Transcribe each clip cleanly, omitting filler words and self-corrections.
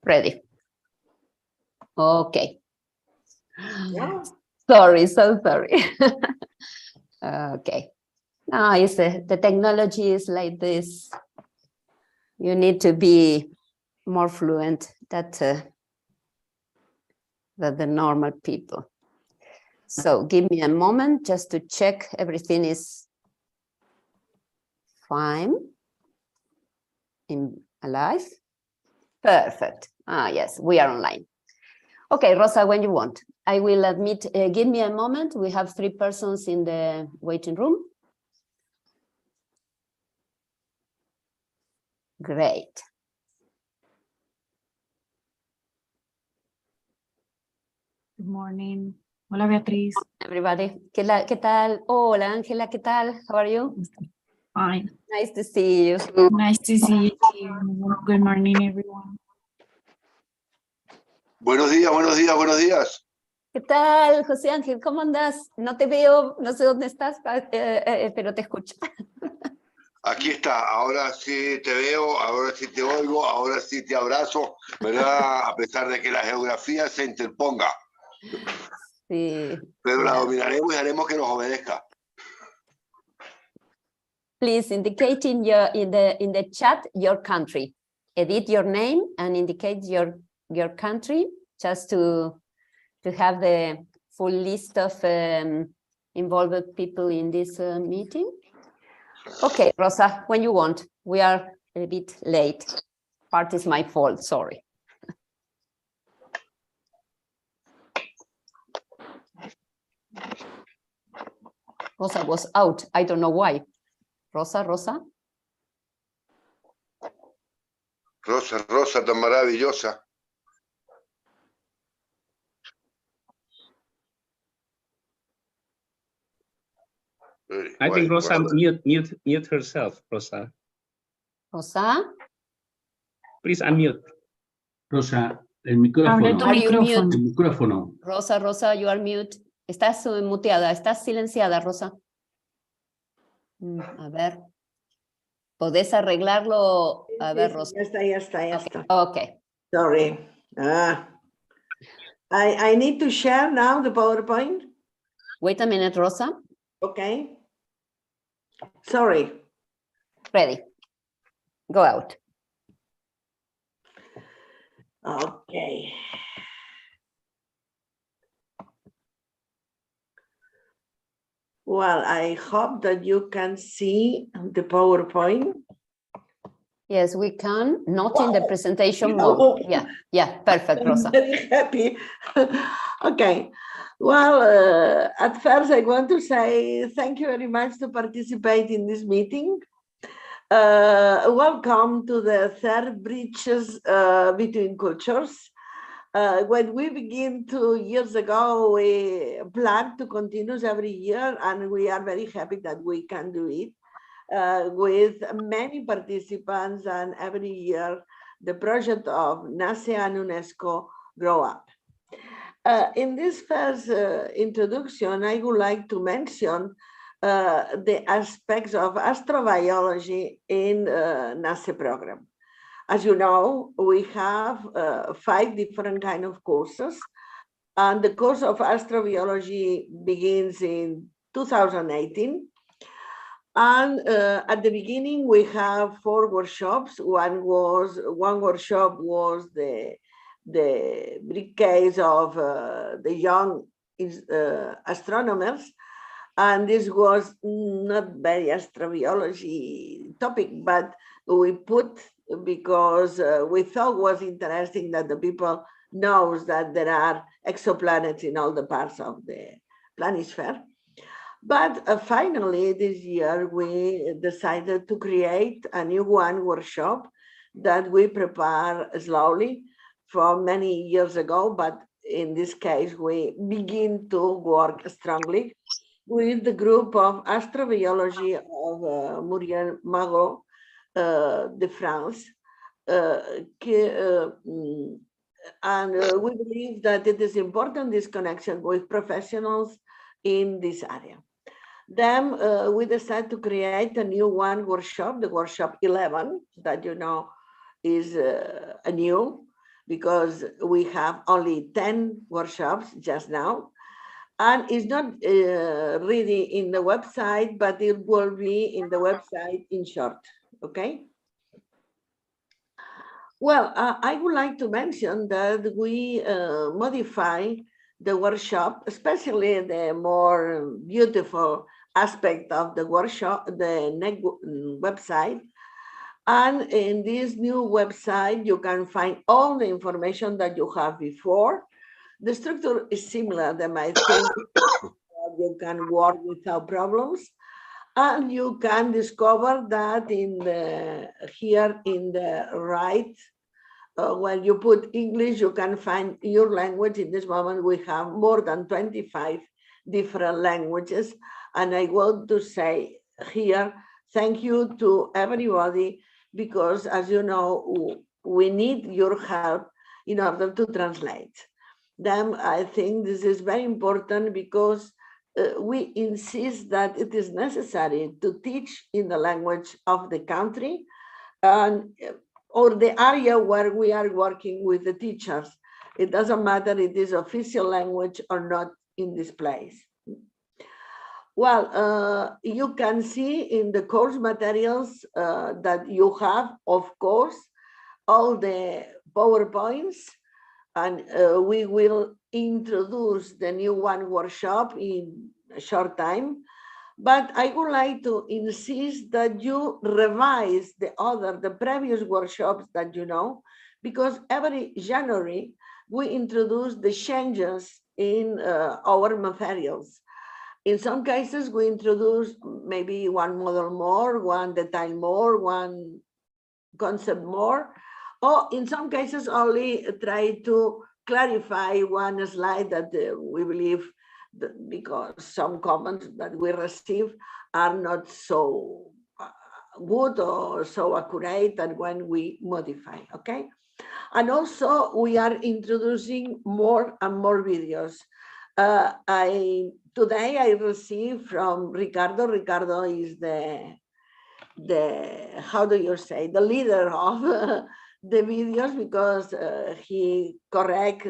Ready. Okay. Yeah. Sorry, so sorry. Okay. Now the technology is like this. You need to be more fluent than the normal people. So give me a moment just to check everything is fine, alive. Perfect. Yes, we are online. Okay, Rosa, when you want. I will admit, give me a moment. We have 3 persons in the waiting room. Great. Good morning. Hola, Beatriz. Everybody. ¿Qué tal? Hola, Ángela, ¿qué tal? How are you? Fine. Nice to see you. Nice to see you. Good morning, everyone. Buenos días, buenos días, buenos días. ¿Qué tal, José Ángel? ¿Cómo andas? No te veo, no sé dónde estás, pero te escucho. Aquí está, ahora sí te veo, ahora sí te oigo, ahora sí te abrazo, ¿verdad? A pesar de que la geografía se interponga. Sí. Pero la dominaremos y haremos que nos obedezca. Please indicate in the chat your country. Edit your name and indicate your country, just to have the full list of involved people in this meeting. Okay, Rosa, when you want. We are a bit late. Part is my fault, sorry. Rosa was out. I don't know why. Rosa. Rosa tan maravillosa. I think Rosa mute herself, Rosa. Rosa? Please unmute. Rosa, el micrófono. Abre tu micrófono. El micrófono. Rosa, you are mute. Estás muteada, estás silenciada, Rosa. A ver. ¿Podés arreglarlo? A ver, Rosa. Ya está. Okay. Sorry. I need to share now the PowerPoint. Wait a minute, Rosa. Okay. Sorry. Ready. Go out. Okay. Well, I hope that you can see the PowerPoint. Yes, we can. Not in the presentation mode. Yeah, perfect, Rosa. I'm very happy. Okay. Well, at first I want to say thank you very much to participate in this meeting. Welcome to the third Bridges Between Cultures. When we began 2 years ago, we planned to continue every year, and we are very happy that we can do it with many participants, and every year the project of NASE and UNESCO grow up. In this first introduction, I would like to mention the aspects of astrobiology in NASE program. As you know, we have 5 different kind of courses, and the course of astrobiology begins in 2018. And at the beginning, we have 4 workshops. One workshop was the big case of the young astronomers, and this was not very astrobiology topic, but we put because we thought was interesting that the people knows that there are exoplanets in all the parts of the planisphere. But finally, this year, we decided to create a new workshop that we prepare slowly for many years ago, but in this case, we begin to work strongly with the group of astrobiology of Muriel Magot de France. And we believe that it is important, this connection with professionals in this area. Then we decided to create a new workshop, the workshop 11, that you know is a new. because we have only 10 workshops just now. And it's not really in the website, but it will be in the website in short, okay? Well, I would like to mention that we modify the workshop, especially the more beautiful aspect of the workshop, the website. And in this new website, you can find all the information that you have before. The structure is similar, them I think you can work without problems. And you can discover that in the here in the right, when you put English, you can find your language. In this moment, we have more than 25 different languages. And I want to say here, thank you to everybody, because as you know, we need your help in order to translate them. I think this is very important because we insist that it is necessary to teach in the language of the country and or the area where we are working with the teachers. It doesn't matter if it is official language or not in this place. Well, you can see in the course materials that you have, of course, all the PowerPoints, and we will introduce the new one workshop in a short time. But I would like to insist that you revise the previous workshops that you know, because every January we introduce the changes in our materials. In some cases, we introduce maybe one model more, one detail more, one concept more, or in some cases only try to clarify one slide that we believe that because some comments that we receive are not so good or so accurate, and when we modify, okay? And also we are introducing more and more videos. Today I received from Ricardo. Ricardo is the how do you say, the leader of the videos, because he correct,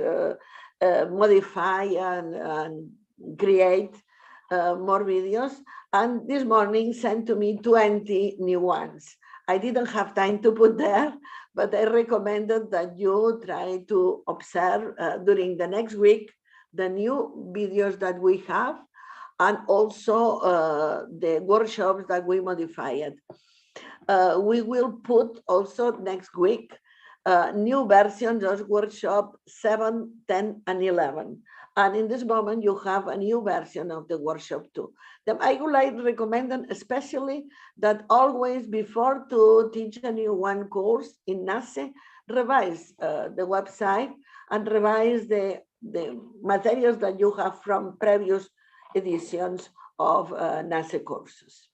modify and create more videos. And this morning sent to me 20 new ones. I didn't have time to put there, but I recommended that you try to observe during the next week the new videos that we have, and also the workshops that we modified. We will put also next week new versions of workshop 7, 10, and 11. And in this moment, you have a new version of the workshop 2. Then I would like to recommend them, especially that always before to teach a new one course in NASE, revise the website and revise the materials that you have from previous editions of NASE courses.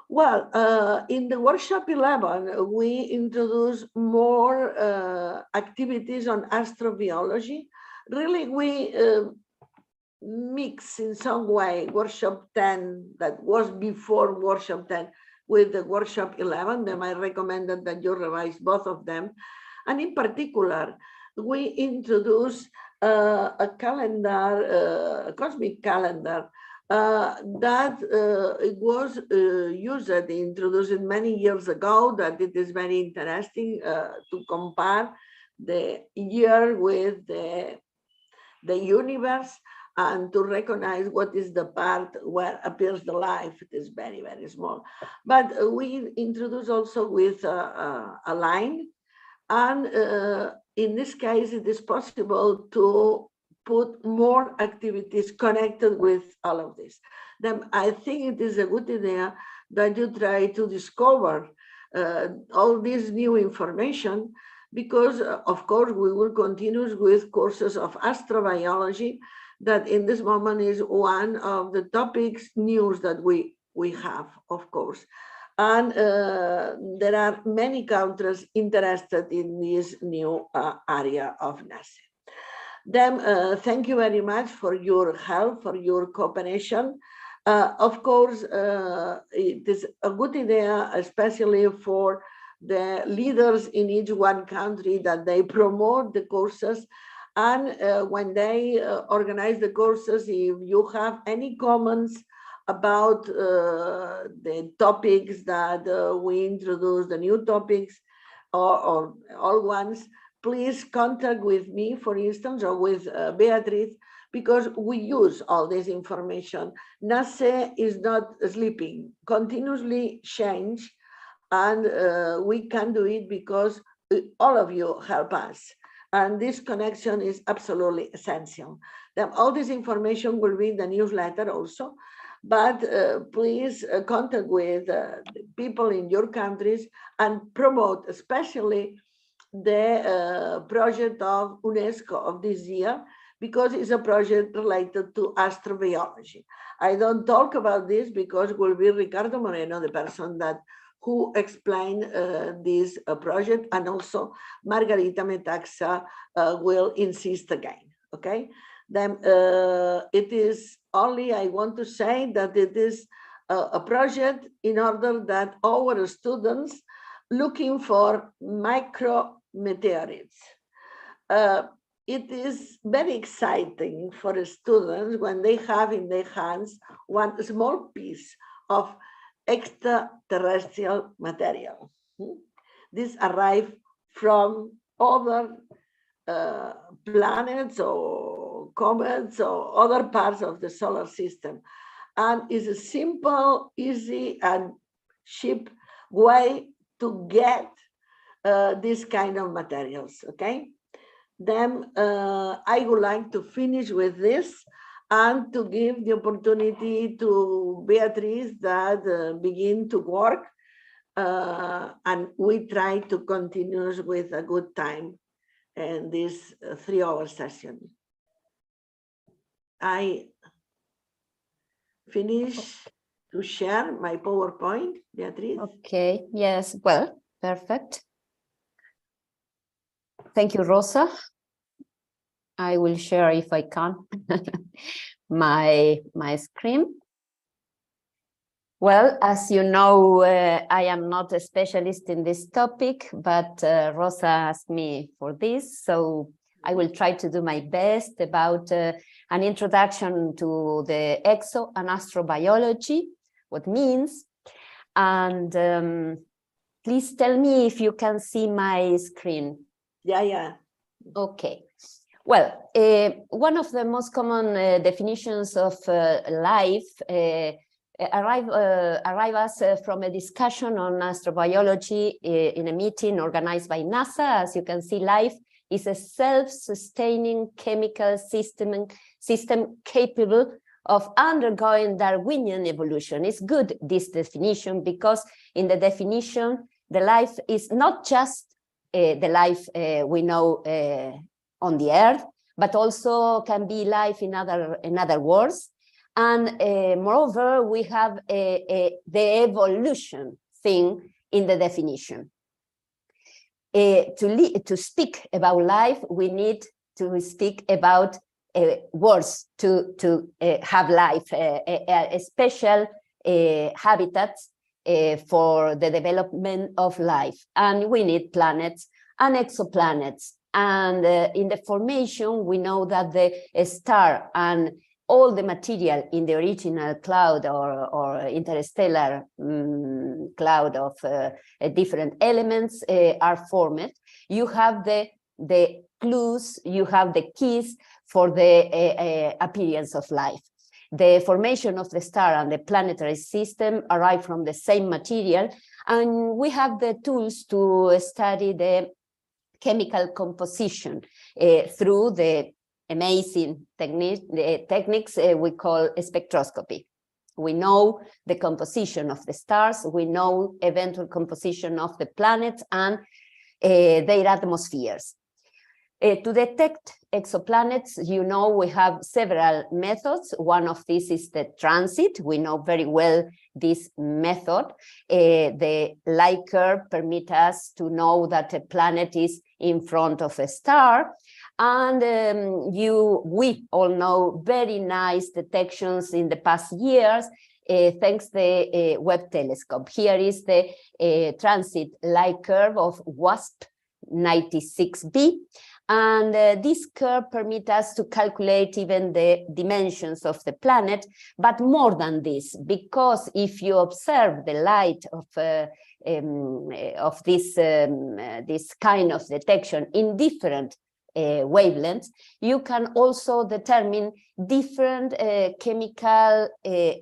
Well, in the workshop 11, we introduce more activities on astrobiology. Really, we mix in some way workshop 10 that was before workshop 10 with the workshop 11. Then I recommended that you revise both of them. And in particular, we introduce a calendar, a cosmic calendar that it was introduced many years ago, that it is very interesting to compare the year with the universe and to recognize what is the part where appears the life. It is very, very small. But we introduce also with a line. And in this case, it is possible to put more activities connected with all of this. Then I think it is a good idea that you try to discover all this new information, because of course we will continue with courses of astrobiology that in this moment is one of the topics news that we have, of course. And there are many countries interested in this new area of NASE. Then thank you very much for your help, for your cooperation. Of course, it is a good idea, especially for the leaders in each one country that they promote the courses. And when they organize the courses, if you have any comments about the topics that we introduce, the new topics or all ones, please contact with me, for instance, or with Beatriz, because we use all this information. NASE is not sleeping, continuously change, and we can do it because all of you help us. And this connection is absolutely essential. Then all this information will be in the newsletter also, but please contact with the people in your countries and promote especially the project of UNESCO of this year, because it's a project related to astrobiology. I don't talk about this because it will be Ricardo Moreno, the person that who explained this project, and also Margarita Metaxa will insist again, okay? Then it is only, I want to say that it is a project in order that our students looking for micrometeorites. It is very exciting for students when they have in their hands one small piece of extraterrestrial material. This arrive from other planets or comets or other parts of the solar system, and is a simple, easy, and cheap way to get this kind of materials. Okay, then I would like to finish with this and to give the opportunity to Beatriz that begin to work, and we try to continue with a good time in this 3-hour session. I finish to share my PowerPoint, Beatriz. Okay, yes, well, perfect. Thank you, Rosa. I will share, if I can, my screen. Well, as you know, I am not a specialist in this topic, but Rosa asked me for this, so I will try to do my best about an introduction to the exo and astrobiology, what means, and please tell me if you can see my screen. Yeah. Okay. Well, one of the most common definitions of life arrive us from a discussion on astrobiology in a meeting organized by NASA. As you can see, life is a self-sustaining chemical system capable of undergoing Darwinian evolution. It's good, this definition, because in the definition, the life is not just the life we know on the earth, but also can be life in other worlds. And moreover, we have the evolution thing in the definition. To speak about life, we need to speak about worlds to have life, a special habitats for the development of life. And we need planets and exoplanets. And in the formation, we know that the star and all the material in the original cloud or interstellar cloud of different elements are formed. You have the clues, you have the keys for the appearance of life. The formation of the star and the planetary system arrive from the same material, and we have the tools to study the chemical composition through the amazing techniques we call spectroscopy. We know the composition of the stars, we know eventual composition of the planets and their atmospheres. To detect exoplanets, you know, we have several methods. One of these is the transit. We know very well this method. The light curve permits us to know that a planet is in front of a star. And we all know very nice detections in the past years thanks to the Webb telescope. Here is the transit light curve of WASP 96b. And this curve permits us to calculate even the dimensions of the planet, but more than this, because if you observe the light of this kind of detection in different wavelengths, you can also determine different chemical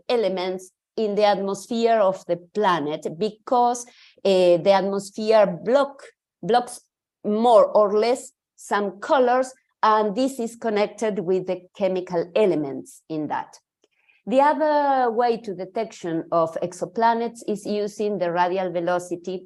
elements in the atmosphere of the planet, because the atmosphere blocks more or less some colors, and this is connected with the chemical elements in that. The other way to detection of exoplanets is using the radial velocity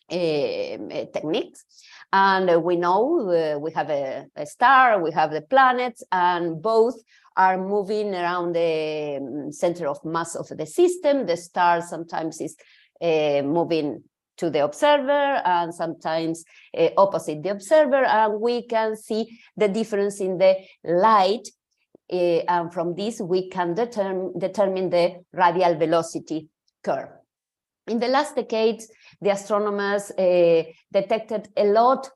techniques. And we know we have a star, we have the planets, and both are moving around the center of mass of the system. The star sometimes is moving to the observer, and sometimes opposite the observer, and we can see the difference in the light, and from this we can determine the radial velocity curve. In the last decades, the astronomers detected a lot,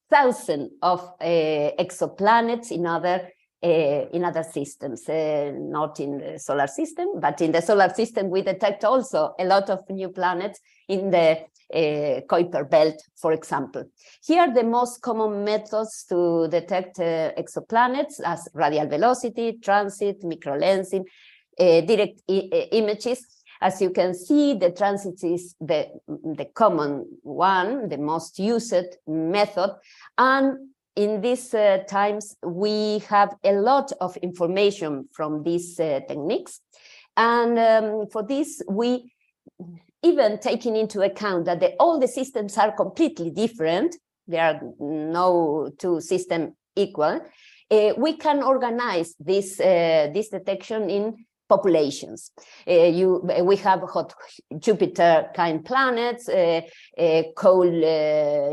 thousands of exoplanets in other systems, not in the solar system, but in the solar system we detect also a lot of new planets in the Kuiper belt, for example. Here, the most common methods to detect exoplanets as radial velocity, transit, microlensing, direct images. As you can see, the transit is the common one, the most used method. And in these times, we have a lot of information from these techniques. And for this, we even taking into account that all the systems are completely different, there are no two systems equal, we can organize this detection in populations. We have hot Jupiter kind planets, cold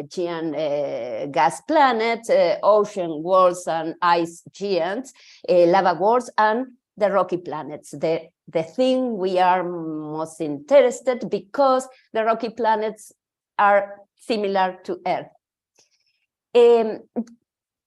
giant gas planets, ocean worlds and ice giants, lava worlds, and the rocky planets. The thing we are most interested, because the rocky planets are similar to Earth.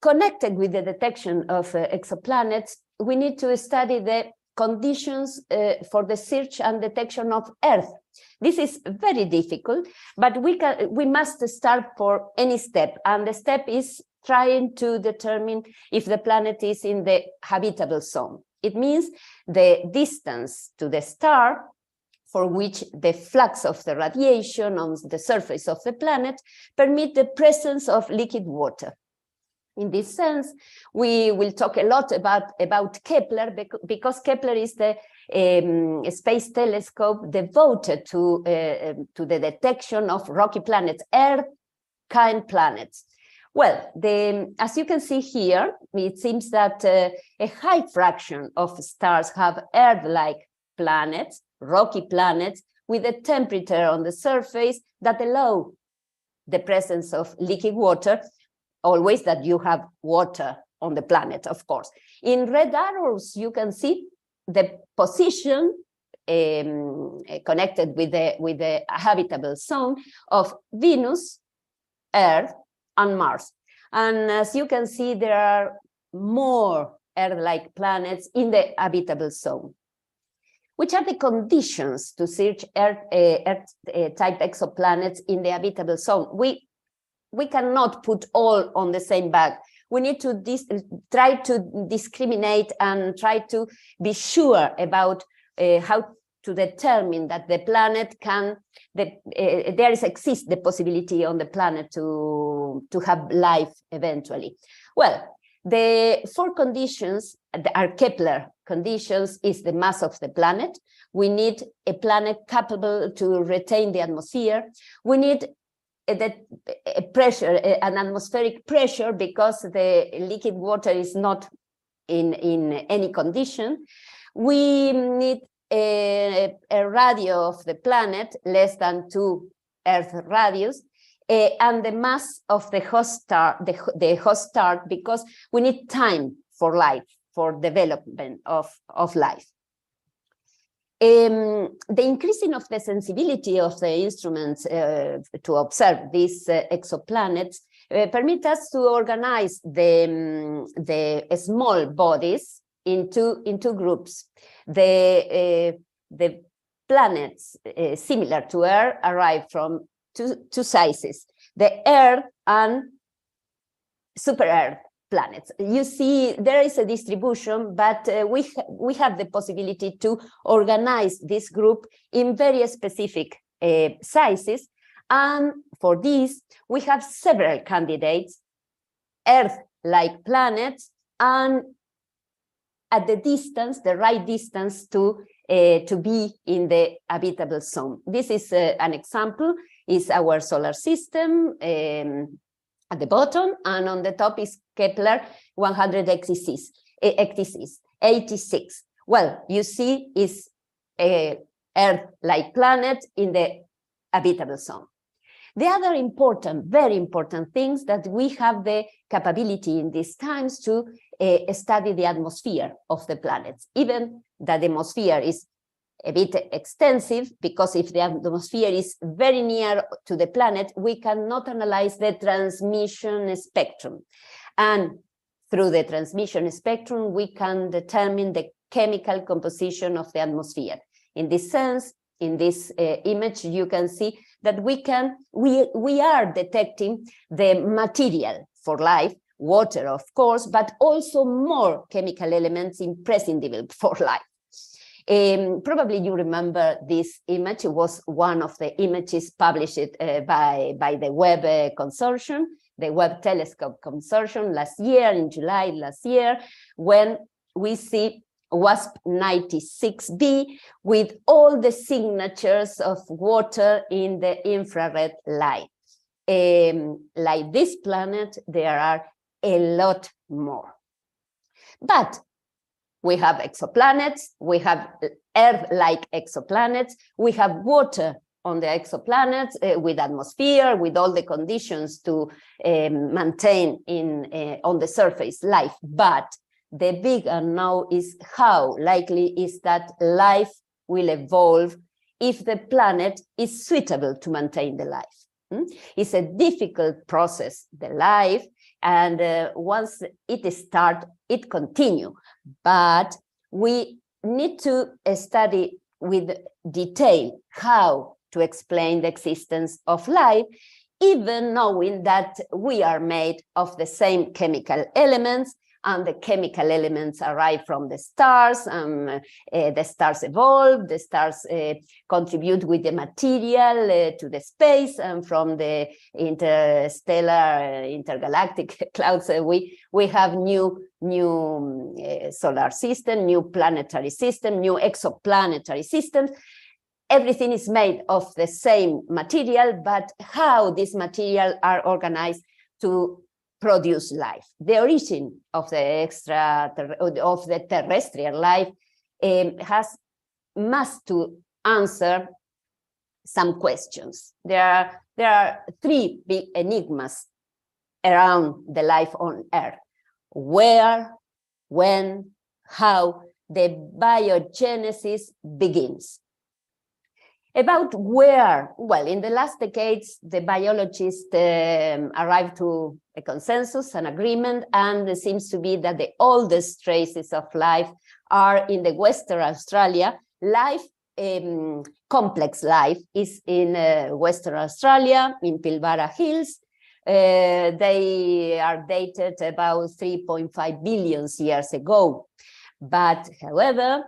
Connected with the detection of exoplanets, we need to study the conditions for the search and detection of Earth. This is very difficult, but we must start for any step, and the step is trying to determine if the planet is in the habitable zone. It means the distance to the star for which the flux of the radiation on the surface of the planet permit the presence of liquid water. In this sense, we will talk a lot about Kepler, because Kepler is the space telescope devoted to the detection of rocky planets, Earth-kind planets. Well, as you can see here, it seems that a high fraction of stars have Earth-like planets, rocky planets, with a temperature on the surface that allow the presence of liquid water, always that you have water on the planet, of course. In red arrows, you can see the position connected with the habitable zone of Venus, Earth, and Mars. And as you can see, there are more Earth-like planets in the habitable zone. Which are the conditions to search Earth-type exoplanets in the habitable zone? We cannot put all on the same bag. We need to try to discriminate and try to be sure about how to determine that the planet can, there exists the possibility on the planet to have life eventually. Well, the four conditions are Kepler conditions is the mass of the planet. We need a planet capable to retain the atmosphere. We need a pressure, an atmospheric pressure, because the liquid water is not in any condition. We need a radio of the planet less than 2 Earth radius, and the mass of the host star, the host star, because we need time for life, for development of life. The increasing of the sensibility of the instruments to observe these exoplanets permit us to organize the small bodies into groups. The planets similar to Earth arrive from two sizes, the Earth and super Earth planets. You see, there is a distribution, but we have the possibility to organize this group in very specific sizes. And for this, we have several candidates, Earth-like planets, and at the distance, the right distance to be in the habitable zone. This is an example, is our solar system at the bottom, and on the top is Kepler 186. Well, you see, is a Earth-like planet in the habitable zone. The other important, very important things that we have the capability in these times to study the atmosphere of the planets, even that the atmosphere is a bit extensive, because if the atmosphere is very near to the planet, we cannot analyze the transmission spectrum. And through the transmission spectrum, we can determine the chemical composition of the atmosphere. In this sense, in this image, you can see that we are detecting the material for life, water, of course, but also more chemical elements imprescindible for life. Probably you remember this image. It was one of the images published by the Webb Consortium, the Webb Telescope Consortium last year, in July last year, when we see WASP-96b with all the signatures of water in the infrared light. Like this planet, there are a lot more. But we have exoplanets, we have Earth-like exoplanets, we have water on the exoplanets with atmosphere, with all the conditions to maintain on the surface life. But the big unknown is how likely is that life will evolve if the planet is suitable to maintain the life. It's a difficult process, the life, and once it starts, it continues. But we need to study with detail how to explain the existence of life, even knowing that we are made of the same chemical elements, and the chemical elements arrive from the stars, and the stars evolve, the stars contribute with the material to the space, and from the interstellar, intergalactic clouds, we have new solar system, new planetary system, new exoplanetary systems. Everything is made of the same material, but how these materials are organized to produce life. The origin of the terrestrial life must to answer some questions. There are three big enigmas around the life on Earth: where, when, how the biogenesis begins. About where, well, in the last decades, the biologists arrived to a consensus, an agreement, and it seems to be that the oldest traces of life are in the Western Australia. Life, complex life, is in Western Australia, in Pilbara Hills. They are dated about 3.5 billion years ago. But, however,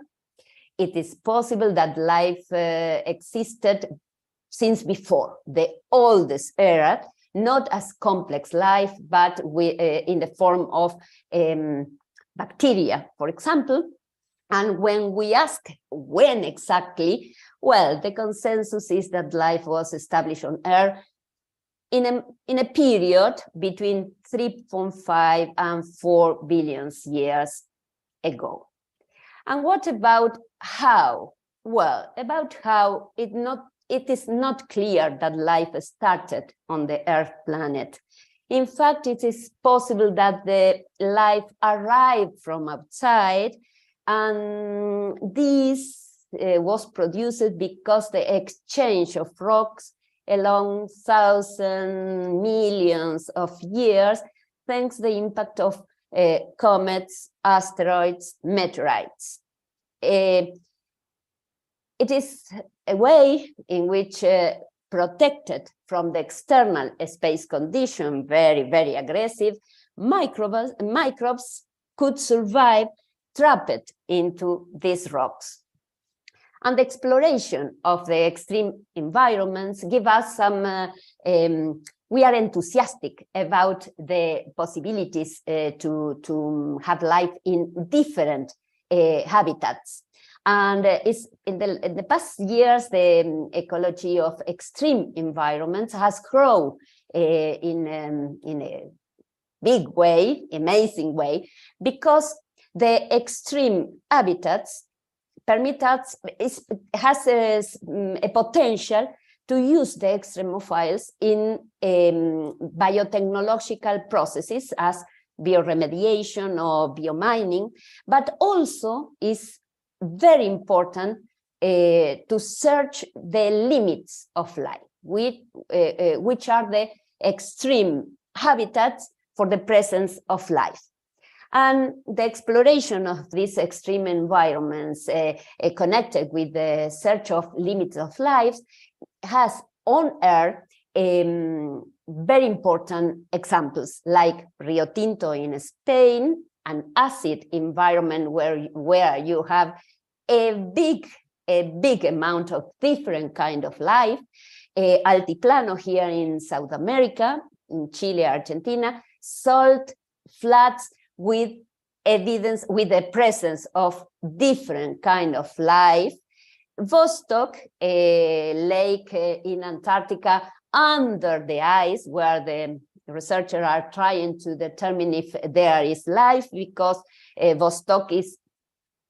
it is possible that life existed since before the oldest era, not as complex life, but in the form of bacteria, for example. And when we ask when exactly, well, the consensus is that life was established on Earth in a period between 3.5 and 4 billion years ago. And what about how? Well, about how it is not clear that life started on the Earth planet. In fact, it is possible that the life arrived from outside, and this was produced because the exchange of rocks along thousands, millions of years, thanks the impact of comets, asteroids, meteorites. It is a way in which protected from the external space condition, very, very aggressive, microbes could survive trapped into these rocks. And the exploration of the extreme environments give us some, we are enthusiastic about the possibilities to have life in different habitats. And it's in the past years, the ecology of extreme environments has grown in a big way, amazing way, because the extreme habitats permit us, has a potential to use the extremophiles in biotechnological processes as bioremediation or biomining, but also is very important to search the limits of life, which are the extreme habitats for the presence of life. And the exploration of these extreme environments connected with the search of limits of life has on Earth very important examples like Rio Tinto in Spain, an acid environment where you have a big amount of different kind of life, Altiplano here in South America, in Chile, Argentina, salt flats with evidence, with the presence of different kind of life. Vostok, a lake in Antarctica under the ice, where the researchers are trying to determine if there is life, because Vostok is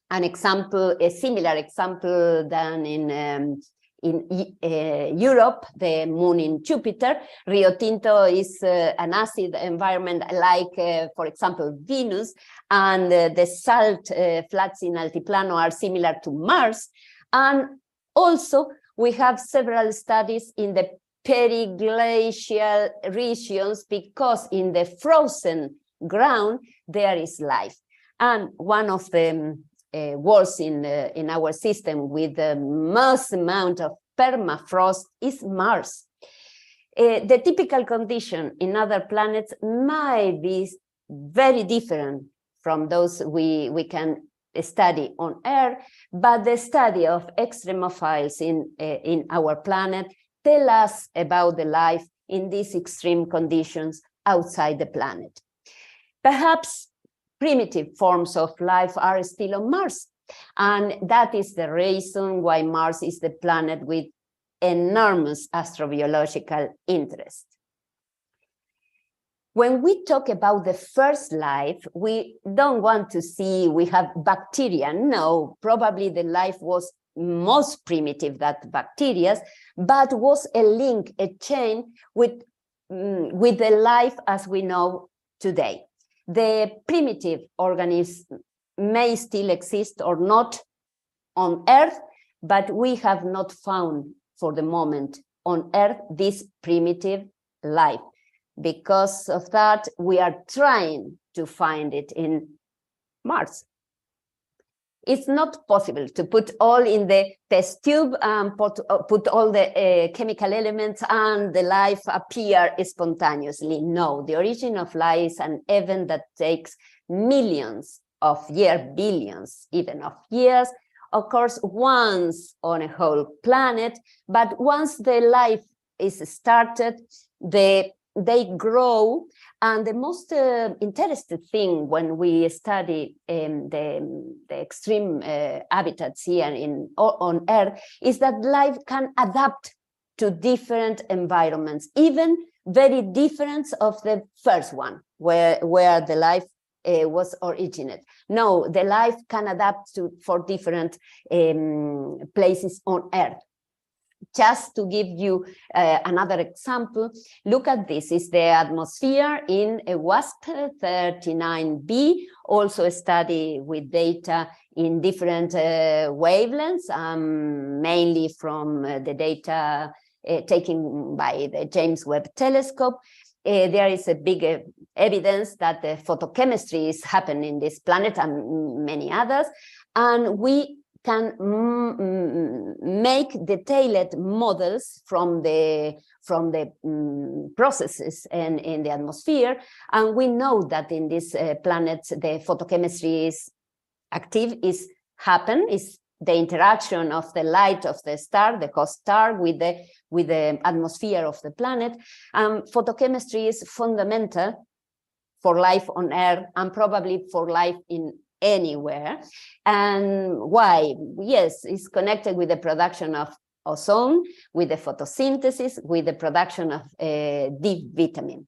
an example, a similar example than in Europe, the moon in Jupiter. Rio Tinto is an acid environment like, for example, Venus, and the salt flats in Altiplano are similar to Mars. And also, we have several studies in the periglacial regions, because in the frozen ground, there is life. And one of the worlds in our system with the most amount of permafrost is Mars. The typical condition in other planets might be very different from those we can study on Earth, but the study of extremophiles in our planet tell us about the life in these extreme conditions outside the planet. Perhaps primitive forms of life are still on Mars, and that is the reason why Mars is the planet with enormous astrobiological interest. When we talk about the first life, we don't want to see we have bacteria. No, probably the life was most primitive than bacteria, but was a link, a chain with the life as we know today. The primitive organisms may still exist or not on Earth, but we have not found for the moment on Earth this primitive life. Because of that, we are trying to find it in Mars. It's not possible to put all in the test tube and put all the chemical elements and the life appear spontaneously. No, the origin of life is an event that takes millions of years, billions even of years, occurs once on a whole planet, but once the life is started, they grow. And the most interesting thing when we study the extreme habitats here on Earth is that life can adapt to different environments, even very different of the first one, where the life was originated. No, the life can adapt for different places on Earth. just to give you another example, look at this. Is the atmosphere in a WASP-39b, also a study with data in different wavelengths, mainly from the data taken by the James Webb Telescope. There is a big evidence that the photochemistry is happening in this planet and many others, and we can make detailed models from the processes in the atmosphere, and we know that in this planet the photochemistry is active, is the interaction of the light of the star, the host star, with the atmosphere of the planet. Photochemistry is fundamental for life on Earth and probably for life in anywhere. And why? Yes, it's connected with the production of ozone, with the photosynthesis, with the production of D vitamin.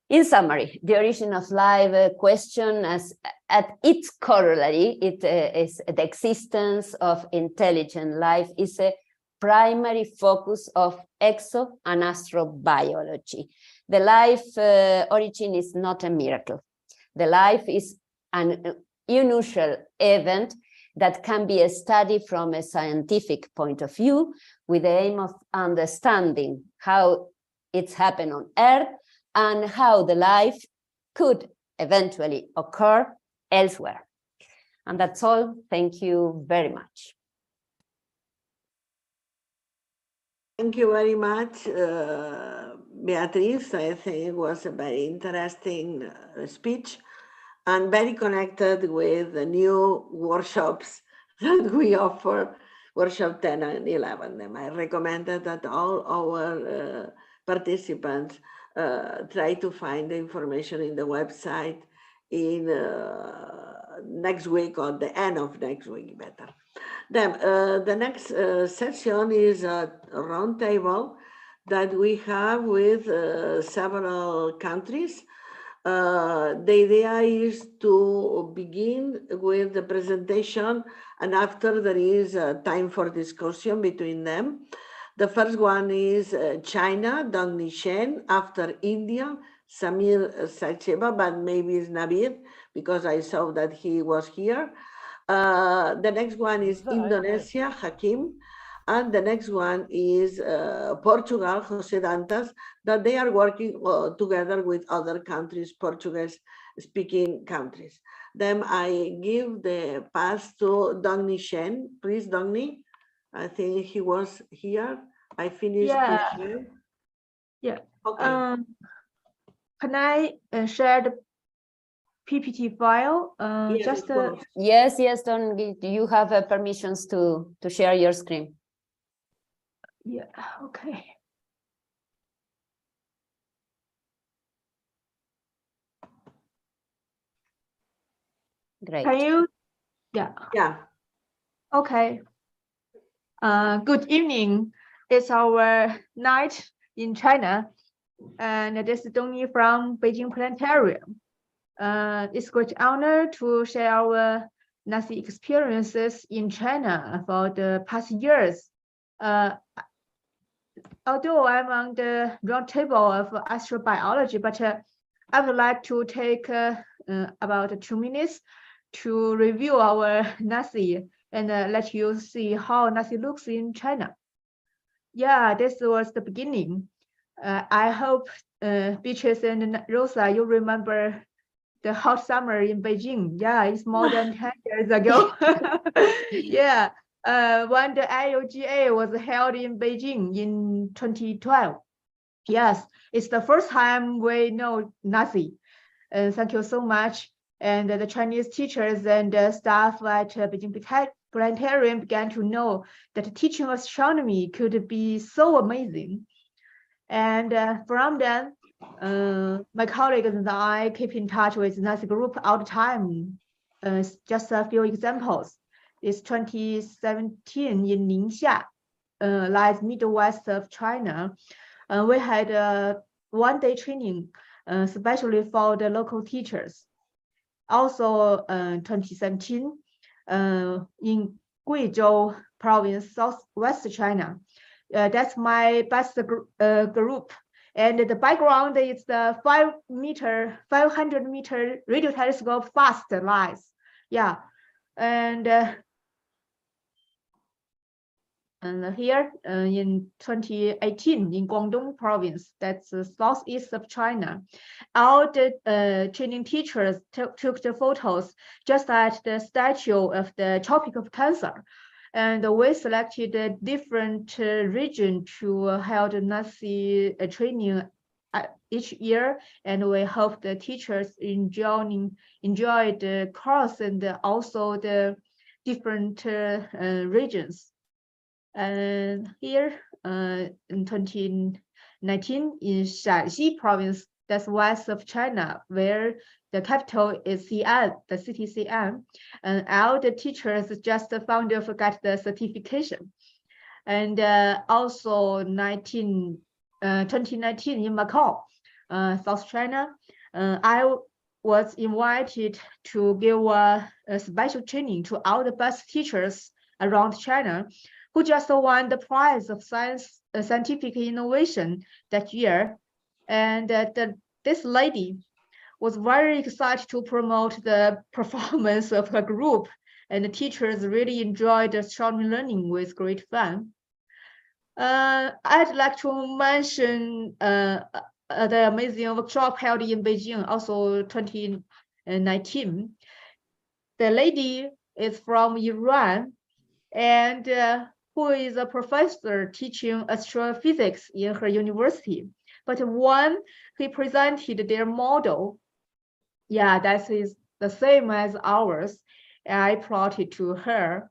In summary, the origin of life question as at its corollary, it is the existence of intelligent life is a primary focus of exo and astrobiology. The life origin is not a miracle. The life is an unusual event that can be studied from a scientific point of view with the aim of understanding how it's happened on Earth and how the life could eventually occur elsewhere. And that's all. Thank you very much. Thank you very much, Beatriz. I think it was a very interesting speech and very connected with the new workshops that we offer, workshop 10 and 11. And I recommended that all our participants try to find the information in the website in next week or the end of next week, better. Then the next session is a roundtable that we have with several countries. The idea is to begin with the presentation, and after there is time for discussion between them. The first one is China, Dongni Shen, after India, Samir Sacheba, but maybe it's Nabil, because I saw that he was here. The next one is Indonesia, Hakim, and the next one is Portugal, Jose Dantas, that they are working together with other countries, Portuguese-speaking countries. Then I give the pass to Dongni Shen. Please, Dongni. I think he was here. I finished. Yeah. Okay. Can I share the PPT file? Yes, Just Yes, Dongni, you have permissions to share your screen. yeah. Okay. Great. Can you? Yeah. Yeah. Okay. Good evening. It's our night in China, and this is Dongni from Beijing Planetarium. It's a great honor to share our NASE experiences in China for the past years. Although I'm on the round table of astrobiology, but I would like to take about 2 minutes to review our NASE and let you see how NASE looks in China. Yeah, this was the beginning. I hope Beatrice and Rosa, you remember the hot summer in Beijing. Yeah, it's more than 10 years ago. Yeah, when the IOGA was held in Beijing in 2012. Yes, it's the first time we know NASE. Thank you so much. And the Chinese teachers and staff at Beijing Planetarium began to know that teaching astronomy could be so amazing. And from then, my colleagues and I keep in touch with NASE group all the time. Just a few examples. It's 2017 in Ningxia, lies Midwest of China. We had a one-day training, especially for the local teachers. Also, 2017, in Guizhou, province, southwest China. That's my best group. And the background is the 500 meter radio telescope fast lights. Yeah, and here in 2018 in Guangdong province, that's the southeast of China, all the training teachers took the photos just at the statue of the Tropic of Cancer. And we selected a different region to hold NASE training each year, and we hope the teachers enjoy the course and also the different regions. And here in 2019 in Shaanxi province, that's west of China, where the capital is Xi'an, the city Xi'an, and all the teachers just found to get the certification. And also 2019 in Macau, South China, I was invited to give a special training to all the best teachers around China who just won the prize of scientific innovation that year. And this lady was very excited to promote the performance of her group, and the teachers really enjoyed astronomy learning with great fun. I'd like to mention the amazing workshop held in Beijing, also 2019. The lady is from Iran, and who is a professor teaching astrophysics in her university. But when he presented their model, yeah, that is the same as ours, I brought it to her.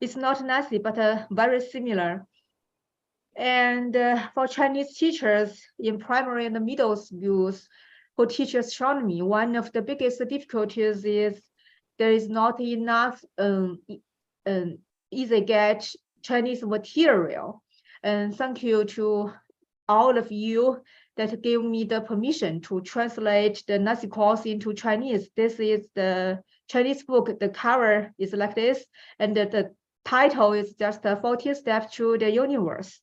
It's not NASE, but very similar. And for Chinese teachers in primary and middle schools who teach astronomy, one of the biggest difficulties is there is not enough easy get Chinese material. And thank you to all of you that gave me the permission to translate the NASE course into Chinese. This is the Chinese book. The cover is like this, and the title is just 40 Steps Through the Universe.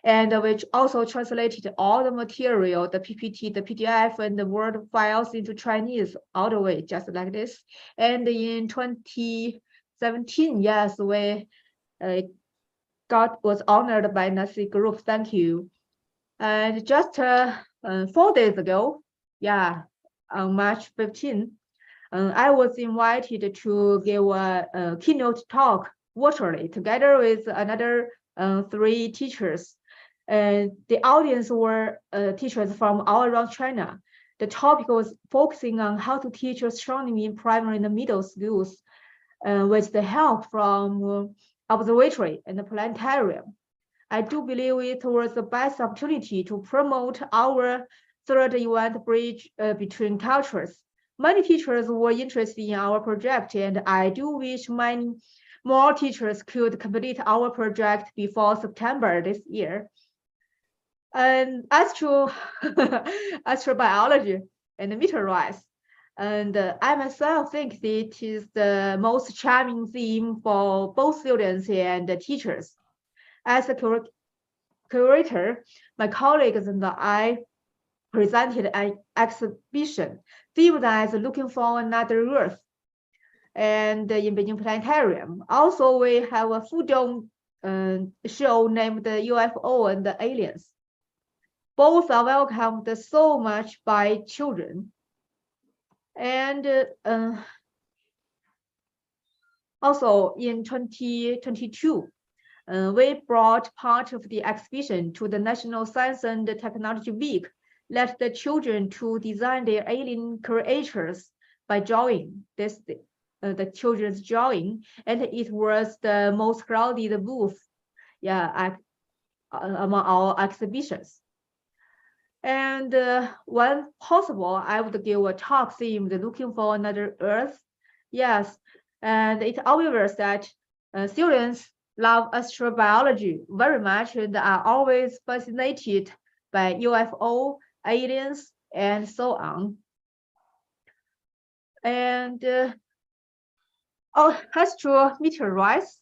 And which also translated all the material, the PPT, the PDF, and the Word files into Chinese all the way, just like this. And in 2017, yes, we was honored by NASE Group. Thank you. And just 4 days ago, yeah, on March 15, I was invited to give a keynote talk virtually together with another 3 teachers. The audience were teachers from all around China. The topic was focusing on how to teach astronomy in primary and middle schools with the help from observatory and the planetarium. I do believe it was the best opportunity to promote our third event bridge between cultures. Many teachers were interested in our project, and I do wish many more teachers could complete our project before September this year. And astrobiology and meteorites. And I myself think it is the most charming theme for both students and the teachers. As a curator, my colleagues and I presented an exhibition themed as Looking for Another Earth, and in Beijing Planetarium. Also, we have a full dome show named the UFO and the Aliens. Both are welcomed so much by children. And also in 2022, we brought part of the exhibition to the National Science and Technology Week, let the children to design their alien creatures by drawing. This the children's drawing, and it was the most crowded booth, yeah, among our exhibitions. And when possible, I would give a talk themed Looking for Another Earth. Yes, and it's obvious that students love astrobiology very much and are always fascinated by UFO, aliens, and so on. And astrometeorites.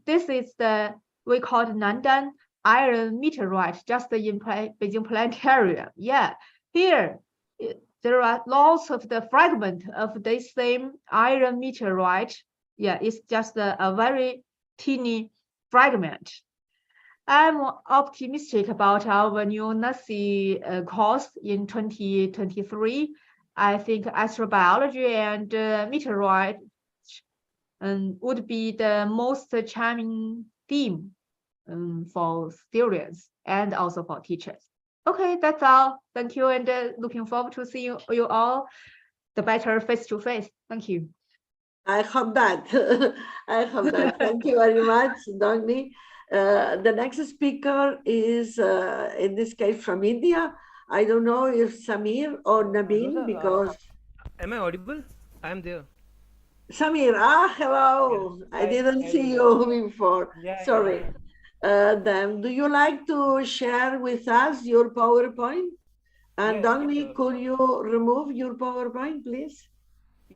This is we call it Nandan iron meteorite, just in Beijing planetarium. Yeah, here there are lots of the fragment of this same iron meteorite. Yeah, it's just a very teeny fragment. I'm optimistic about our new NASE course in 2023. I think astrobiology and meteorite would be the most charming theme for students and also for teachers. Okay, that's all. Thank you, and looking forward to see you all the better face to face. Thank you. I hope that. I hope that. Thank you very much, Dagny. The next speaker is, in this case, from India. I don't know if Samir or Nabeen, because... Am I audible? I am there. Samir, hello. Yes. I didn't see you before. Yeah, Sorry. Then, do you like to share with us your PowerPoint? And Dagny, sure. could you remove your PowerPoint, please?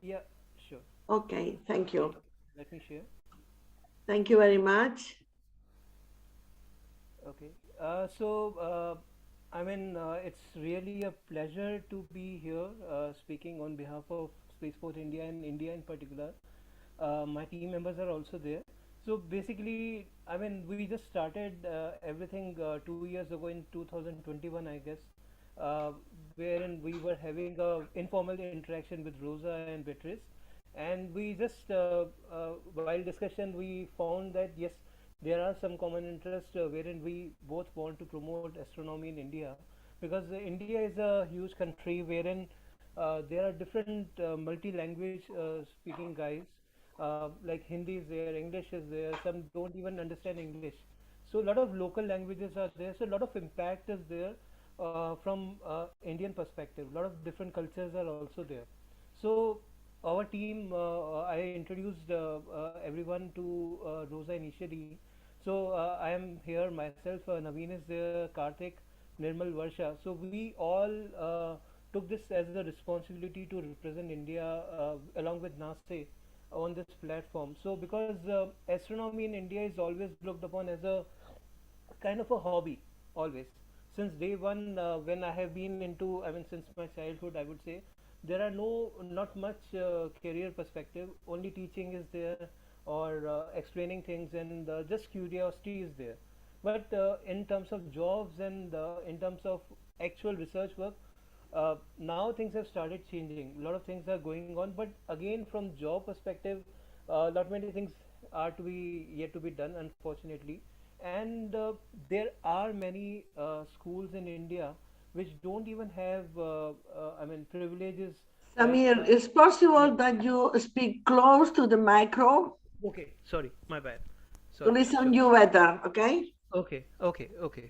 Yeah, sure. Okay, thank you. Let me share. Thank you very much. Okay. It's really a pleasure to be here speaking on behalf of Spaceport India and India in particular. My team members are also there. So basically, we just started everything 2 years ago in 2021, I guess, wherein we were having a informal interaction with Rosa and Beatrice, and we just while discussion we found that yes, there are some common interests wherein we both want to promote astronomy in India, because India is a huge country wherein there are different multi-language speaking guys, like Hindi is there, English is there, some don't even understand English. So a lot of local languages are there, so a lot of impact is there from Indian perspective. A lot of different cultures are also there. So our team, I introduced everyone to Rosa initially. So I am here myself, Naveen is there, Karthik, Nirmal, Varsha. So we all took this as a responsibility to represent India along with NASE on this platform. So because astronomy in India is always looked upon as a kind of a hobby, always. Since day one, when I have been into, since my childhood, I would say, there are not much career perspective, only teaching is there, or explaining things, and just curiosity is there. But in terms of jobs and in terms of actual research work, now things have started changing. A lot of things are going on, but again, from job perspective, not many things are to be yet to be done, unfortunately. And there are many schools in India which don't even have privileges. Samir, it's possible that you speak close to the micro Okay, sorry, my bad. to Sorry. listen you better, okay? Okay,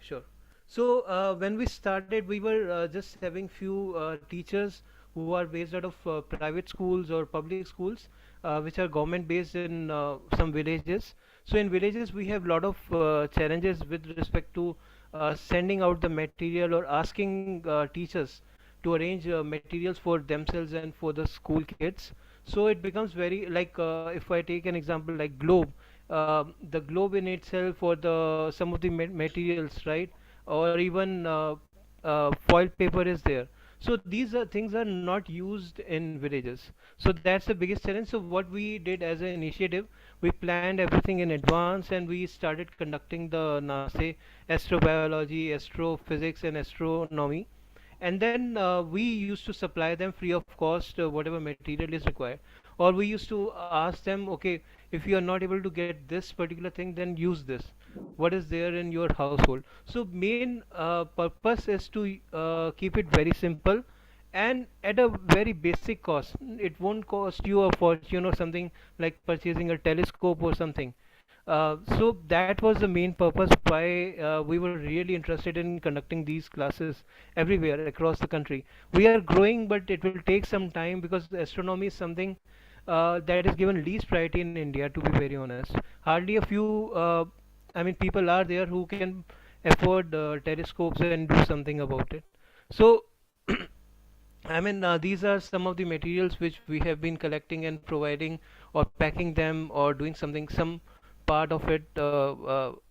sure. So when we started, we were just having few teachers who are based out of private schools or public schools, which are government based in some villages. So in villages, we have a lot of challenges with respect to sending out the material or asking teachers to arrange materials for themselves and for the school kids. So it becomes very like if I take an example like globe, the globe in itself, or the some of the materials, right, or even foil paper is there. So these are things are not used in villages. So that's the biggest challenge. So what we did as an initiative, we planned everything in advance, and we started conducting the NASE astrobiology, astrophysics, and astronomy. And then we used to supply them free of cost whatever material is required, or we used to ask them, okay, if you are not able to get this particular thing, then use this, what is there in your household. So main purpose is to keep it very simple and at a very basic cost. It won't cost you a fortune or something like purchasing a telescope or something. So that was the main purpose why we were really interested in conducting these classes everywhere across the country. We are growing, but it will take some time, because astronomy is something that is given least priority in India, to be very honest. Hardly a few, people are there who can afford telescopes and do something about it. So these are some of the materials which we have been collecting and providing, or packing them, or doing something. Some part of it,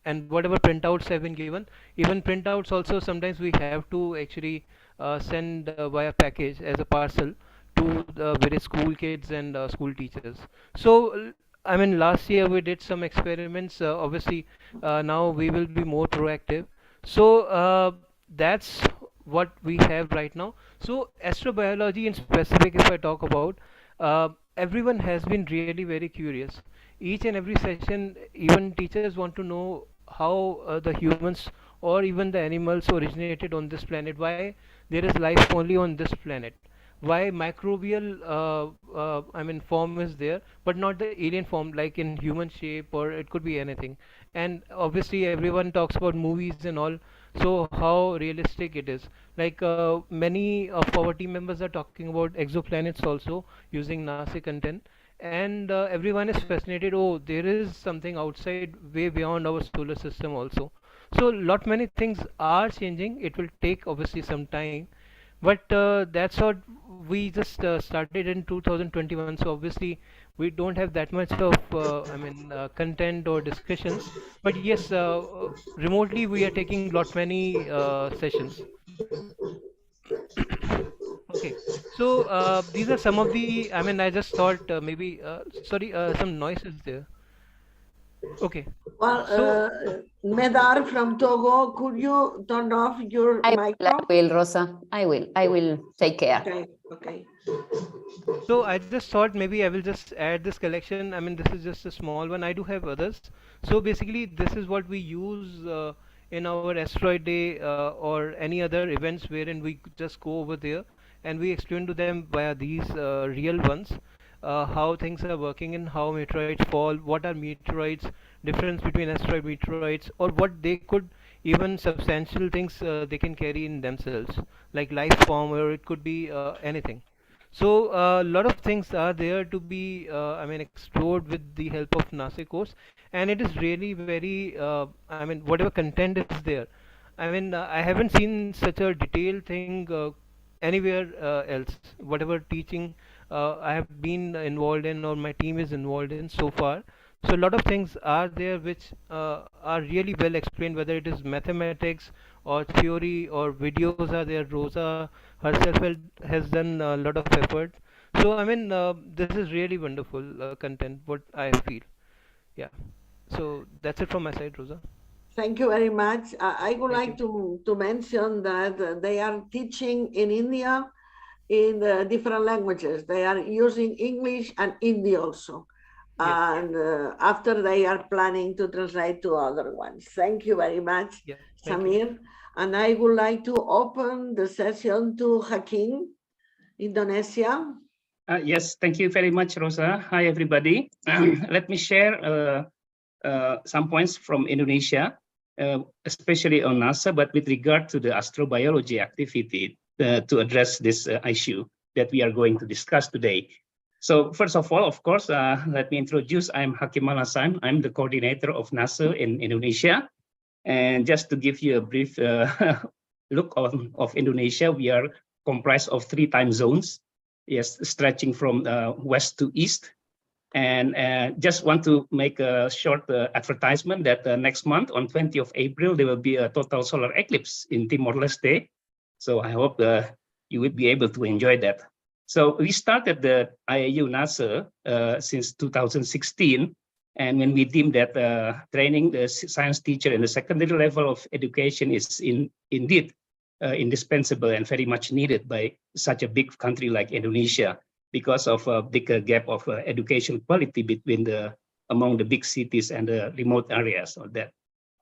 and whatever printouts have been given, even printouts also sometimes we have to actually send via package as a parcel to the various school kids and school teachers. So I mean, last year we did some experiments. Obviously, now we will be more proactive. So that's what we have right now. So astrobiology in specific, if I talk about, everyone has been really very curious. Each and every session, even teachers want to know how the humans or even the animals originated on this planet. Why there is life only on this planet? Why microbial I mean form is there, but not the alien form like in human shape, or it could be anything. And obviously everyone talks about movies and all, so how realistic it is. Like many of our team members are talking about exoplanets also using NASA content, and everyone is fascinated. Oh, there is something outside, way beyond our solar system also. So lot many things are changing. It will take obviously some time, but that's what we just started in 2021. So obviously we don't have that much of I mean content or discussions, but yes, remotely we are taking lot many sessions. Okay, so these are some of the, I mean, I just thought maybe sorry, some noise is there. Okay, Well, so Medar from Togo, could you turn off your I micro? will, Rosa. I will take care. Okay, okay. so I just thought maybe I will just add this collection. I mean, this is just a small one. I do have others. So basically, this is what we use in our asteroid day or any other events wherein we just go over there and we explain to them via these real ones how things are working and how meteorites fall, what are meteorites, difference between asteroid meteorites, or what they could, even substantial things they can carry in themselves, like life form, or it could be anything. So a lot of things are there to be, I mean, explored with the help of NASA course, and it is really very, I mean, whatever content is there. I mean, I haven't seen such a detailed thing anywhere else. Whatever teaching I have been involved in, or my team is involved in so far. So a lot of things are there which are really well explained, whether it is mathematics or theory or videos are there. Rosa herself has done a lot of effort. So I mean, this is really wonderful content, what I feel. Yeah. So that's it from my side, Rosa. Thank you very much. I would Thank like to mention that they are teaching in India in different languages. They are using English and Hindi also. Yes. And after they are planning to translate to other ones. Thank you very much, Yeah. Thank you. Samir. And I would like to open the session to Hakim, Indonesia. Yes, thank you very much, Rosa. Hi, everybody. Let me share some points from Indonesia, especially on NASA, but with regard to the astrobiology activity to address this issue that we are going to discuss today. So first of all, of course, let me introduce, I'm Hakim Al-Hasan. I'm the coordinator of NASA in Indonesia. And just to give you a brief look of Indonesia, we are comprised of 3 time zones, yes, stretching from west to east. And just want to make a short advertisement that next month on 20th of April, there will be a total solar eclipse in Timor-Leste. So I hope you would be able to enjoy that. So we started the IAU NASA since 2016. And when we deemed that training the science teacher in the secondary level of education is indeed indispensable and very much needed by such a big country like Indonesia, because of a bigger gap of education quality between among the big cities and the remote areas of that.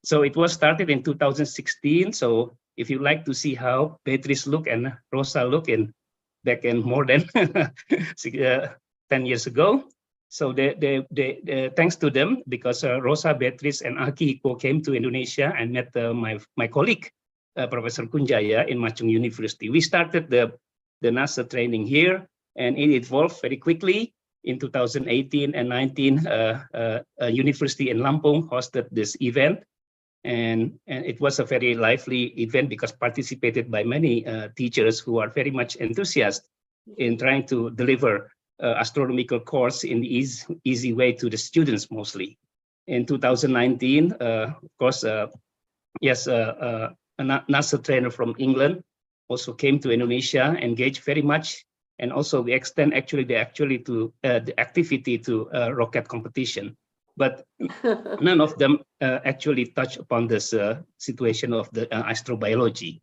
So it was started in 2016. So if you like to see how Beatrice look and Rosa look back in more than 10 years ago. So thanks to them, because Rosa, Beatrice, and Akihiko came to Indonesia and met my colleague, Professor Kunjaya in Machung University. We started the NASA training here, and it evolved very quickly. In 2018 and 19, a university in Lampung hosted this event. And it was a very lively event because participated by many teachers who are very much enthusiastic in trying to deliver astronomical course in the easy way to the students mostly. In 2019, of course, yes, a NASA trainer from England also came to Indonesia, engaged very much, and also we extend actually the activity to rocket competition. But none of them actually touch upon this situation of the astrobiology.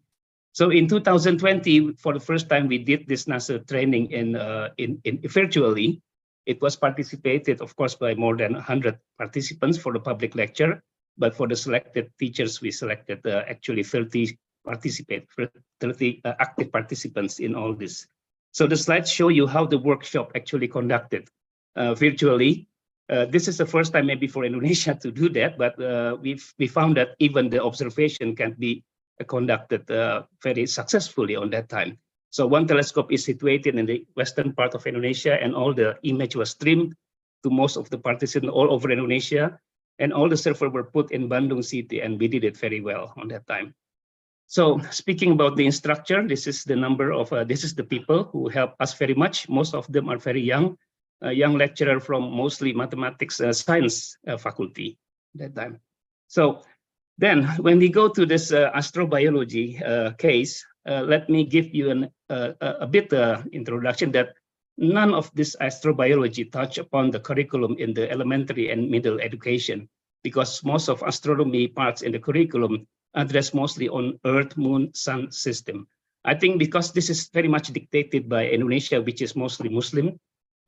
So in 2020, for the first time, we did this NASA training in virtually. It was participated, of course, by more than 100 participants for the public lecture. But for the selected teachers, we selected actually 30 active participants in all this. So the slides show you how the workshop actually conducted virtually. This is the first time maybe for Indonesia to do that, but we found that even the observation can be conducted very successfully on that time. So one telescope is situated in the western part of Indonesia, and all the image was streamed to most of the participants all over Indonesia, and all the servers were put in Bandung city, and we did it very well on that time. So speaking about the instructor, this is the number of, this is the people who help us very much. Most of them are very young, young lecturer from mostly mathematics science faculty at that time. So then when we go to this astrobiology case, let me give you a bit introduction that none of this astrobiology touch upon the curriculum in the elementary and middle education, because most of astronomy parts in the curriculum address mostly on Earth, Moon, Sun system. I think because this is very much dictated by Indonesia, which is mostly Muslim,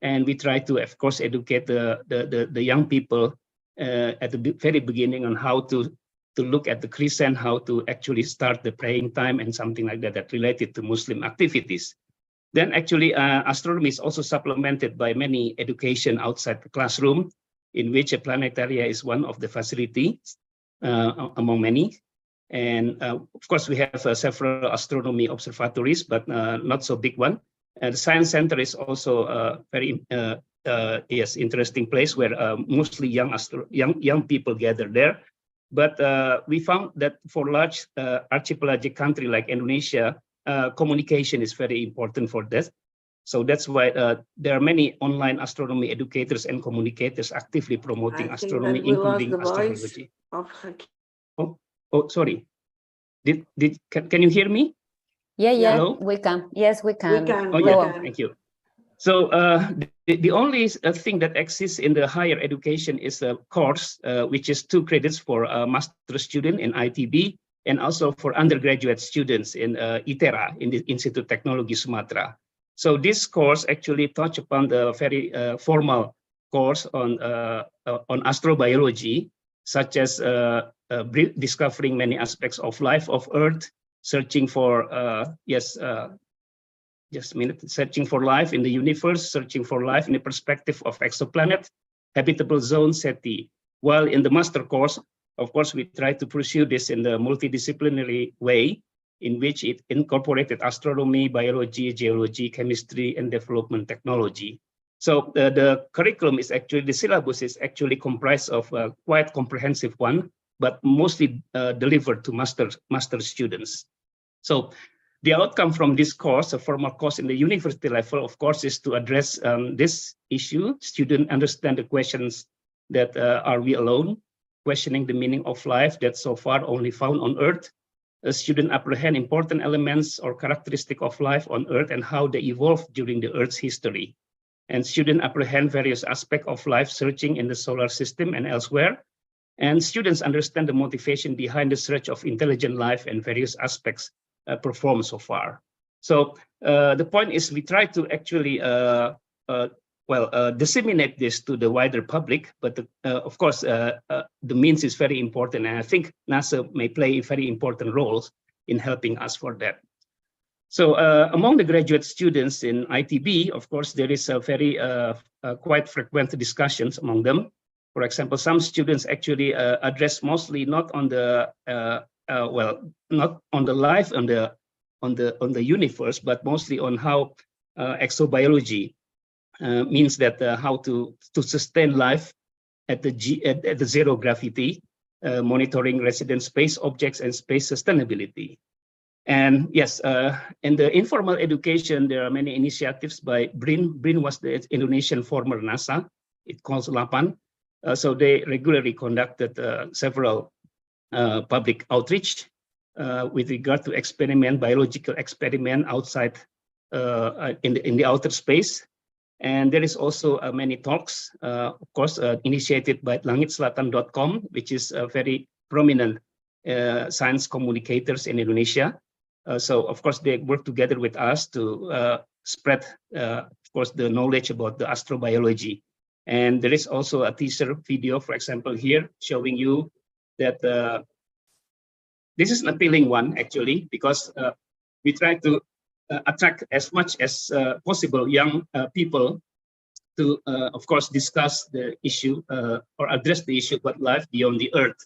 and we try to, of course, educate the young people at the very beginning on how to look at the crescent, how to actually start the praying time and something like that, that related to Muslim activities. Then actually astronomy is also supplemented by many education outside the classroom, in which a planetaria is one of the facilities among many. And of course, we have several astronomy observatories, but not so big one. The Science Center is also a very interesting place where mostly young people gather there. But we found that for large archipelagic country like Indonesia, communication is very important for this. So that's why there are many online astronomy educators and communicators actively promoting astronomy, including astrology. Oh, sorry. Can you hear me? Yeah, Hello? we can. Yes, we can. Oh, yeah, thank you. So the only thing that exists in the higher education is a course, which is 2 credits for a master student in ITB, and also for undergraduate students in ITERA, in the Institute Teknologi Sumatera. So this course actually touch upon the very formal course on astrobiology, such as discovering many aspects of life of Earth, searching for just a minute, searching for life in the universe, searching for life in the perspective of exoplanet, habitable zone, SETI. While in the master course, of course, we try to pursue this in the multidisciplinary way, in which it incorporated astronomy, biology, geology, chemistry, and development technology. So the curriculum is actually, the syllabus is actually comprised of a quite comprehensive one, but mostly delivered to master students. So the outcome from this course, a formal course in the university level, of course, is to address this issue. Students understand the questions that are we alone? Questioning the meaning of life that so far only found on Earth. A student apprehend important elements or characteristic of life on Earth and how they evolved during the Earth's history. And students apprehend various aspects of life searching in the solar system and elsewhere. And students understand the motivation behind the search of intelligent life and various aspects performed so far. So the point is we try to actually disseminate this to the wider public, but of course the means is very important, and I think NASA may play a very important role in helping us for that. So among the graduate students in ITB, of course, there is a very quite frequent discussions among them. For example, some students actually address mostly not on the not on the life on the universe, but mostly on how exobiology means that how to sustain life at the zero gravity, monitoring resident space objects and space sustainability. And yes, in the informal education, there are many initiatives by BRIN. BRIN was the Indonesian former NASA. It calls LAPAN. So they regularly conducted several public outreach with regard to biological experiment outside in the outer space. And there is also many talks, of course, initiated by langitselatan.com, which is a very prominent science communicators in Indonesia. So, of course, they work together with us to spread, of course, the knowledge about the astrobiology. And there is also a teaser video, for example, here showing you that this is an appealing one, actually, because we try to attract as much as possible young people to, of course, discuss the issue or address the issue about life beyond the Earth.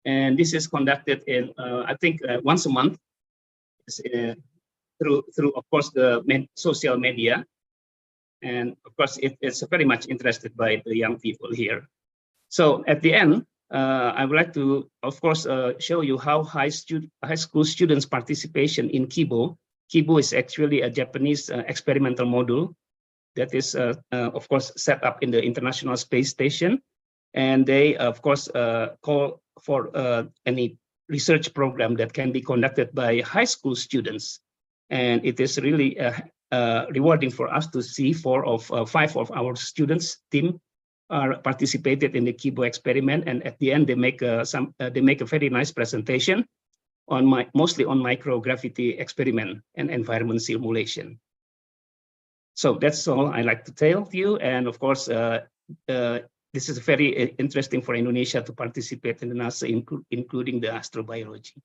And this is conducted in, I think, once a month through, of course, the social media. And of course, it's very much interested by the young people here. So at the end, I would like to, of course, show you how high school students' participation in KIBO. KIBO is actually a Japanese experimental module that is, of course, set up in the International Space Station. And they, of course, call for any research program that can be conducted by high school students. And it is really rewarding for us to see 5 of our students team are participated in the KIBO experiment, and at the end they make a very nice presentation on mostly on microgravity experiment and environment simulation. So that's all I like to tell you, and of course this is very interesting for Indonesia to participate in the NASA, including the astrobiology.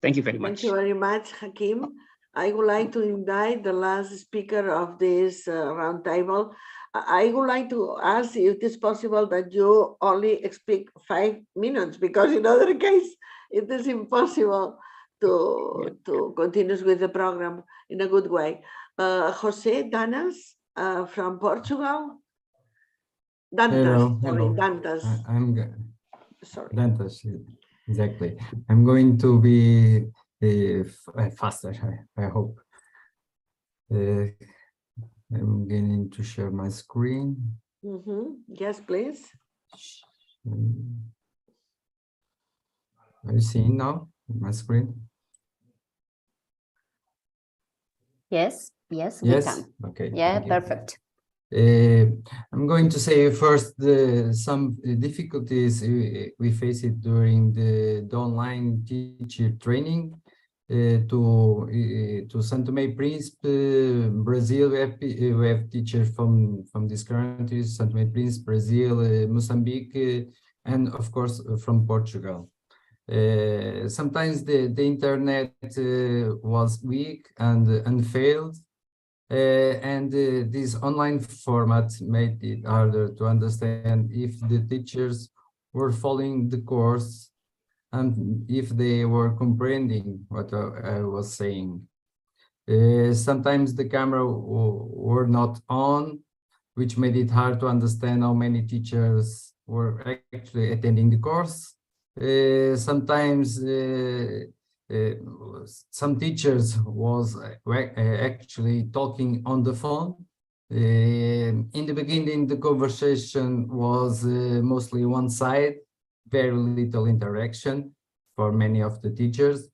Thank you very much. Thank you very much, Hakim. I would like to invite the last speaker of this roundtable. I would like to ask if it is possible that you only speak 5 minutes, because in other case, it is impossible to continue with the program in a good way. Jose Danas from Portugal. Dantas, sorry, Dantas. I'm good. Sorry. Dantas, exactly. I'm going to be faster, I hope. I'm going to share my screen. Yes, please. Are you seeing now my screen? Yes, we can. Okay. Yeah, perfect. I'm going to say first some difficulties we faced during the online teacher training to São Tomé e Príncipe, Brazil. We have teachers from these countries: São Tomé e Príncipe, Brazil, Mozambique, and of course from Portugal. Sometimes the internet was weak and failed. And this online format made it harder to understand if the teachers were following the course and if they were comprehending what I was saying. Sometimes the camera were not on, which made it hard to understand how many teachers were actually attending the course. Sometimes some teachers was actually talking on the phone. In the beginning, the conversation was mostly one side, very little interaction for many of the teachers.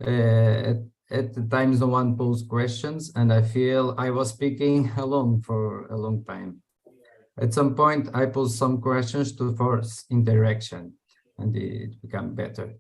At the times, no one posed questions, and I feel I was speaking alone for a long time. At some point, I posed some questions to force interaction, and it became better.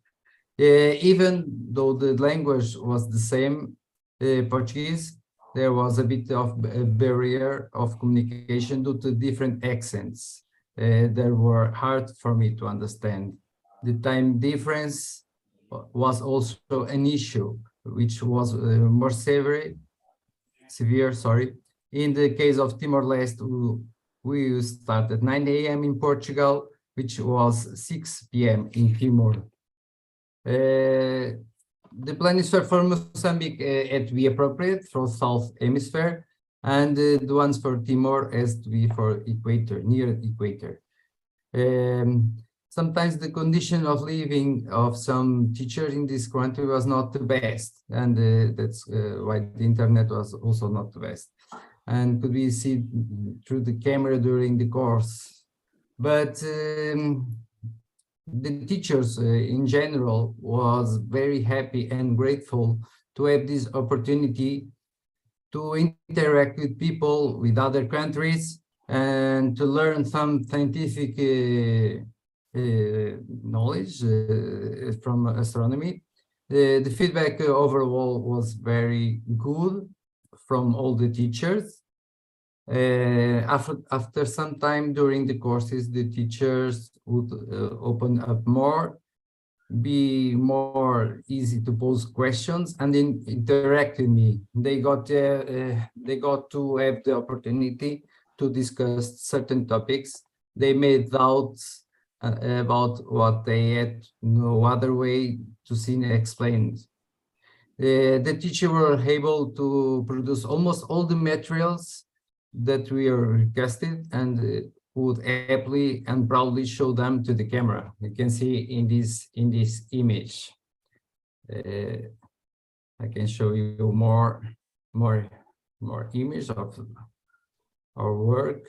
Even though the language was the same, Portuguese, there was a bit of a barrier of communication due to different accents that were hard for me to understand. The time difference was also an issue, which was more severe. In the case of Timor-Leste, we started at 9 a.m. in Portugal, which was 6 p.m. in Timor. The plan is for Mozambique had to be appropriate for South Hemisphere, and the ones for Timor has to be for equator, near equator. Sometimes the condition of living of some teachers in this country was not the best, and that's why the internet was also not the best. And could we see through the camera during the course? but the teachers in general was very happy and grateful to have this opportunity to interact with people with other countries and to learn some scientific knowledge from astronomy. The feedback overall was very good from all the teachers. After some time during the courses, the teachers would open up more, be more easy to pose questions, and then interact with me. They got to have the opportunity to discuss certain topics. They made doubts about what they had no other way to see and explain. The teacher were able to produce almost all the materials that we are requested and would happily and proudly show them to the camera. You can see in this image. I can show you more images of our work.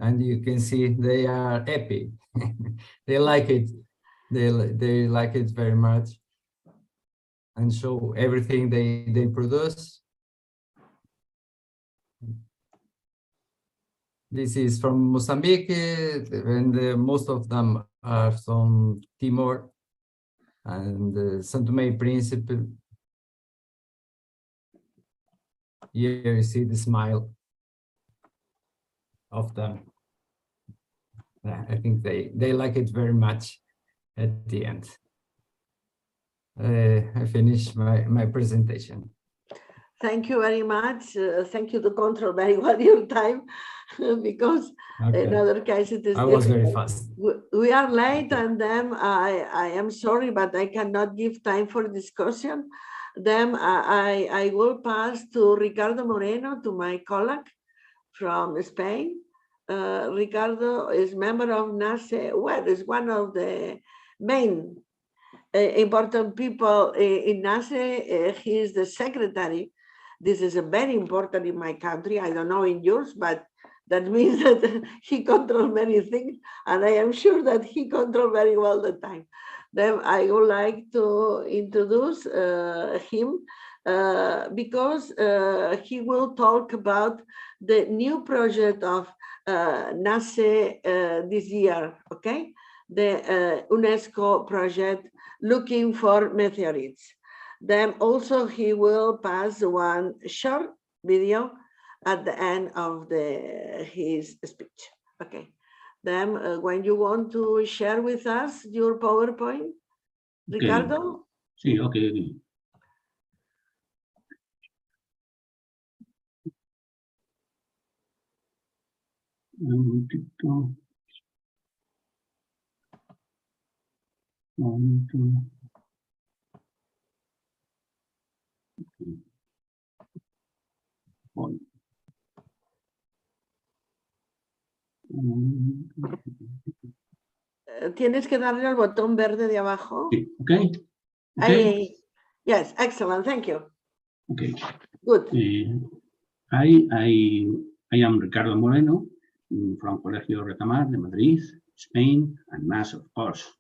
And you can see they are happy. They like it. They like it very much, and show everything they produce. This is from Mozambique, and most of them are from Timor and São Tomé e Príncipe. Here you see the smile of them. I think they like it very much at the end. I finished my presentation. Thank you very much. Thank you to control very well your time, because in other case it is I was difficult. very fast. We are late, and then I am sorry, but I cannot give time for discussion. Then I will pass to Ricardo Moreno, to my colleague from Spain. Ricardo is member of NASE, well, is one of the main important people in NASE. He is the secretary. This is a very important in my country. I don't know in yours, but that means that he controls many things, and I am sure that he controls very well the time. Then I would like to introduce him because he will talk about the new project of NASE this year, okay? The UNESCO project looking for meteorites. Then also he will pass one short video at the end of his speech, okay? Then when you want to share with us your PowerPoint, Okay. Ricardo? Sí, okay. Tienes que darle al botón verde de abajo. Sí, okay. Okay. Yes, excellent. Thank you. Okay. Good. I am Ricardo Moreno from Colegio Retamar de Madrid, Spain, and NASE, of course.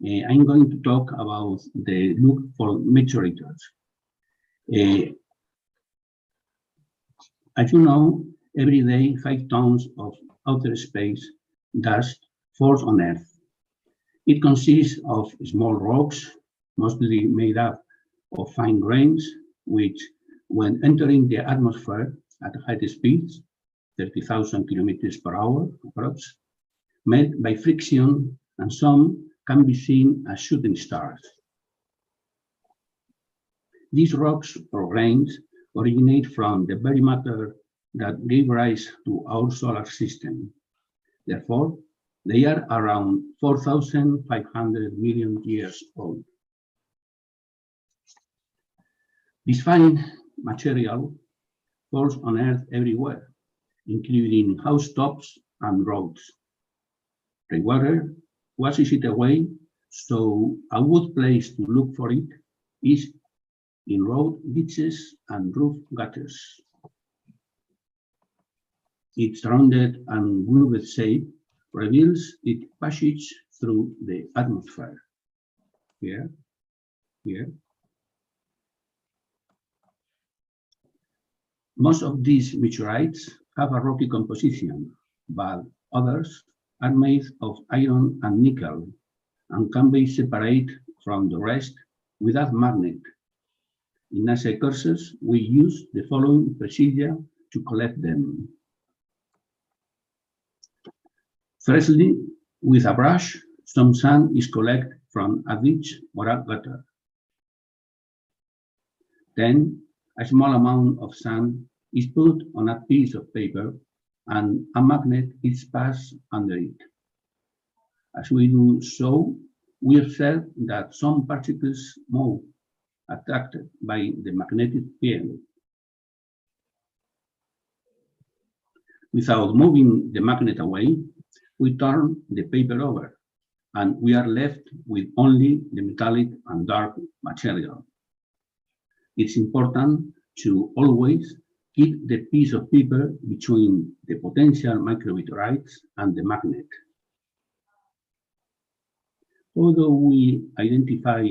I'm going to talk about the look for meteorites. As you know, every day 5 tons of outer space dust falls on Earth. It consists of small rocks, mostly made up of fine grains, which, when entering the atmosphere at high speeds, 30,000 kilometers per hour, approx, melt by friction, and some can be seen as shooting stars. These rocks or grains originate from the very matter that gave rise to our solar system. Therefore, they are around 4,500 million years old. This fine material falls on Earth everywhere, including housetops and roads. Rainwater washes it away, so a good place to look for it is in road ditches and roof gutters. Its rounded and grooved shape reveals its passage through the atmosphere. Here. Most of these meteorites have a rocky composition, but others are made of iron and nickel and can be separated from the rest without magnet. In NASE courses, we use the following procedure to collect them. Firstly, with a brush, some sand is collected from a ditch or a gutter. Then, a small amount of sand is put on a piece of paper and a magnet is passed under it. As we do so, we observe that some particles move, attracted by the magnetic field. Without moving the magnet away, we turn the paper over, and we are left with only the metallic and dark material. It's important to always keep the piece of paper between the potential micrometeorites and the magnet. Although we identify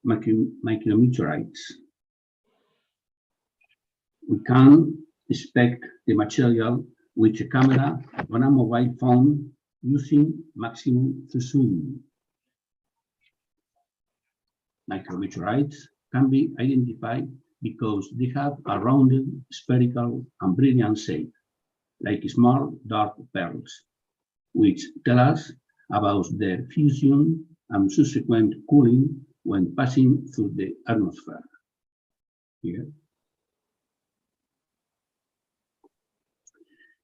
micrometeorites, we can inspect the material with a camera on a mobile phone using maximum zoom. Micrometeorites can be identified because they have a rounded, spherical, and brilliant shape, like small dark pearls, which tell us about their fusion and subsequent cooling when passing through the atmosphere. Here.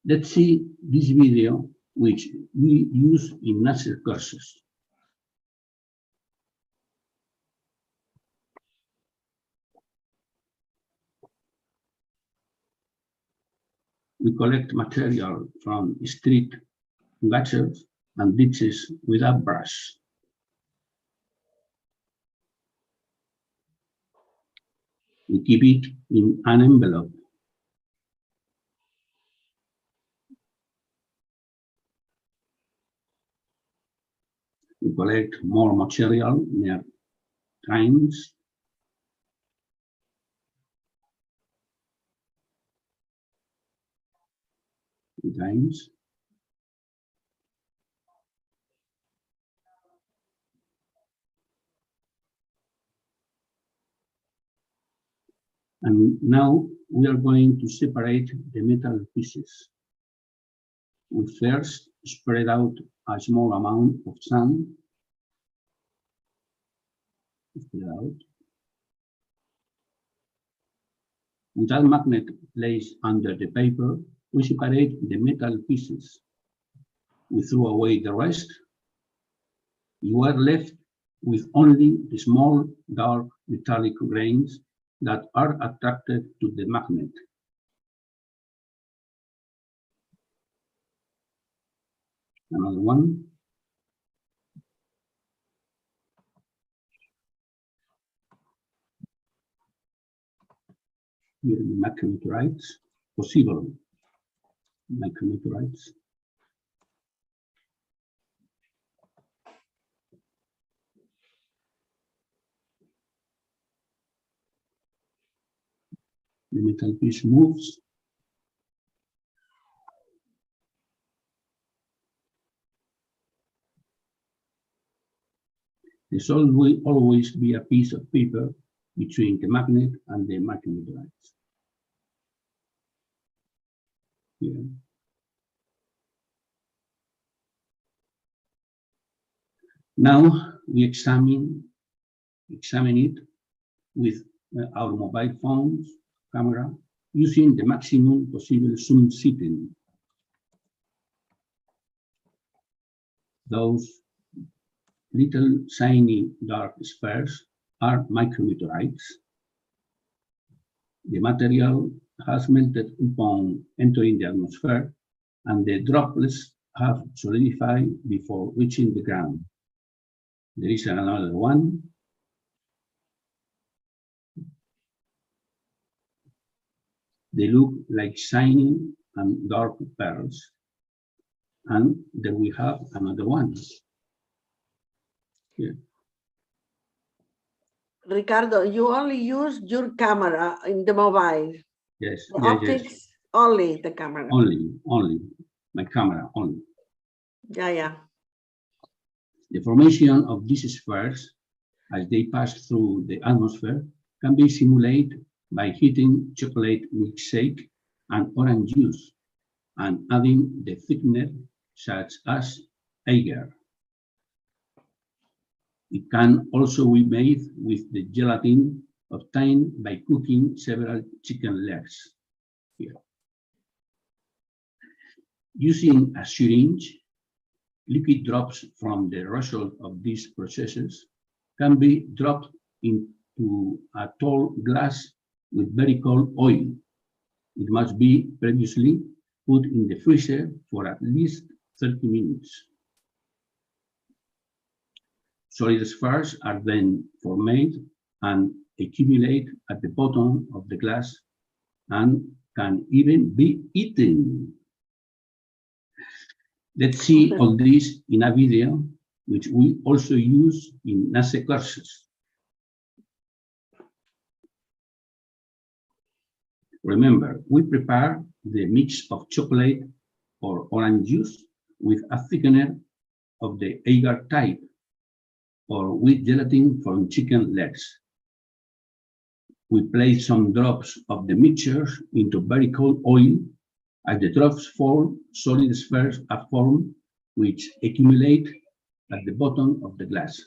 Let's see this video, which we use in NASE courses. We collect material from street gutters and ditches with a brush. We keep it in an envelope. We collect more material near trains. And now we are going to separate the metal pieces. We first spread out a small amount of sand. With a magnet placed under the paper, we separate the metal pieces. We throw away the rest. You are left with only the small, dark, metallic grains that are attracted to the magnet. Another one. Here the micrometeorites, possible micrometeorites. The metal piece moves. There will always be a piece of paper between the magnet and the micrometeorites. Here. Now we examine it with our mobile phones camera using the maximum possible zoom setting. Those little shiny dark spheres are micrometeorites. The material has melted upon entering the atmosphere, and the droplets have solidified before reaching the ground. There is another one. They look like shiny and dark pearls. And then we have another one. Here. Ricardo, you only use your camera in the mobile. Yes, The yes, optics, yes. only the camera. Only, my camera, only. Yeah. The formation of these spheres, as they pass through the atmosphere, can be simulated by heating chocolate milkshake and orange juice and adding the thickener such as agar. It can also be made with the gelatin obtained by cooking several chicken legs. Here. Using a syringe, liquid drops from the result of these processes can be dropped into a tall glass with very cold oil. It must be previously put in the freezer for at least 30 minutes. Solid spheres are then formed and accumulate at the bottom of the glass and can even be eaten. Let's see all this in a video, which we also use in NASE courses. Remember, we prepare the mix of chocolate or orange juice with a thickener of the agar type or with gelatin from chicken legs. We place some drops of the mixture into very cold oil. As the drops fall, solid spheres are formed, which accumulate at the bottom of the glass.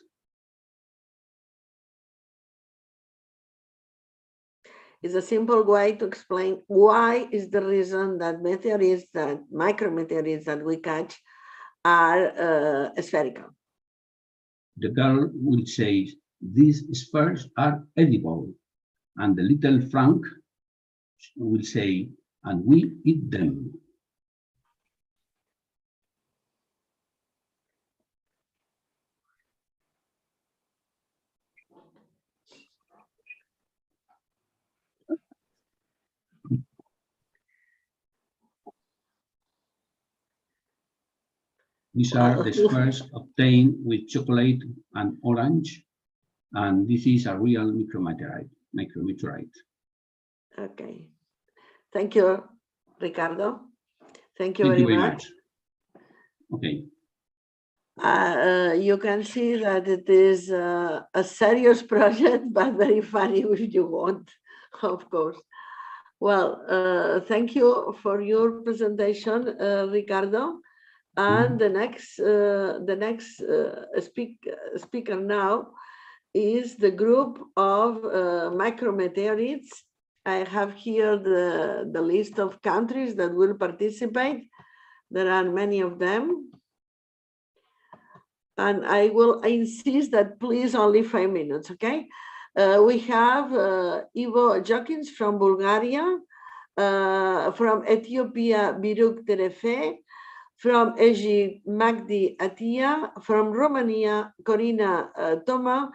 It's a simple way to explain why is the reason that meteorites, that micrometeorites that we catch are spherical. The girl will say, these spheres are edible. And the little Frank will say, and we eat them. These are the spheres obtained with chocolate and orange, and this is a real micrometeorite. Okay. Thank you, Ricardo. Thank you very much. Okay. You can see that it is a serious project, but very funny if you want, of course. Well, thank you for your presentation, Ricardo. And the next speaker now is the group of micrometeorites. I have here the list of countries that will participate. There are many of them. And I will insist that please only 5 minutes, okay? We have Ivo Jokins from Bulgaria, from Ethiopia, Biruk Terefe, from Egypt, Magdi Atia, from Romania, Corina Toma,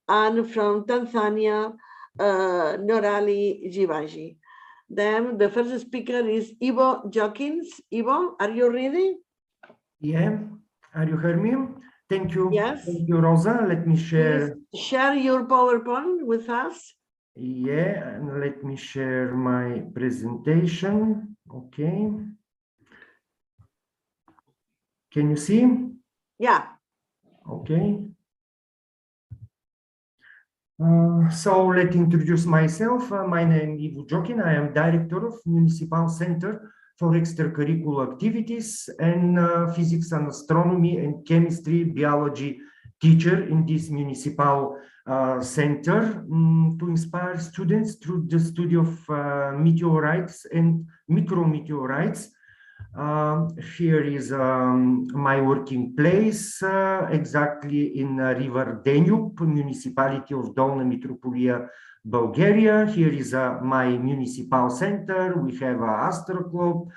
and from Tanzania, Norali Jivaji. Then the first speaker is Ivo Jokins. Ivo, are you ready? Yeah, are you hearing me? Thank you. Yes. Thank you, Rosa. Let me share. Please share your PowerPoint with us. Yeah, and let me share my presentation. Okay. Can you see? Yeah. Okay. So let's introduce myself. My name is Ivo Jokin. I am Director of Municipal Center for Extracurricular Activities and Physics and Astronomy and Chemistry, Biology teacher in this municipal center to inspire students through the study of meteorites and micrometeorites. Here is my working place, exactly in River Danube, municipality of Dolna Mitropolia, Bulgaria. Here is my municipal center. We have an Astro Club,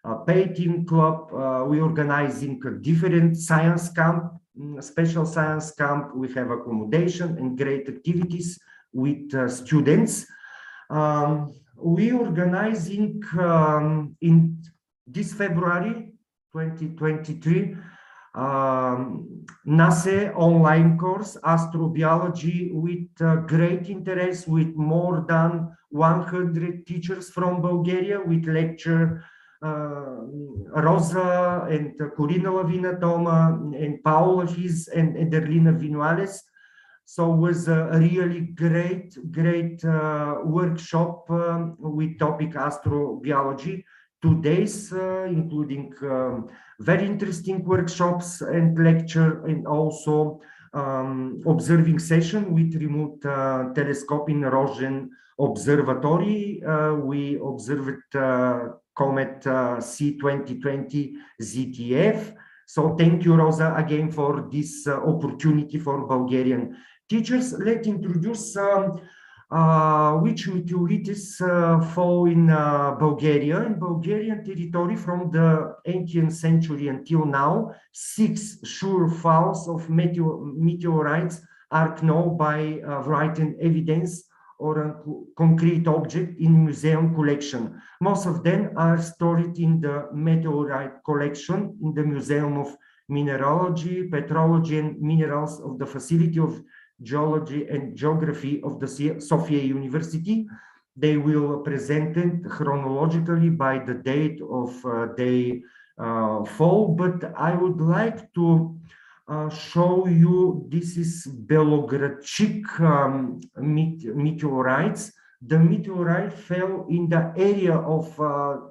a painting club. We organizing a different science camp, special science camp. We have accommodation and great activities with students. we organizing in this February 2023 NASE online course astrobiology with great interest, with more than 100 teachers from Bulgaria, with lecture Rosa and Corina Lavina Toma and Paula His and Ederlina Vinuales. So it was a really great workshop with topic astrobiology, 2 days, including very interesting workshops and lecture, and also observing session with remote telescope in Rosen Observatory. We observed comet C2020 ZTF. So thank you, Rosa, again for this opportunity for Bulgarian teachers. Let's introduce which meteorites fall in Bulgaria. In Bulgarian territory from the 18th century until now, 6 sure falls of meteorites are known by written evidence or a concrete object in museum collection. Most of them are stored in the meteorite collection in the Museum of Mineralogy, Petrology and Minerals of the Facility of Geology and Geography of the Sofia University. They will present it chronologically by the date of their fall, but I would like to show you, this is Belogradchik meteorites. The meteorite fell in the area of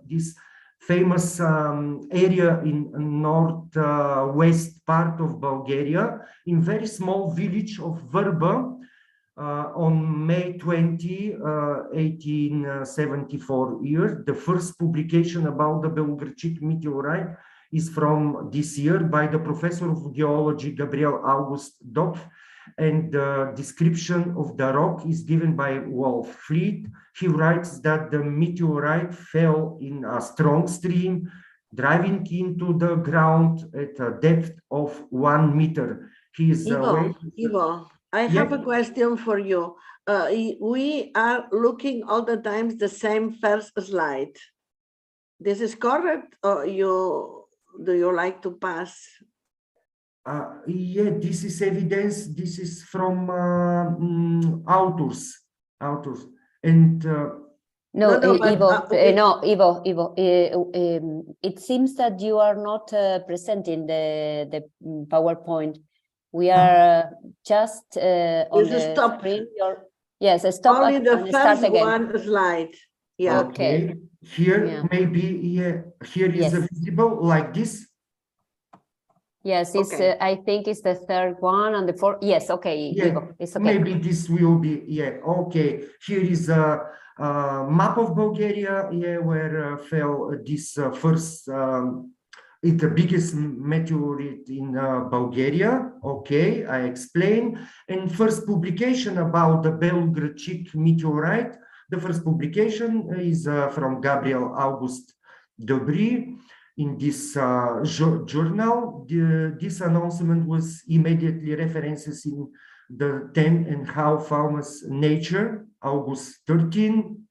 this famous area in northwest part of Bulgaria, in very small village of Verba, on May 20, 1874 year. The first publication about the Belogradchik meteorite is from this year by the professor of geology Gabriel August Dopf, and the description of the rock is given by Wolf Fleet. He writes that the meteorite fell in a strong stream, driving into the ground at a depth of 1 meter. He is Ivo, I have a question for you. We are looking all the time the same first slide. This is correct, or do you like to pass? Yeah, this is evidence. This is from authors, and Ivo, it seems that you are not presenting the PowerPoint. We are just on the screen. Yes, stop. Only the first again. one slide. Yeah. Okay. Here, maybe, here is visible like this. Yes, it's, I think it's the third one and the fourth. Yes, okay, Ivo, it's okay. Maybe this will be, okay. Here is a map of Bulgaria, where fell this first, it's the biggest meteorite in Bulgaria. Okay, I explain. And first publication about the Belogradchik meteorite, the first publication is from Gabriel August Dobry. In this journal, this announcement was immediately references in the 10 and how famous Nature, August 13,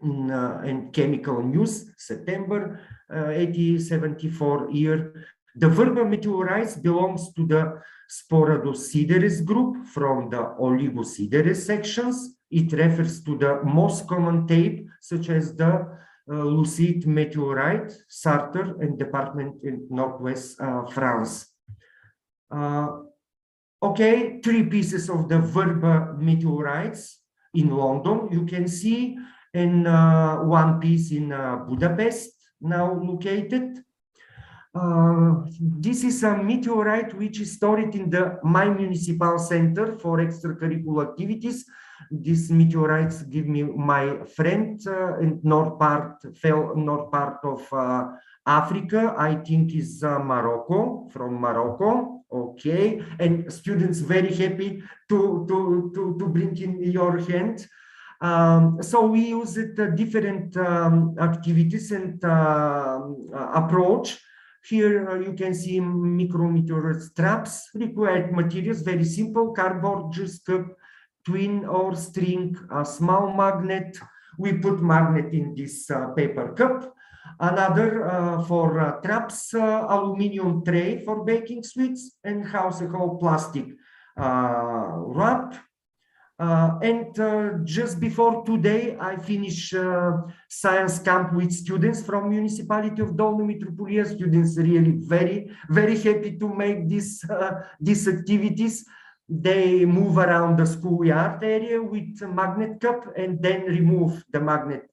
and Chemical News, September 1874 year. The Verba meteorites belongs to the Sporadosideres group from the Oligosideres sections. It refers to the most common type, such as the Lucite meteorite, Sartre and department in Northwest France. Okay, 3 pieces of the Verba meteorites in London, you can see, and 1 piece in Budapest, now located. This is a meteorite which is stored in my municipal center for extracurricular activities. These meteorites give me my friend in north part of Africa. I think is Morocco, from Morocco. Okay, and students very happy to bring in your hand. So we use it different activities and approach. Here you can see micrometeorite straps, required materials, very simple, cardboard, just cup, twin or string, a small magnet, we put magnet in this paper cup. Another for traps, aluminum tray for baking sweets, and house a whole plastic wrap. And just before today, I finished science camp with students from municipality of Dolnu Mitropolia. Students really very happy to make these activities. They move around the schoolyard area with a magnet cup and then remove the magnet.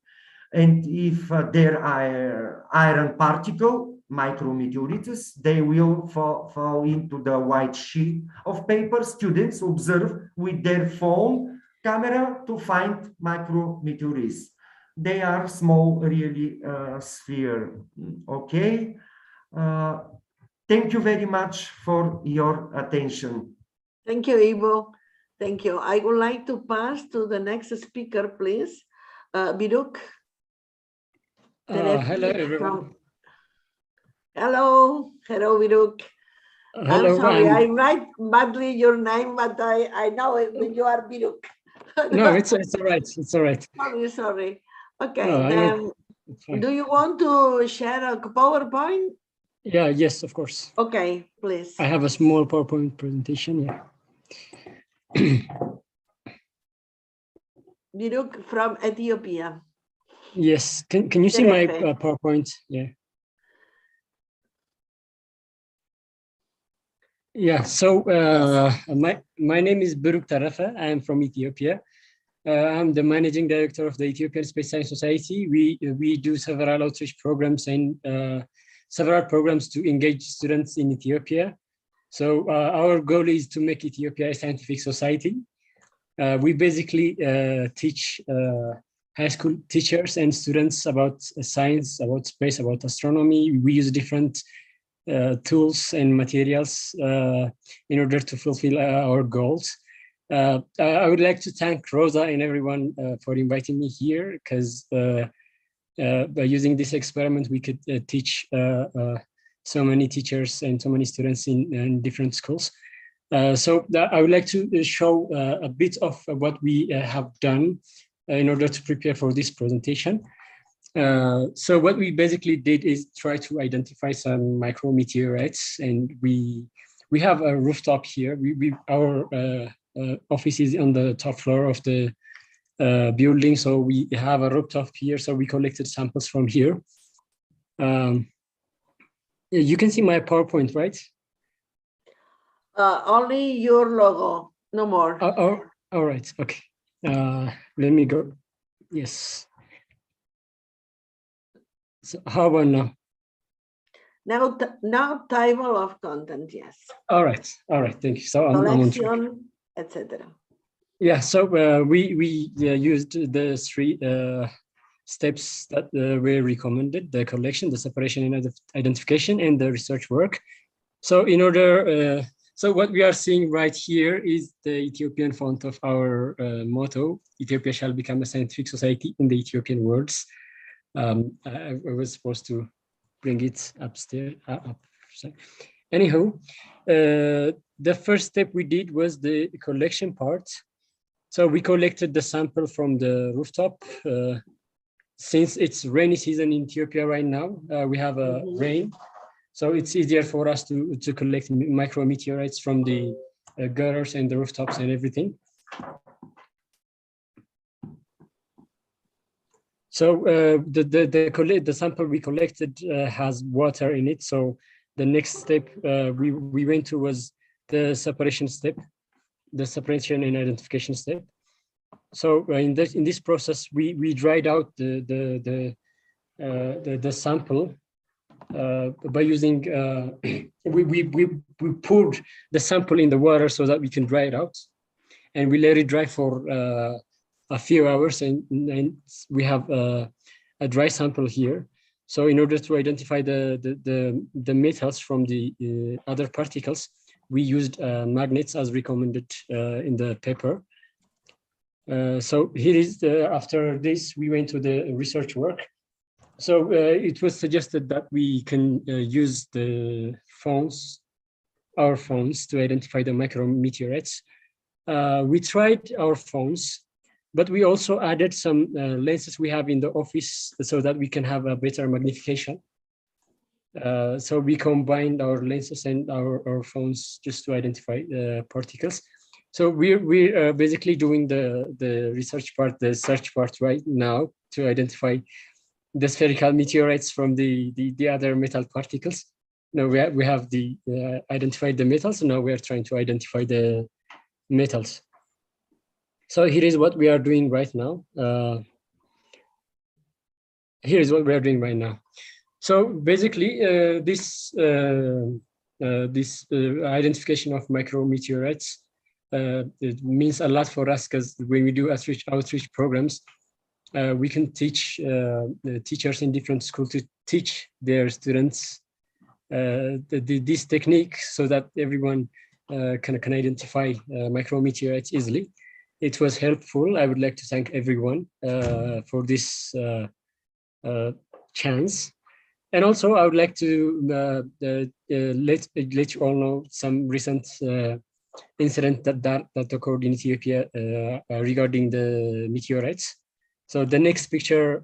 And if there are iron particle, micrometeorites, they will fall into the white sheet of paper. Students observe with their phone camera to find micrometeorites. They are small, really sphere. Okay. Thank you very much for your attention. Thank you, Ivo. Thank you. I would like to pass to the next speaker, please. Biruk. Hello, everyone. Hello, Biruk. Hello, I'm sorry, I write badly your name, but I know you are Biruk. No, it's all right. It's all right. Sorry. Okay. No, do you want to share a PowerPoint? Yeah, yes, of course. Okay, please. I have a small PowerPoint presentation, yeah. Biruk from Ethiopia. Yes, can you see my PowerPoint? Yeah. Yeah, so my name is Biruk Tarafa. I am from Ethiopia. I'm the managing director of the Ethiopian Space Science Society. We do several outreach programs and several programs to engage students in Ethiopia. So our goal is to make Ethiopia a scientific society. We basically teach high school teachers and students about science, about space, about astronomy. We use different tools and materials in order to fulfill our goals. I would like to thank Rosa and everyone for inviting me here, because by using this experiment, we could teach so many teachers and so many students in different schools. So I would like to show a bit of what we have done in order to prepare for this presentation. So what we basically did is try to identify some micrometeorites, and we have a rooftop here. Our office is on the top floor of the building, so we have a rooftop here. So we collected samples from here. You can see my PowerPoint, right? Only your logo, no more. All right, okay. Let me go. Yes. So how about now? Now table of content, yes. All right, thank you. So collection, etc. Yeah, so we used the three steps that were recommended: the collection, the separation and identification, and the research work. So in order, so what we are seeing right here is the Ethiopian font of our motto: Ethiopia shall become a scientific society in the Ethiopian words. I was supposed to bring it upstairs. Anyhow, the first step we did was the collection part. So we collected the sample from the rooftop. Since it's rainy season in Ethiopia right now, we have a rain. So it's easier for us to collect micrometeorites from the gutters and the rooftops and everything. So the sample we collected has water in it. So the next step we went to was the separation step, the separation and identification step. So in this process, we dried out the sample by using we poured the sample in the water so that we can dry it out, and we let it dry for a few hours, and we have a dry sample here. So in order to identify the metals from the other particles, we used magnets as recommended in the paper. So here is after this, we went to the research work. So it was suggested that we can use our phones to identify the micrometeorites. We tried our phones, but we also added some lenses we have in the office so that we can have a better magnification. So we combined our lenses and our phones just to identify particles. So we're basically doing the research part, the search part right now to identify the spherical meteorites from the other metal particles. Now we have identified the metals, and now we are trying to identify the metals. So here is what we are doing right now. Here is what we are doing right now. So basically, this identification of micrometeorites it means a lot for us, because when we do outreach programs, we can teach the teachers in different schools to teach their students this technique so that everyone can identify micrometeorites easily. It was helpful. I would like to thank everyone for this chance. And also, I would like to let you all know some recent incident that occurred in Ethiopia regarding the meteorites. So the next picture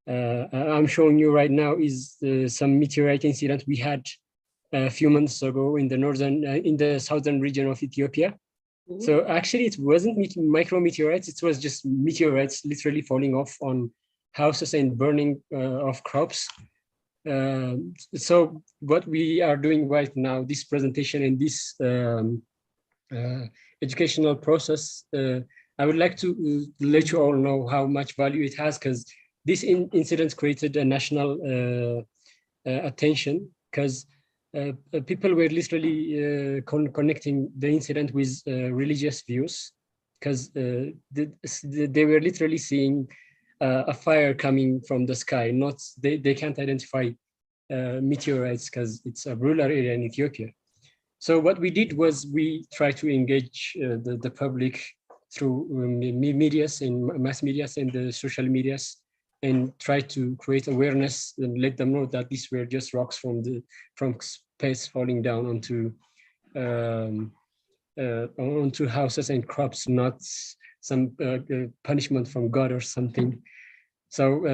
I'm showing you right now is some meteorite incident we had a few months ago in the southern region of Ethiopia. Mm-hmm. So actually, it wasn't micrometeorites; it was just meteorites literally falling off on houses and burning of crops. So what we are doing right now, this presentation and this educational process, I would like to let you all know how much value it has, because this incident created a national attention, because people were literally connecting the incident with religious views, because they were literally seeing a fire coming from the sky. Not they can't identify meteorites because it's a rural area in Ethiopia. So what we did was we tried to engage the public through medias and mass medias and the social medias, and try to create awareness and let them know that these were just rocks from space falling down onto houses and crops, not some punishment from God or something. So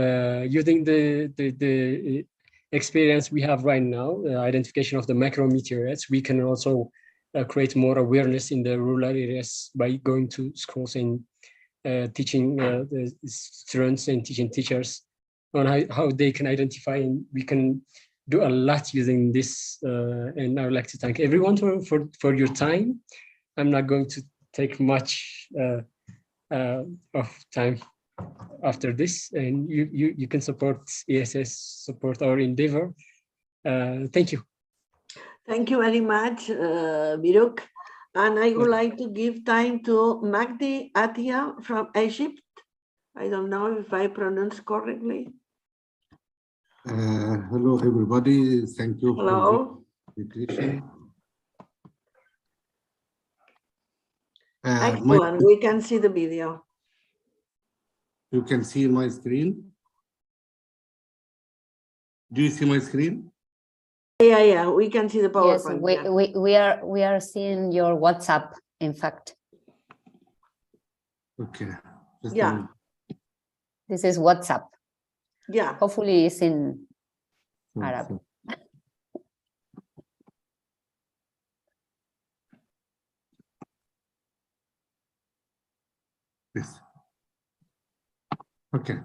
using the experience we have right now, identification of the micrometeorites, we can also create more awareness in the rural areas by going to schools and teaching the students and teaching teachers on how they can identify, and we can do a lot using this. And I would like to thank everyone for your time. I'm not going to take much of time after this, and you can support ESS, support our endeavor. Thank you. Thank you very much, Biruk. And I would like to give time to Magdi Atia from Egypt. I don't know if I pronounce correctly. Hello, everybody. Thank you for the invitation. Excellent. We can see the video. You can see my screen. Do you see my screen? Yeah. We can see the PowerPoint. Yes, we are seeing your WhatsApp, in fact. Okay. Yeah. This is WhatsApp. Yeah. Hopefully it's in Arab. Yes. Okay.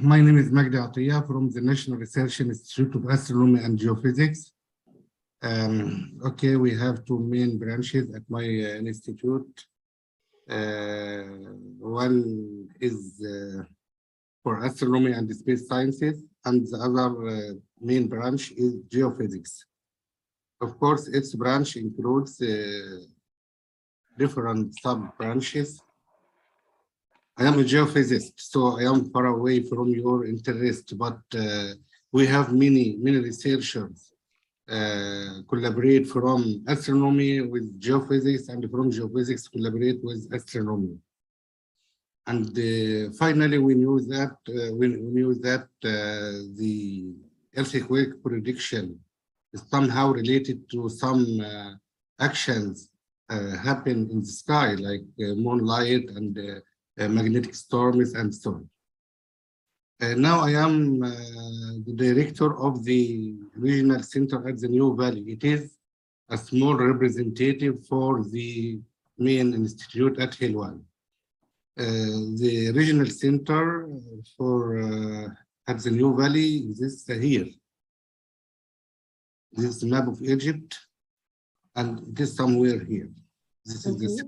My name is Magdi Atia from the National Research Institute of Astronomy and Geophysics. Okay, we have two main branches at my institute. One is for astronomy and space sciences, and the other main branch is geophysics. Of course, its branch includes different sub-branches. I am a geophysicist, so I am far away from your interest, but we have many researchers collaborate from astronomy with geophysics, and from geophysics collaborate with astronomy. And finally, we knew that the earthquake prediction is somehow related to some actions happen in the sky, like moonlight and magnetic storms and so on. Now I am the director of the regional center at the New Valley. It is a small representative for the main institute at Hilwan. The regional center for at the New Valley is here. This is the map of Egypt, and it is somewhere here. This is this.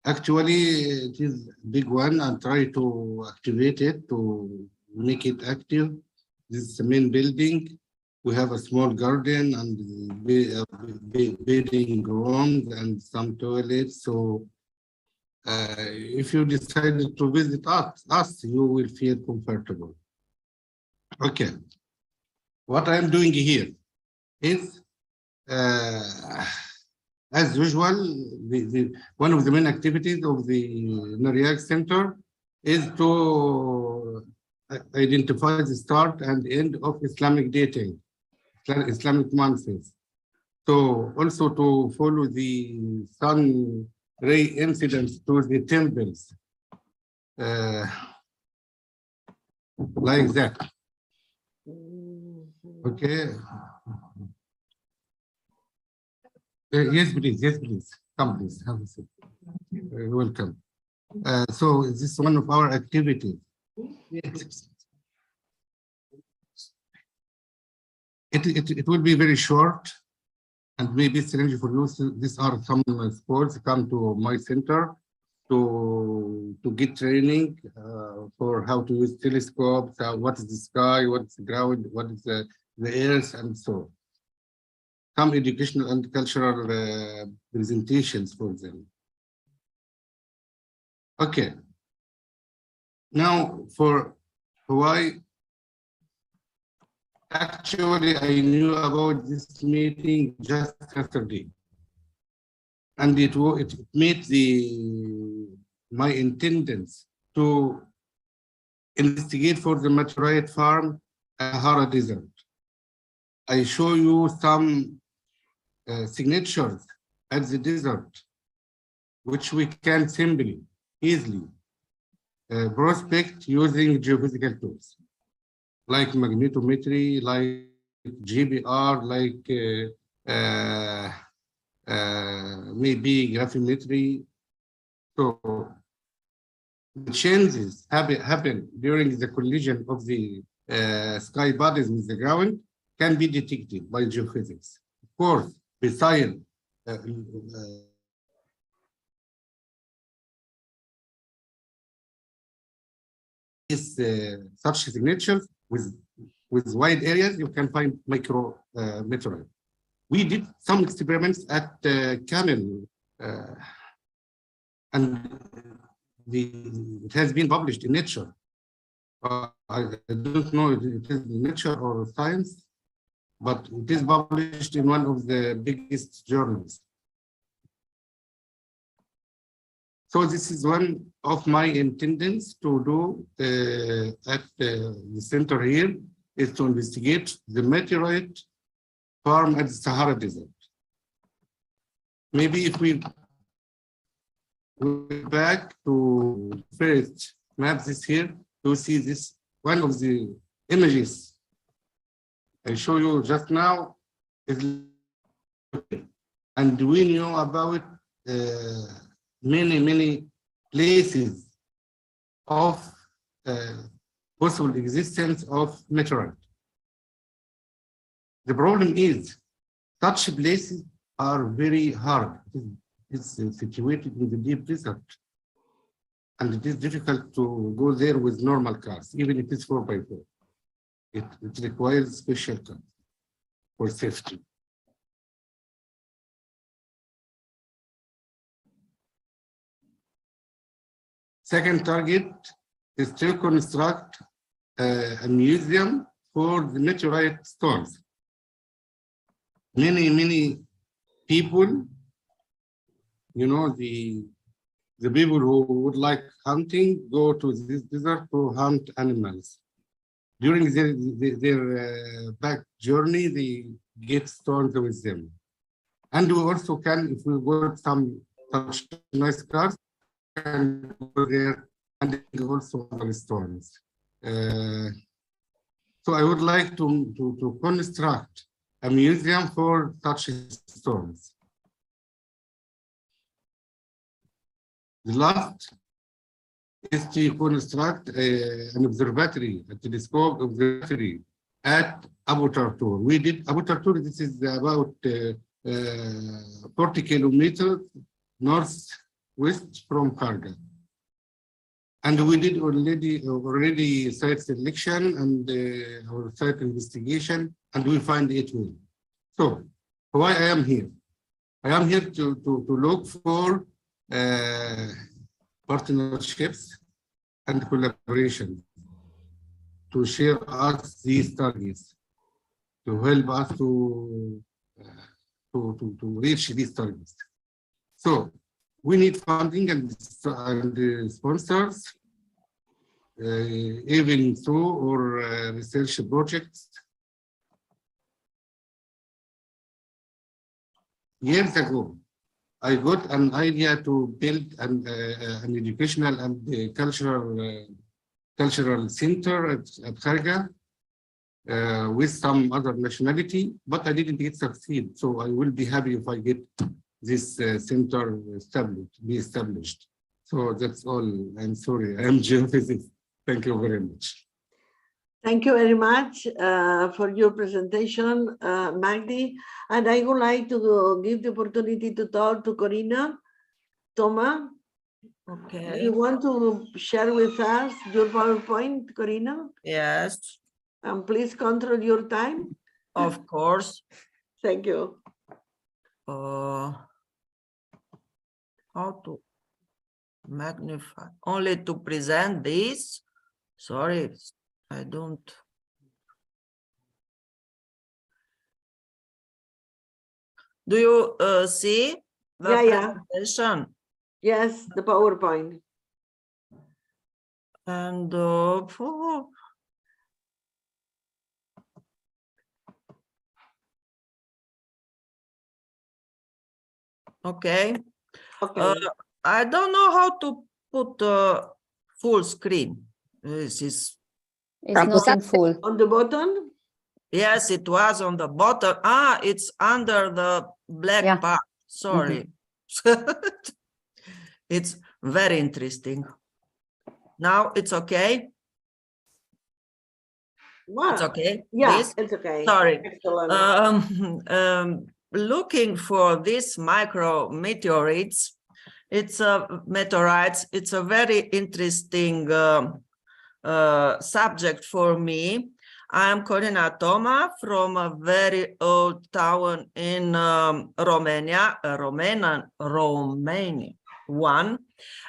Actually, it is a big one. I'll try to activate it to make it active. This is the main building. We have a small garden and bathing rooms and some toilets. So if you decided to visit us, you will feel comfortable. Okay. What I'm doing here is, as usual, one of the main activities of the NARIAG Center is to identify the start and end of Islamic dating, Islamic months. So also to follow the sun ray incidents to the temples, like that. Okay. Yes, please. Yes, please. Come, please. Have a seat. Welcome. So this is one of our activities. It will be very short and maybe strange for you. So these are some sports come to my center to get training for how to use telescopes, what is the sky, what is the ground, what is the earth, and so on. Some educational and cultural presentations for them. Okay. Now for Hawaii, actually I knew about this meeting just yesterday, and it made my intendence to investigate for the meteorite farm at Sahara Desert. I show you some signatures at the desert, which we can simply, easily prospect using geophysical tools, like magnetometry, like GBR, like maybe gravimetry. So the changes happen during the collision of the sky bodies with the ground can be detected by geophysics. Of course, besides such signatures with wide areas, you can find micro meteorite. We did some experiments at Camel, and it has been published in Nature. I don't know if it is Nature or Science, but it is published in one of the biggest journals. So this is one of my intents to do at the center here, is to investigate the meteorite farm at the Sahara Desert. Maybe if we go back to first map this here, to see this, one of the images I show you just now is, and we know about many places of possible existence of meteorite. The problem is such places are very hard. It's situated in the deep desert, and it is difficult to go there with normal cars, even if it's 4x4. It requires special cars for safety. Second target is to construct a museum for the meteorite storms. Many people, you know, the people who would like hunting go to this desert to hunt animals. During their back journey, they get storms with them. And we also can, if we got some such nice cars, can go there and also other storms. So I would like to construct a museum for such storms. The last is to construct an observatory, a telescope observatory at Abu Tartur. We did Abu Tartur. This is about 40 kilometers northwest from Kharga. And we did already site selection and our site investigation, and we find it well. So why I am here? I am here to look for partnerships and collaboration to share us these targets, to help us to reach these targets. So we need funding and sponsors, even through or research projects. Years ago, I got an idea to build an educational and cultural center at Kharga with some other nationality, but I didn't get succeed. So I will be happy if I get this center established. So that's all. I'm sorry, I'm geophysicist. Thank you very much. Thank you very much for your presentation, Magdi. And I would like to give the opportunity to talk to Corina. Toma, Okay. do you want to share with us your PowerPoint, Corina? Yes, And please control your time. of course. Thank you. How to magnify? Only to present this? Sorry, I don't. Do you see the presentation? Yes, the PowerPoint. And okay. I don't know how to put full screen. This is. It's not in full. On the bottom? Yes, it was on the bottom. Ah, it's under the black part. Sorry. It's very interesting. Now it's okay. Wow. It's okay. Yeah, This? it's okay. Sorry. Excellent. Looking for these micrometeorites, it's meteorites. It's a very interesting subject for me. I'm Corina Toma from a very old town in Romania, Romanian one.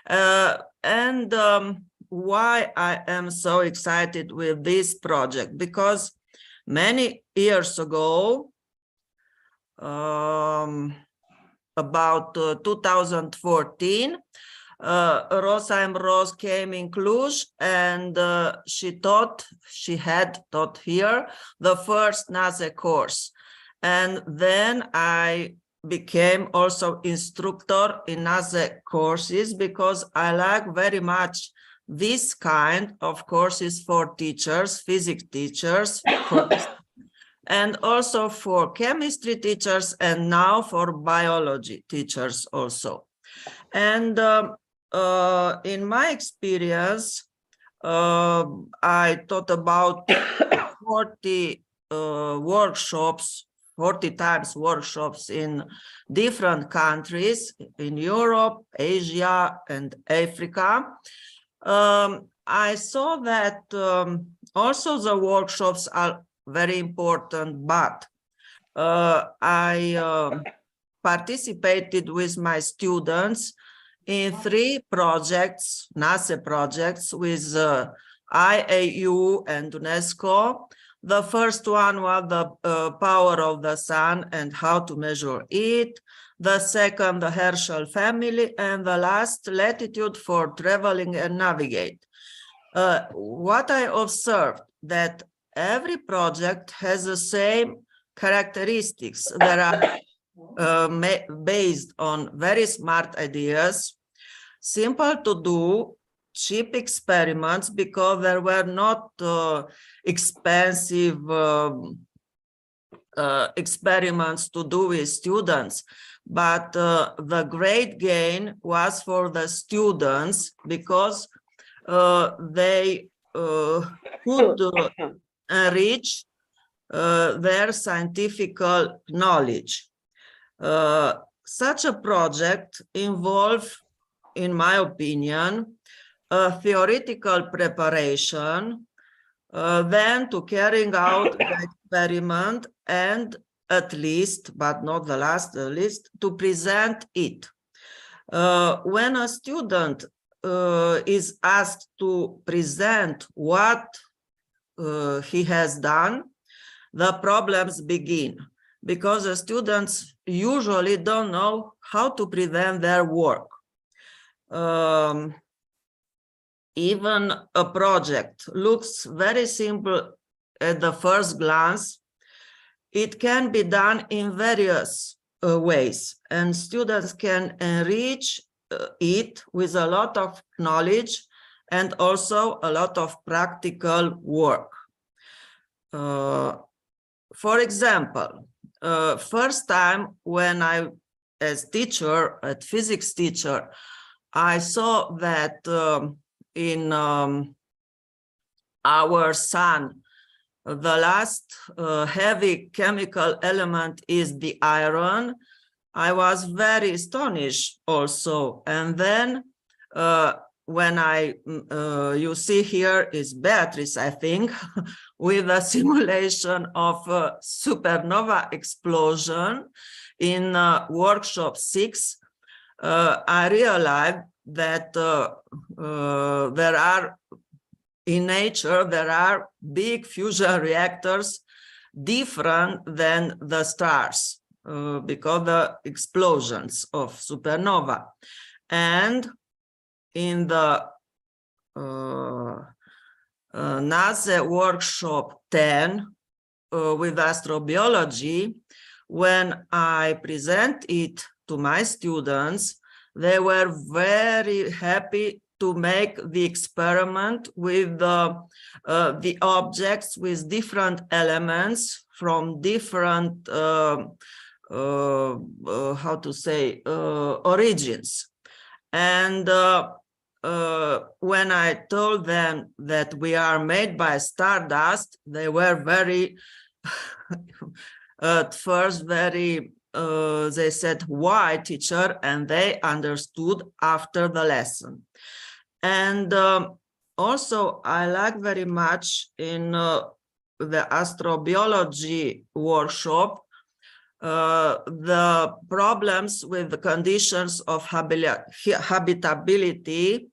And why I am so excited with this project, because many years ago, about 2014, Rosa and Rose came in Cluj, and she had taught here the first NASE course. And then I became also instructor in NASE courses, because I like very much this kind of courses for teachers, physics teachers, and also for chemistry teachers, and now for biology teachers also. And in my experience, I taught about 40 workshops, 40 times workshops in different countries in Europe, Asia, and Africa. I saw that also the workshops are very important, but I participated with my students in 3 projects, NASE projects with IAU and UNESCO. The first one was the power of the sun and how to measure it. The second, the Herschel family, and the last, latitude for traveling and navigate. What I observed, that every project has the same characteristics. There are based on very smart ideas, simple to do, cheap experiments because there were not expensive experiments to do with students, but the great gain was for the students because they could enrich their scientific knowledge. Such a project involves, in my opinion, a theoretical preparation, then to carrying out the experiment, and at least, but not the least, to present it. When a student is asked to present what he has done, the problems begin, because the students usually don't know how to present their work. Even a project looks very simple at the first glance. It can be done in various ways, and students can enrich it with a lot of knowledge and also a lot of practical work. For example, first time when I, as teacher, as physics teacher, I saw that in our sun, the last heavy chemical element is the iron. I was very astonished also. And then when you see here is Beatrice, I think, with a simulation of a supernova explosion in workshop 6, I realized that there are, in nature, there are big fusion reactors different than the stars because the explosions of supernova. And in the NASE workshop 10 with astrobiology, when I present it to my students, they were very happy to make the experiment with the objects with different elements from different, how to say, origins. And when I told them that we are made by stardust, they were very, at first, very, they said, why, teacher? And they understood after the lesson. And also, I like very much in the astrobiology workshop, the problems with the conditions of habitability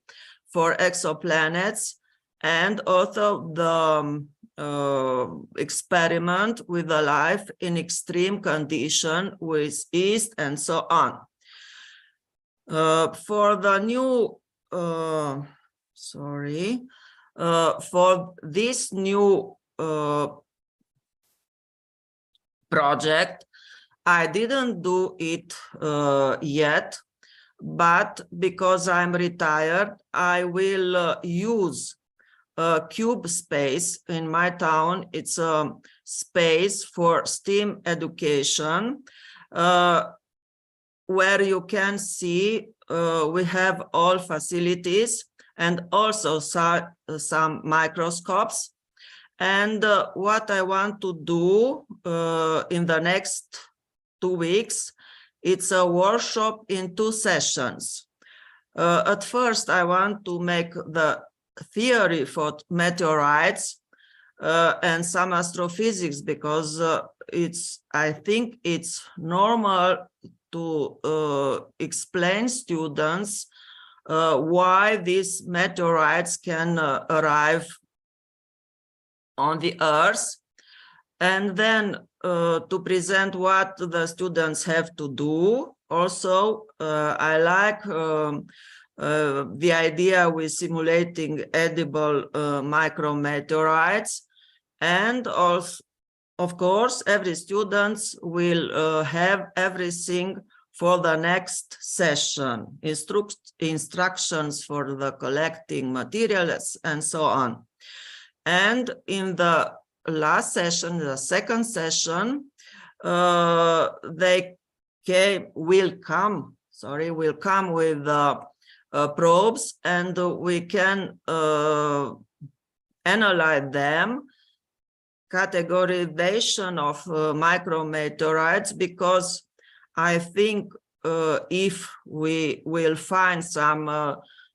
for exoplanets, and also the experiment with the life in extreme condition with yeast and so on. For the new, for this new project, I didn't do it yet, but because I'm retired, I will use a cube space in my town. It's a space for STEAM education, where you can see we have all facilities and also some microscopes. And what I want to do in the next 2 weeks, it's a workshop in 2 sessions. At first, I want to make the theory for meteorites and some astrophysics, because I think it's normal to explain students why these meteorites can arrive on the Earth, and then to present what the students have to do. Also, I like the idea with simulating edible micrometeorites, and of course, every student will have everything for the next session, instructions for the collecting materials and so on. And in the last session, the second session, they will come with probes, and we can analyze them, categorization of micrometeorites, because I think if we will find some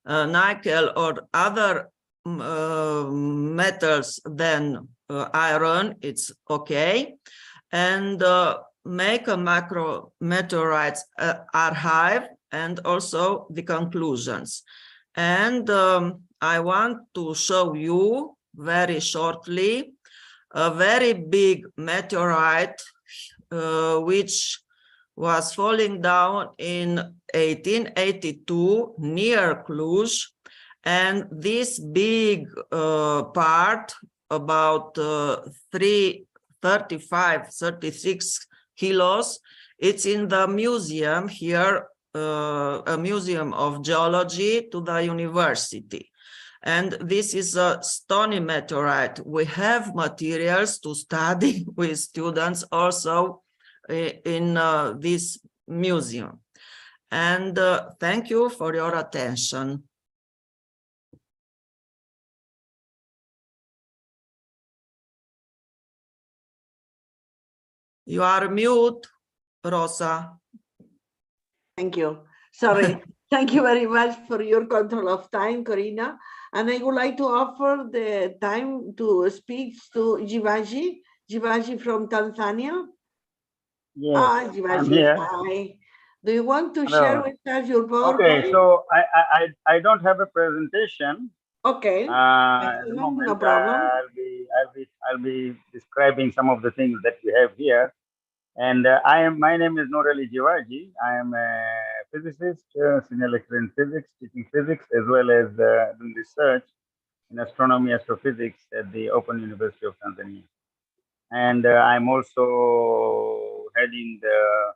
nickel or other metals than iron, it's okay. And make a macrometeorites archive and also the conclusions. And I want to show you very shortly a very big meteorite which was falling down in 1882 near Cluj. And this big part, about 36 kilos, it's in the museum here, a museum of geology to the university. And this is a stony meteorite. We have materials to study with students also in this museum. And thank you for your attention. You are mute, Rosa. Thank you. Sorry. Thank you very much for your control of time, Corina. And I would like to offer the time to speak to Jivaji from Tanzania. Yes, Hi, I'm Jivaji. here. Hi. Do you want to Hello. share with us your PowerPoint? Okay, so I don't have a presentation. Okay. At the No moment, problem. I'll be describing some of the things that we have here. And my name is Norali Jivaji. I am a physicist, senior lecturer in physics, teaching physics, as well as doing research in astronomy, astrophysics at the Open University of Tanzania. And I'm also heading the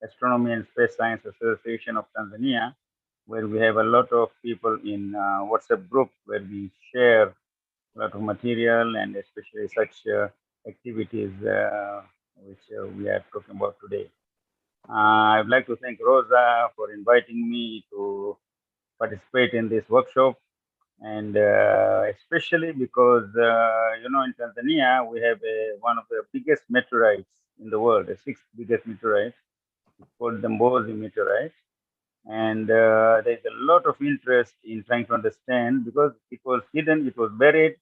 Astronomy and Space Science Association of Tanzania, where we have a lot of people in WhatsApp group where we share a lot of material and especially such activities which we are talking about today. I'd like to thank Rosa for inviting me to participate in this workshop, and especially because in Tanzania we have one of the biggest meteorites in the world, the sixth biggest meteorite. It's called the Mbozi meteorite, and there's a lot of interest in trying to understand, because it was hidden, it was buried,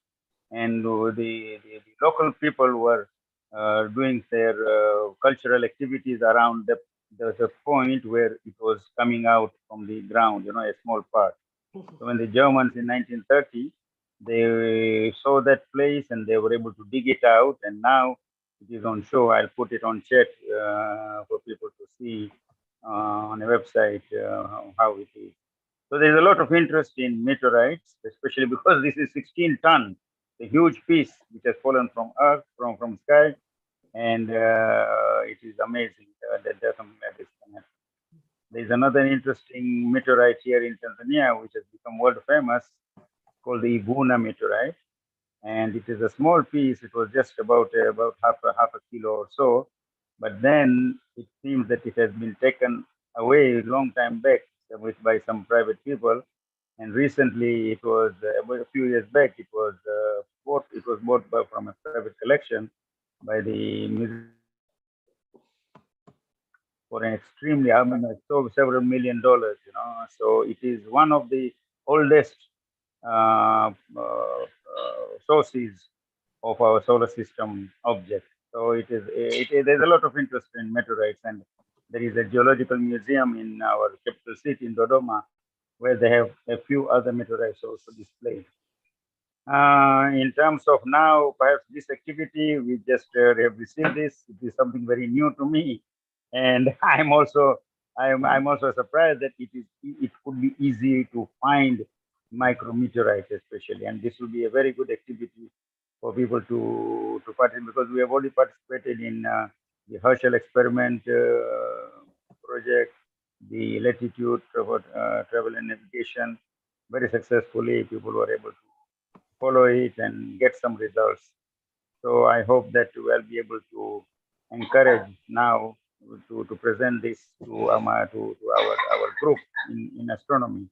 and the local people were doing their cultural activities around the point where it was coming out from the ground, a small part. So when the Germans in 1930, they saw that place and they were able to dig it out, and now it is on show. I'll put it on chat for people to see on a website how it is. So there's a lot of interest in meteorites, especially because this is 16 tons, a huge piece which has fallen from Earth, from sky, and it is amazing that there's something like this can happen. There's another interesting meteorite here in Tanzania, which has become world famous, called the Ivuna meteorite, and it is a small piece. It was just about half a kilo or so, but then it seems that it has been taken away a long time back by some private people, and recently it was a few years back. It was bought. It was bought from a private collection by the museum for an extremely, so several $1 million. So it is one of the oldest sources of our solar system object. So there's a lot of interest in meteorites, and there is a geological museum in our capital city in Dodoma, where they have a few other meteorites also displayed. In terms of now, perhaps this activity, we just have received this. It is something very new to me, and I'm also surprised that it could be easy to find micrometeorites, especially, and this will be a very good activity for people to participate, because we have already participated in the Herschel experiment project, the latitude travel and navigation very successfully. People were able to follow it and get some results. So I hope that we'll be able to encourage now to present this to our group in astronomy,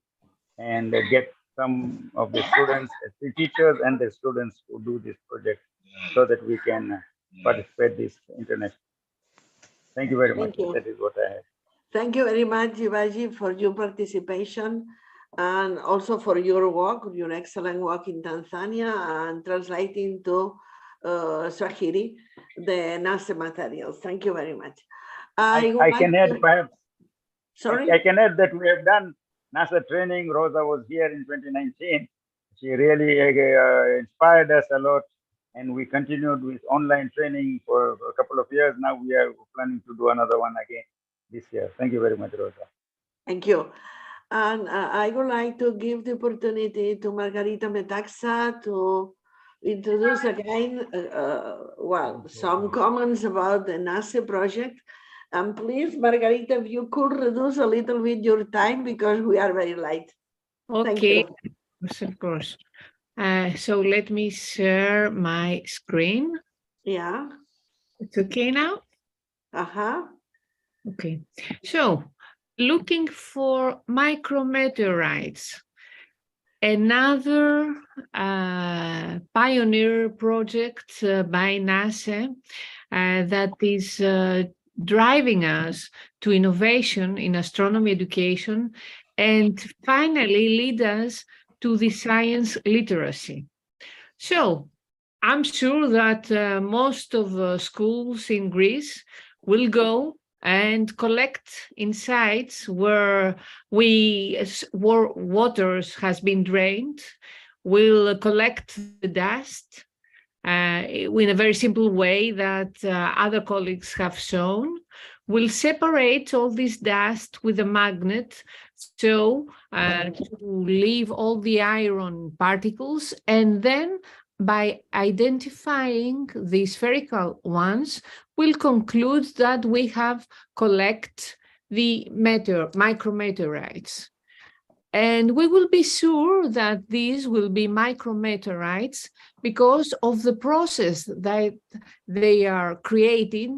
and get some of the students, the teachers and the students to do this project so that we can participate this international. Thank you very much. Thank you. That is what I have. Thank you very much, Jivaji, for your participation and also for your work, your excellent work in Tanzania and translating to Swahili, the NASE materials. Thank you very much. I can add perhaps. Sorry? I can add that we have done NASA training. Rosa was here in 2019. She really inspired us a lot, and we continued with online training for a couple of years. Now we are planning to do another one again this year. Thank you very much, Rosa. Thank you. And I would like to give the opportunity to Margarita Metaxa to introduce again, well, some comments about the NASE project. And please, Margarita, if you could reduce a little bit your time because we are very late. Okay, of course. So let me share my screen. Yeah. It's okay now? Uh-huh. Okay. So looking for micrometeorites, another pioneer project by NASA that is driving us to innovation in astronomy education, and finally lead us to the science literacy. So I'm sure that most of schools in Greece will go and collect in sites where water has been drained. We'll collect the dust in a very simple way that other colleagues have shown. We'll separate all this dust with a magnet so to leave all the iron particles, and then by identifying the spherical ones, we'll conclude that we have collect the micrometeorites. And we will be sure that these will be micrometeorites because of the process that they are created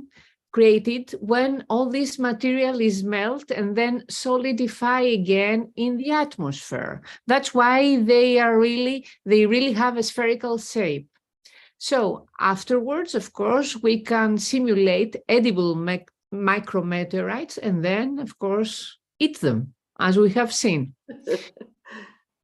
when all this material is melted and then solidify again in the atmosphere. That's why they really have a spherical shape. So afterwards, of course, we can simulate edible micrometeorites and then, of course, eat them, as we have seen.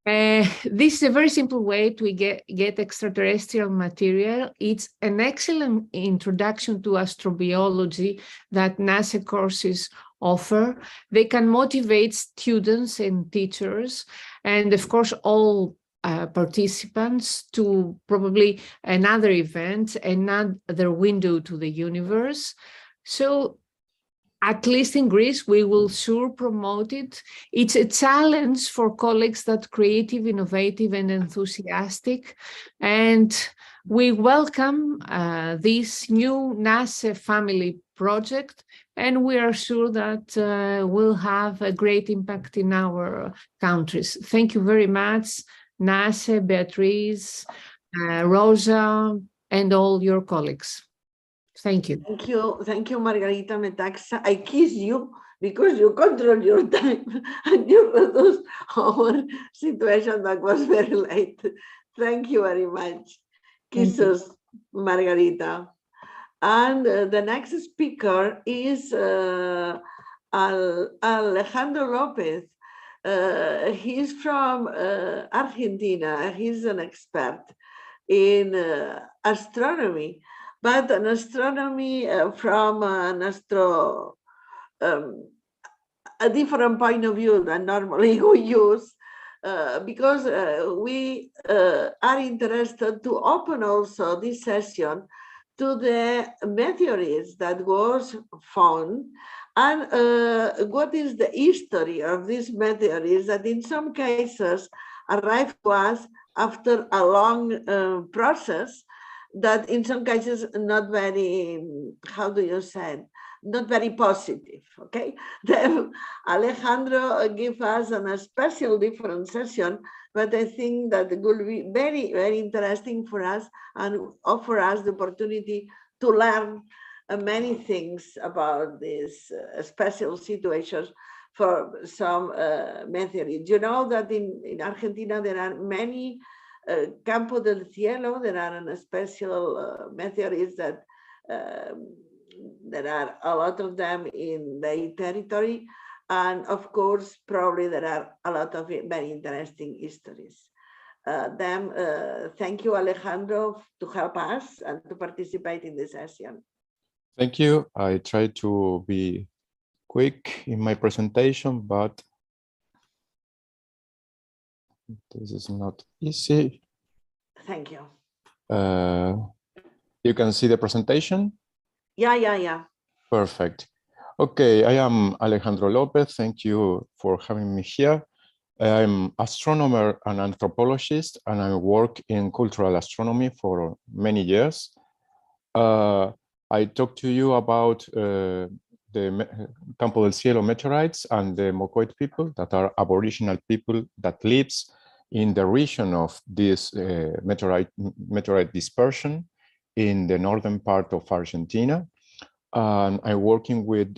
This is a very simple way to get extraterrestrial material. It's an excellent introduction to astrobiology that NASA courses offer. They can motivate students and teachers, and of course, all participants to probably another event, another window to the universe. So at least in Greece, we will sure promote it. It's a challenge for colleagues that are creative, innovative, and enthusiastic. And we welcome this new NASA family project, and we are sure that will have a great impact in our countries. Thank you very much, NASA, Beatriz, Rosa, and all your colleagues. Thank you. Thank you, Margarita Metaxa. I kiss you because you control your time and you reduce our situation that was very late. Thank you very much. Kisses, Margarita. And the next speaker is Alejandro Lopez. He's from Argentina. He's an expert in astronomy, but an astronomy from a different point of view than normally we use, because we are interested to open also this session to the meteorites that was found, and what is the history of these meteorites that in some cases arrived to us after a long process, that in some cases not very, how do you say it? Not very positive, okay? Then Alejandro gave us a special different session, but I think that it will be very, very interesting for us and offer us the opportunity to learn many things about these special situations for some meteorites. You know that in Argentina there are many Campo del Cielo, there are special meteorites that there are a lot of them in the territory. And of course, probably there are a lot of very interesting histories. Thank you, Alejandro, to help us and to participate in this session. Thank you. I try to be quick in my presentation, but this is not easy. Thank you. You can see the presentation? Yeah. Perfect. Okay, I am Alejandro Lopez. Thank you for having me here. I'm astronomer and anthropologist, and I work in cultural astronomy for many years. I talked to you about the Campo del Cielo meteorites and the Mocoit people that are Aboriginal people that lives in the region of this meteorite dispersion in the northern part of Argentina. And I'm working with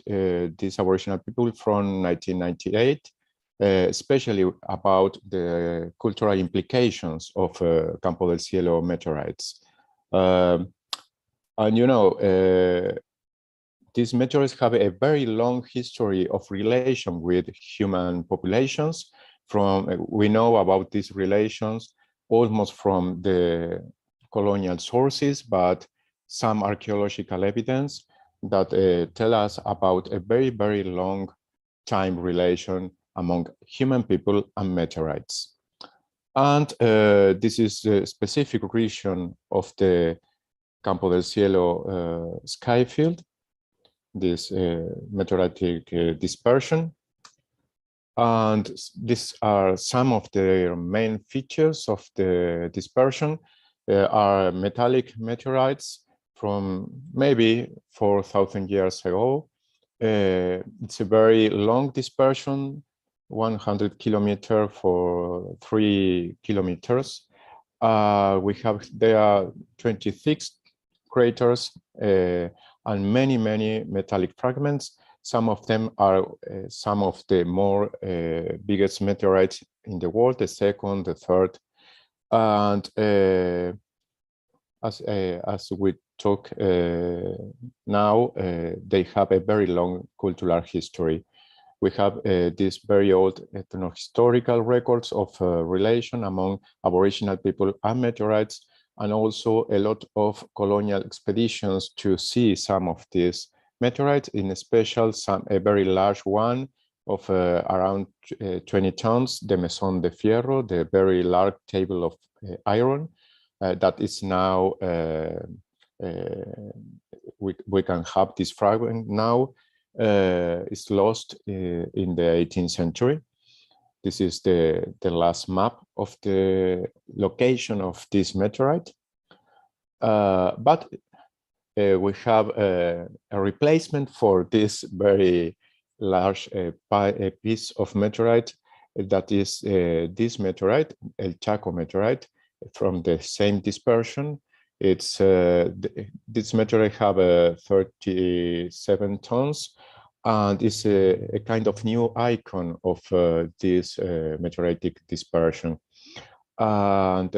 these Aboriginal people from 1998, especially about the cultural implications of Campo del Cielo meteorites. And you know, these meteorites have a very long history of relation with human populations. We know about these relations almost from the colonial sources, but some archaeological evidence that tell us about a very, very long time relation among human people and meteorites. And this is the specific region of the Campo del Cielo sky field, this meteoritic dispersion. And these are some of the main features of the dispersion. Are metallic meteorites from maybe 4,000 years ago. It's a very long dispersion, 100 kilometers for 3 kilometers. There are 26 craters and many metallic fragments. Some of them are some of the more biggest meteorites in the world, the second, the third. And as we talk now, they have a very long cultural history. We have these very old ethnohistorical records of relation among Aboriginal people and meteorites, and also a lot of colonial expeditions to see some of these meteorites, in special a very large one of around 20 tons, the Mesón de Fierro, the very large table of iron, that is now, we can have this fragment now. It's lost in the 18th century. This is the last map of the location of this meteorite. But we have a replacement for this very large piece of meteorite, that is this meteorite, El Chaco meteorite, from the same dispersion. It's this meteorite have 37 tons, and is a kind of new icon of this meteoritic dispersion. And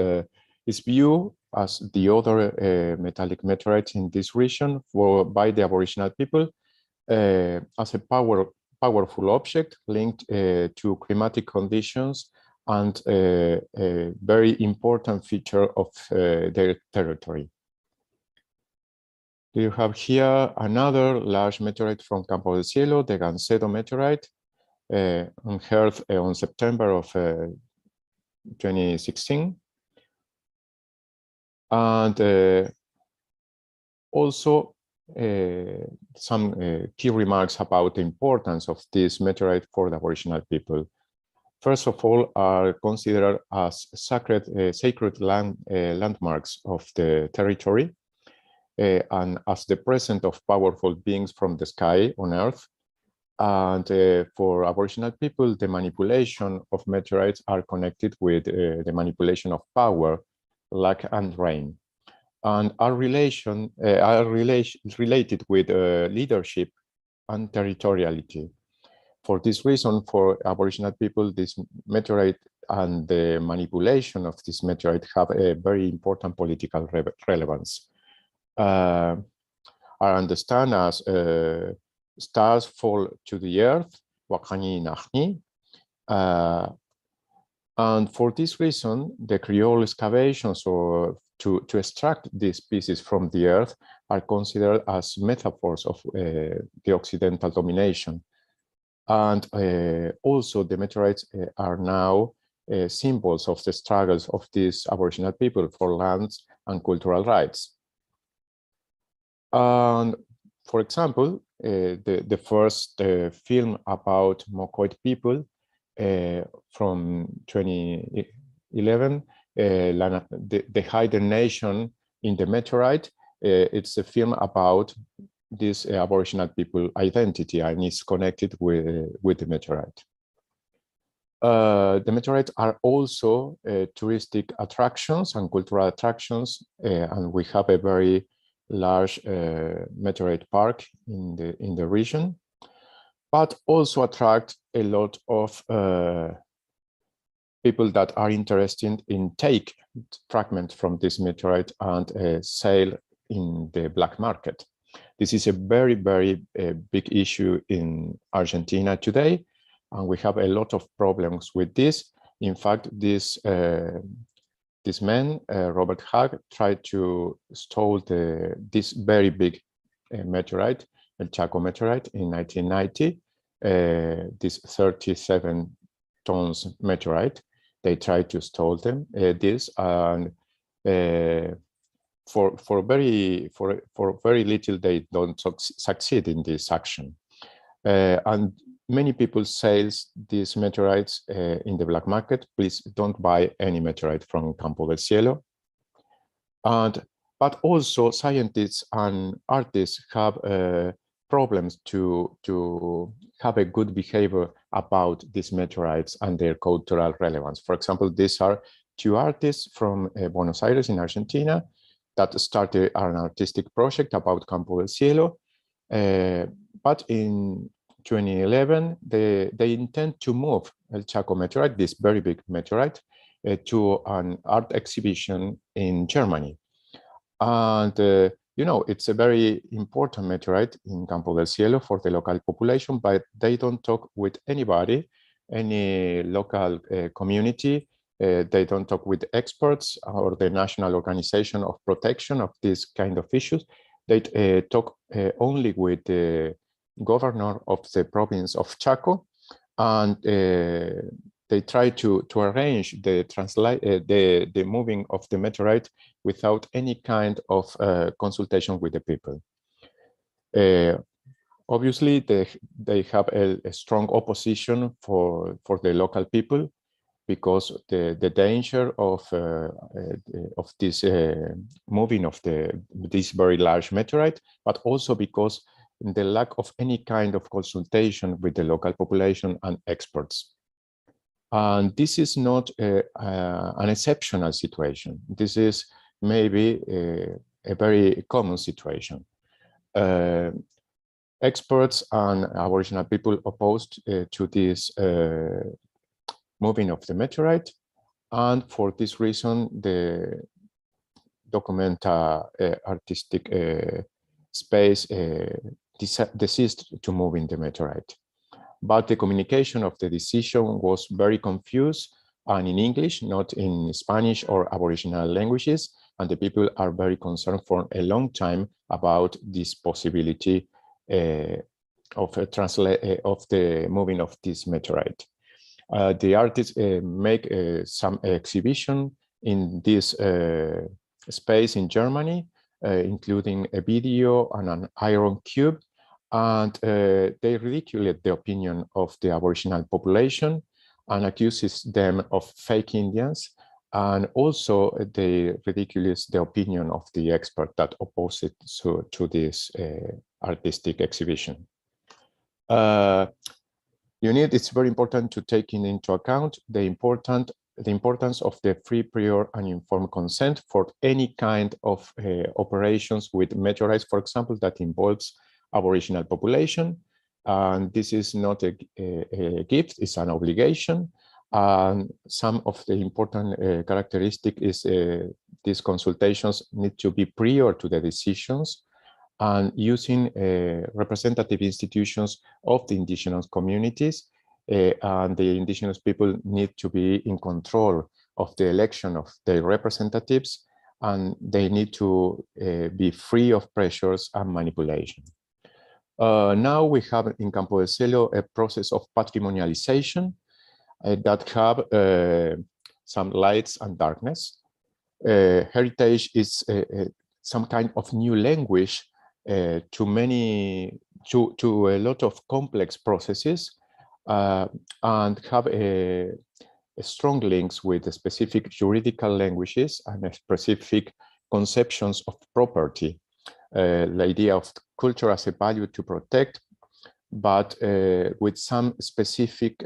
it's viewed as the other metallic meteorites in this region by the Aboriginal people as a powerful object linked to climatic conditions and a very important feature of their territory. You have here another large meteorite from Campo del Cielo, the Gancedo meteorite, unearthed on September of 2016. And also some key remarks about the importance of this meteorite for the Aboriginal people. first of all, are considered as sacred landmarks of the territory, and as the presence of powerful beings from the sky on Earth. And for Aboriginal people, the manipulation of meteorites are connected with the manipulation of power, luck, and rain, and are related with leadership and territoriality. For this reason, for Aboriginal people, this meteorite and the manipulation of this meteorite have a very important political relevance. Are understood as stars fall to the earth, and for this reason, the Creole excavations or to extract these pieces from the earth are considered as metaphors of the Occidental domination. And also the meteorites are now symbols of the struggles of these Aboriginal people for lands and cultural rights. And for example, the first film about Mokoit people from 2011, the Hidden Nation in the Meteorite, it's a film about this Aboriginal people identity and is connected with the meteorite. The meteorites are also touristic attractions and cultural attractions, and we have a very large meteorite park in the region, but also attract a lot of people that are interested in take fragments from this meteorite and sell in the black market. This is a very, very big issue in Argentina today, and we have a lot of problems with this. In fact, this man, Robert Haag, tried to steal this very big meteorite, El Chaco meteorite, in 1990, this 37 tons meteorite. They tried to steal this, and for very little they don't succeed in this action, and many people sales these meteorites in the black market. Please don't buy any meteorite from Campo del Cielo. But also scientists and artists have problems to have a good behavior about these meteorites and their cultural relevance. For example, these are two artists from Buenos Aires in Argentina that started an artistic project about Campo del Cielo, but in 2011 they intend to move El Chaco meteorite, this very big meteorite, to an art exhibition in Germany. And you know, it's a very important meteorite in Campo del Cielo for the local population, but they don't talk with anybody, any local community. They don't talk with experts or the National Organization of Protection of this kind of issues. They talk only with the governor of the province of Chaco, and they try to arrange the moving of the meteorite without any kind of consultation with the people. Obviously, they have a strong opposition for the local people, because the danger of this moving of this very large meteorite, but also because the lack of any kind of consultation with the local population and experts. And this is not an exceptional situation. This is maybe a very common situation. Experts and Aboriginal people opposed to this moving of the meteorite, and for this reason the document artistic space desist to move in the meteorite. But the communication of the decision was very confused, and in English, not in Spanish or Aboriginal languages, and the people are very concerned for a long time about this possibility of the moving of this meteorite. The artists make some exhibition in this space in Germany, including a video and an iron cube, and they ridiculate the opinion of the Aboriginal population, and accuses them of fake Indians, and also they ridiculous the opinion of the expert that opposed it to this artistic exhibition. It's very important to take into account the importance of the free, prior, and informed consent for any kind of operations with meteorites, for example, that involves Aboriginal population. And this is not a gift, it's an obligation. And some of the important characteristic is these consultations need to be prior to the decisions, and using representative institutions of the indigenous communities, and the indigenous people need to be in control of the election of their representatives, and they need to be free of pressures and manipulation. Now we have in Campo del Cielo a process of patrimonialization that have some lights and darkness. Heritage is some kind of new language to a lot of complex processes, and have a strong links with the specific juridical languages and specific conceptions of property. The idea of culture as a value to protect, but with some specific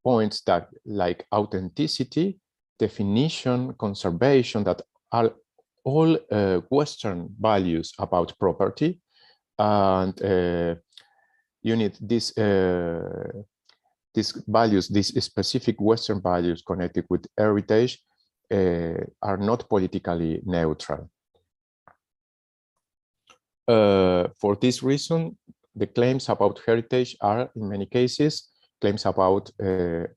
points that, like authenticity, definition, conservation, that are all Western values about property. And you need these values, these specific Western values connected with heritage, are not politically neutral. For this reason, the claims about heritage are, in many cases, claims about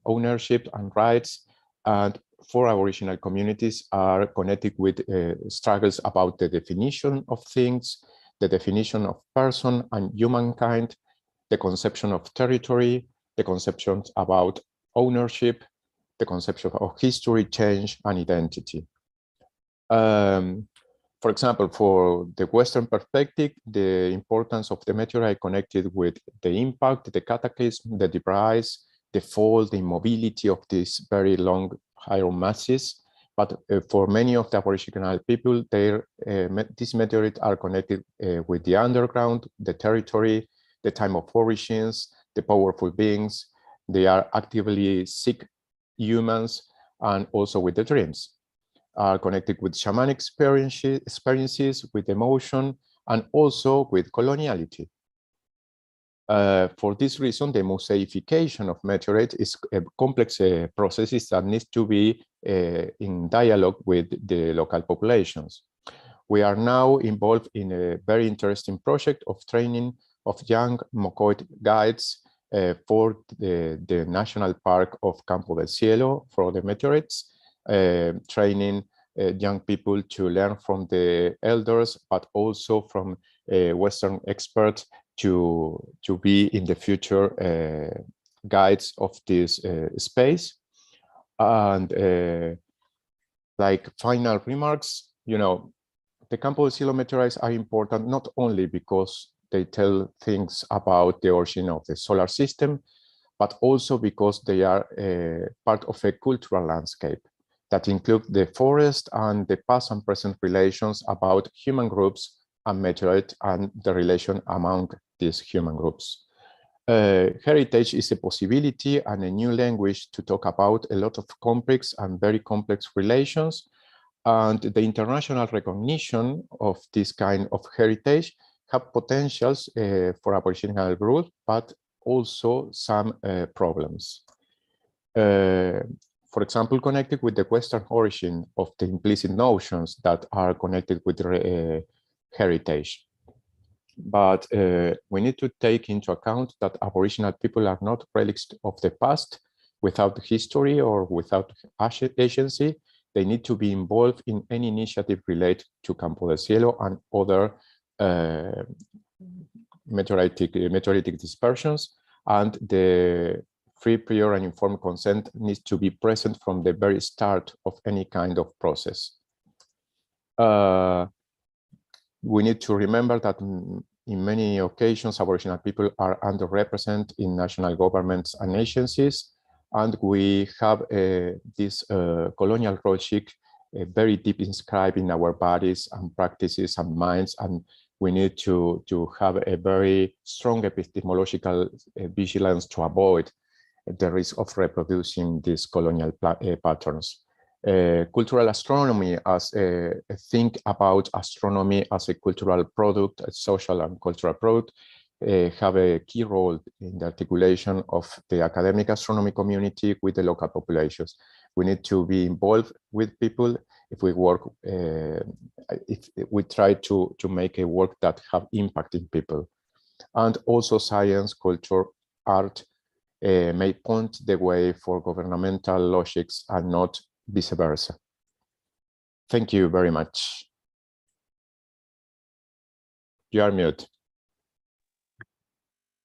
ownership and rights, and for Aboriginal communities are connected with struggles about the definition of things, the definition of person and humankind, the conception of territory, the conceptions about ownership, the conception of history, change, and identity. For example, for the Western perspective, the importance of the meteorite connected with the impact, the cataclysm, the debris, the fall, the immobility of these very long iron masses. But for many of the Aboriginal people, these meteorites are connected with the underground, the territory, the time of origins, the powerful beings. They are actively sick humans, and also with the dreams. Are connected with shamanic experiences, with emotion, and also with coloniality. For this reason, the mosaification of meteorites is a complex process that needs to be in dialogue with the local populations. We are now involved in a very interesting project of training of young Mocoit guides for the National Park of Campo del Cielo for the meteorites, training young people to learn from the elders, but also from Western experts to be in the future guides of this space. And like final remarks, the Campo del Cielo meteorites are important not only because they tell things about the origin of the solar system, but also because they are part of a cultural landscape that include the forest and the past and present relations about human groups and meteorite and the relation among these human groups. Heritage is a possibility and a new language to talk about a lot of complex and very complex relations, and the international recognition of this kind of heritage have potentials for Aboriginal groups, but also some problems. For example, connected with the Western origin of the implicit notions that are connected with heritage. But we need to take into account that Aboriginal people are not relics of the past without history or without agency. They need to be involved in any initiative related to Campo del Cielo and other meteoritic dispersions, and the free, prior, and informed consent needs to be present from the very start of any kind of process. We need to remember that in many occasions, Aboriginal people are underrepresented in national governments and agencies, And we have this colonial logic very deep inscribed in our bodies and practices and minds, and we need to have a very strong epistemological vigilance to avoid the risk of reproducing these colonial patterns. Cultural astronomy, as think about astronomy as a cultural product, a social and cultural product, have a key role in the articulation of the academic astronomy community with the local populations. We need to be involved with people if we work, if we try to make a work that have impact in people. And also science, culture, art may point the way for governmental logics and not vice versa. Thank you very much. You are mute.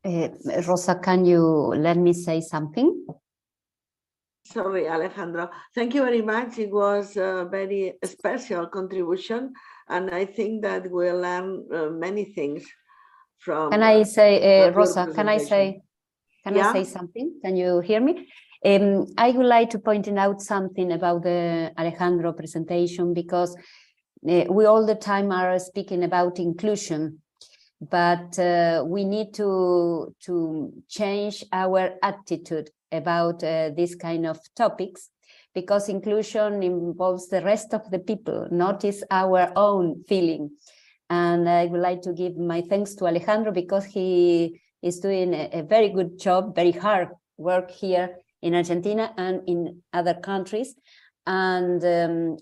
Rosa, can you let me say something? Sorry, Alejandro. Thank you very much. It was a very special contribution, and I think that we'll learn many things from. Can I say, Rosa? Can I Yeah? say something? Can you hear me? I would like to point out something about the Alejandro presentation, because we all the time are speaking about inclusion, but we need to change our attitude about this kind of topics, because inclusion involves the rest of the people, not is our own feeling. And I would like to give my thanks to Alejandro, because he is doing a very good job, very hard work here in Argentina and in other countries. And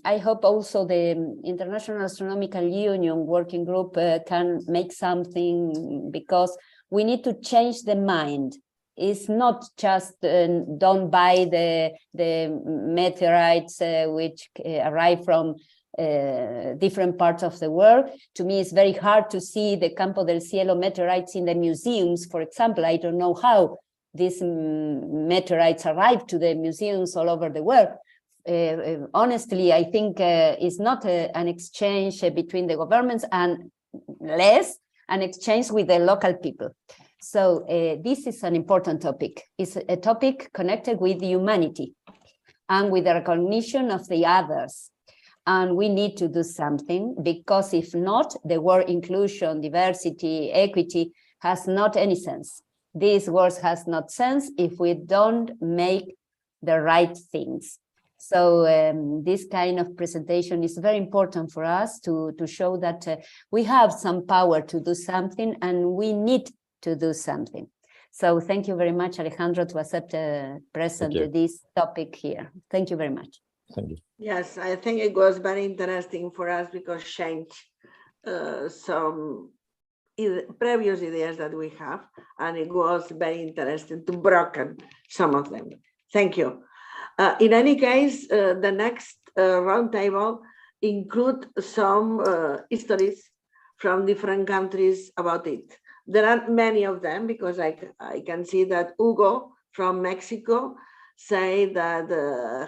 I hope also the International Astronomical Union working group can make something, because we need to change the mind. It's not just don't buy the meteorites which arrive from different parts of the world. To me, it's very hard to see the Campo del Cielo meteorites in the museums, for example. I don't know how these meteorites arrive to the museums all over the world. Honestly, I think it's not an exchange between the governments, and less an exchange with the local people. So this is an important topic. It's a topic connected with humanity and with the recognition of the others. And we need to do something, because if not, the word inclusion, diversity, equity has not any sense. These words has not sense if we don't make the right things. So this kind of presentation is very important for us to show that we have some power to do something, and we need to do something. So thank you very much, Alejandro, to accept present this topic here. Thank you very much. Thank you. Yes, I think it was very interesting for us, because change some previous ideas that we have, and it was very interesting to broken some of them. Thank you. In any case, the next roundtable include some histories from different countries about it. There are many of them, because I can see that Hugo from Mexico say that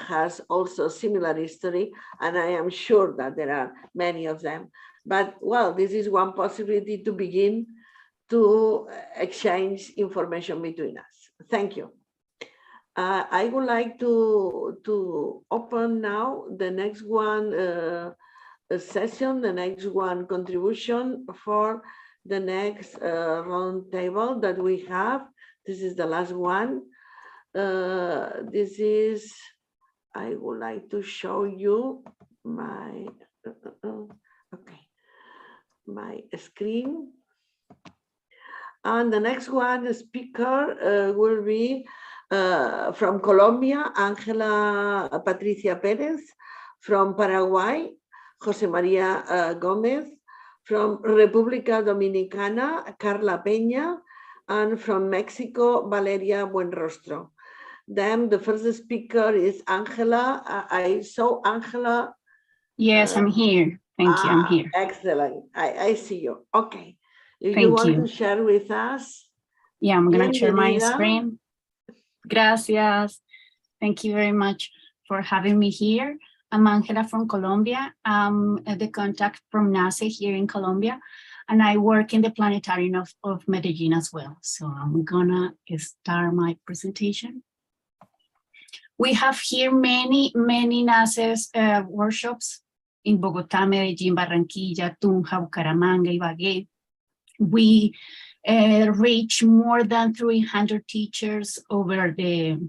has also similar history, and I am sure that there are many of them. But well, this is one possibility to begin to exchange information between us. Thank you. I would like to open now the next one session, the next one contribution for the next round table that we have. This is the last one. This is, I would like to show you my, my screen. And the next one, the speaker will be from Colombia, Ángela Patricia Pérez, from Paraguay, José María Gómez, from República Dominicana, Carla Peña, and from Mexico, Valeria Buenrostro. Then the first speaker is Ángela. I saw Ángela. Yes, I'm here. Thank you. I'm here. Excellent. I see you. Okay. If Thank you want you. to share with us. Yeah, I'm going to share my Bienvenida. screen. Gracias. Thank you very much for having me here. I'm Ángela from Colombia. I'm the contact from NASE here in Colombia, and I work in the planetarium of Medellin as well. So I'm gonna start my presentation. We have here many NASE's workshops in Bogotá, Medellín, Barranquilla, Tunja, Bucaramanga, Ibagué. We reach more than 300 teachers over the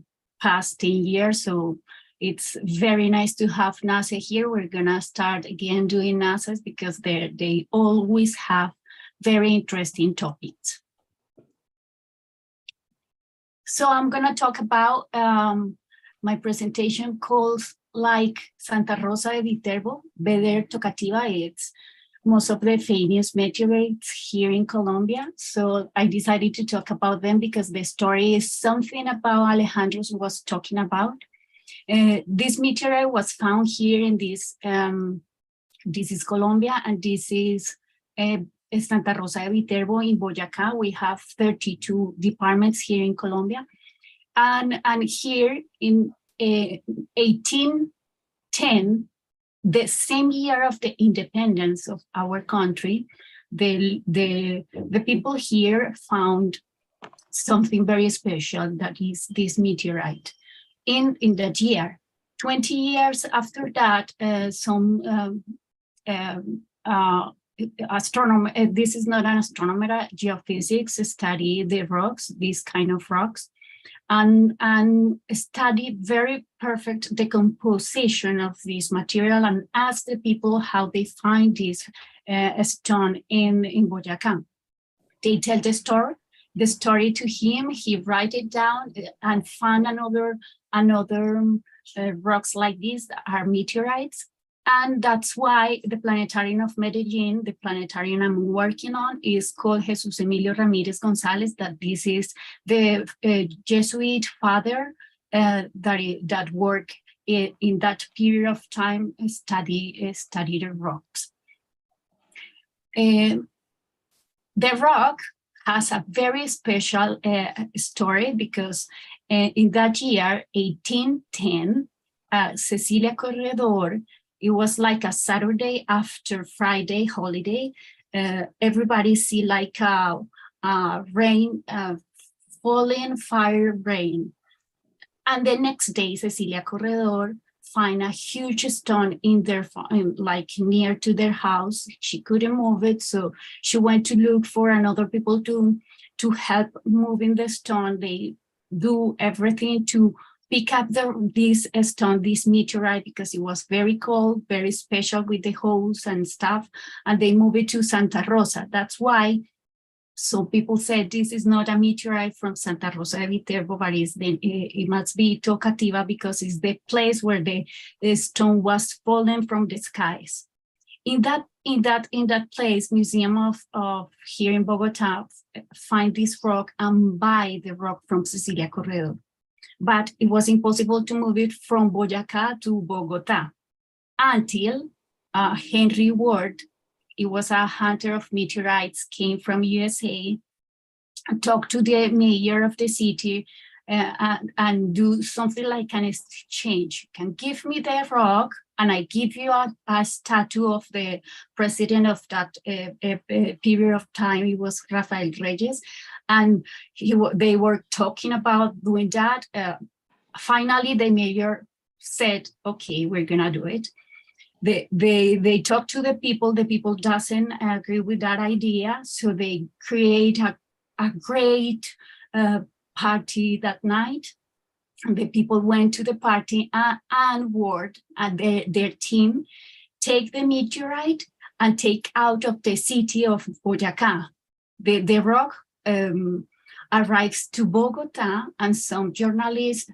past 10 years. So it's very nice to have NASE here. We're gonna start again doing NASEs because they always have very interesting topics. So I'm gonna talk about my presentation called like Santa Rosa de Viterbo, Beder Tocativa. It's most of the famous meteorites here in Colombia. So I decided to talk about them because the story is something about Alejandro was talking about. This meteorite was found here in this is Colombia, and this is Santa Rosa de Viterbo in Boyacá. We have 32 departments here in Colombia. And here in 1810, the same year of the independence of our country, the people here found something very special, that is this meteorite. In that year, 20 years after that, some astronomer, this is not an astronomer, geophysics, study the rocks, these kind of rocks, and study very perfect decomposition of this material, and ask the people how they find this stone in Boyacá. They tell the story to him. He write it down and found another rocks like this that are meteorites. And that's why the planetarium of Medellin, the planetarium I'm working on, is called Jesus Emilio Ramirez Gonzalez, that this is the Jesuit father that worked in that period of time, study the rocks. The rock has a very special story because in that year, 1810, Cecilia Corredor, it was like a Saturday after Friday holiday. Everybody see like a rain, falling fire rain. And the next day, Cecilia Corredor find a huge stone in their, like near to their house. She couldn't move it, so she went to look for another people to help moving the stone. They do everything to pick up this stone, this meteorite, because it was very cold, very special with the holes and stuff, and they move it to Santa Rosa. That's why some people said this is not a meteorite from Santa Rosa de Viterbo, but it must be Tocativa because it's the place where the stone was fallen from the skies. In that place, Museum of here in Bogotá find this rock and buy the rock from Cecilia Corredor. But it was impossible to move it from Boyacá to Bogotá until Henry Ward, he was a hunter of meteorites, came from USA, and talked to the mayor of the city and do something like an exchange. You can give me the rock and I give you a statue of the president of that period of time. It was Rafael Reyes. And they were talking about doing that. Finally, the mayor said, okay, we're gonna do it. They talk to the people doesn't agree with that idea. So they create a great party that night. And the people went to the party and Ward and their team take the meteorite and take out of the city of Boyacá. The rock arrives to Bogotá, and some journalists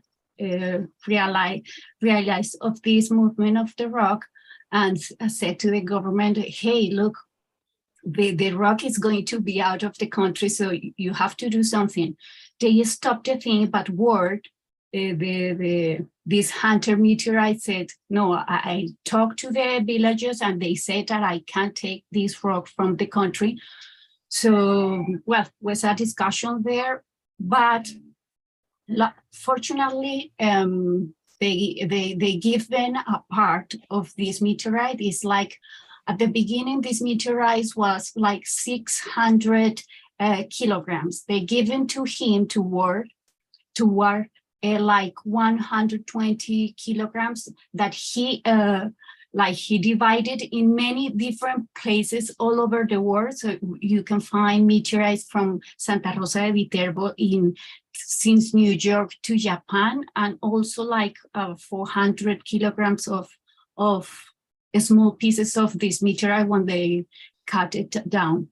realized of this movement of the rock and said to the government, hey, look, the rock is going to be out of the country, so you have to do something. They stopped the thing, but Ward, this hunter meteorite said, no, I talked to the villagers and they said that I can't take this rock from the country. So, well, was a discussion there, but fortunately, they give them a part of this meteorite. It's like, at the beginning, this meteorite was like 600 kilograms. They given to him to Ward like 120 kilograms that he divided in many different places all over the world. So you can find meteorites from Santa Rosa de Viterbo since New York to Japan, and also like 400 kilograms of small pieces of this meteorite when they cut it down.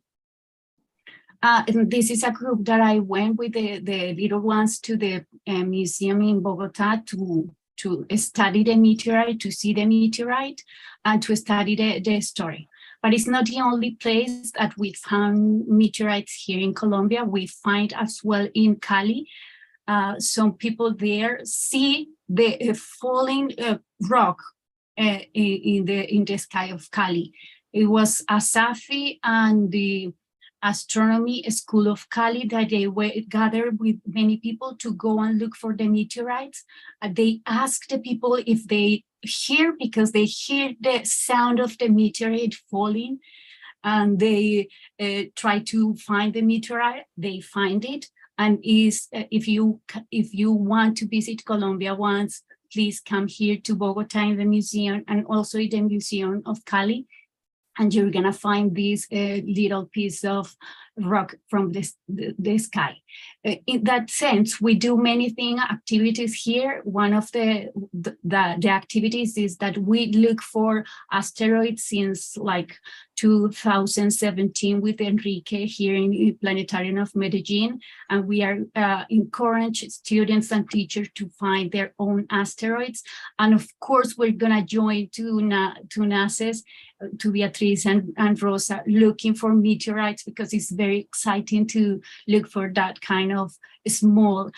And this is a group that I went with the little ones to the museum in Bogota to study the meteorite, to see the meteorite, and to study the story. But it's not the only place that we found meteorites here in Colombia. We find as well in Cali. Some people there see the falling rock in the sky of Cali. It was Asafi and the Astronomy School of Cali that they were gathered with many people to go and look for the meteorites. They asked the people if they hear, because they hear the sound of the meteorite falling, and they try to find the meteorite. They find it, and if you want to visit Colombia once, please come here to Bogota in the museum, and also in the Museum of Cali. And you're gonna find this little piece of rock from the sky. In that sense, we do many activities here. One of the activities is that we look for asteroids since like 2017 with Enrique here in the Planetarium of Medellin, and we are encourage students and teachers to find their own asteroids. And of course, we're gonna join to NASE's, to Beatriz and Rosa, looking for meteorites, because it's very exciting to look for that kind of small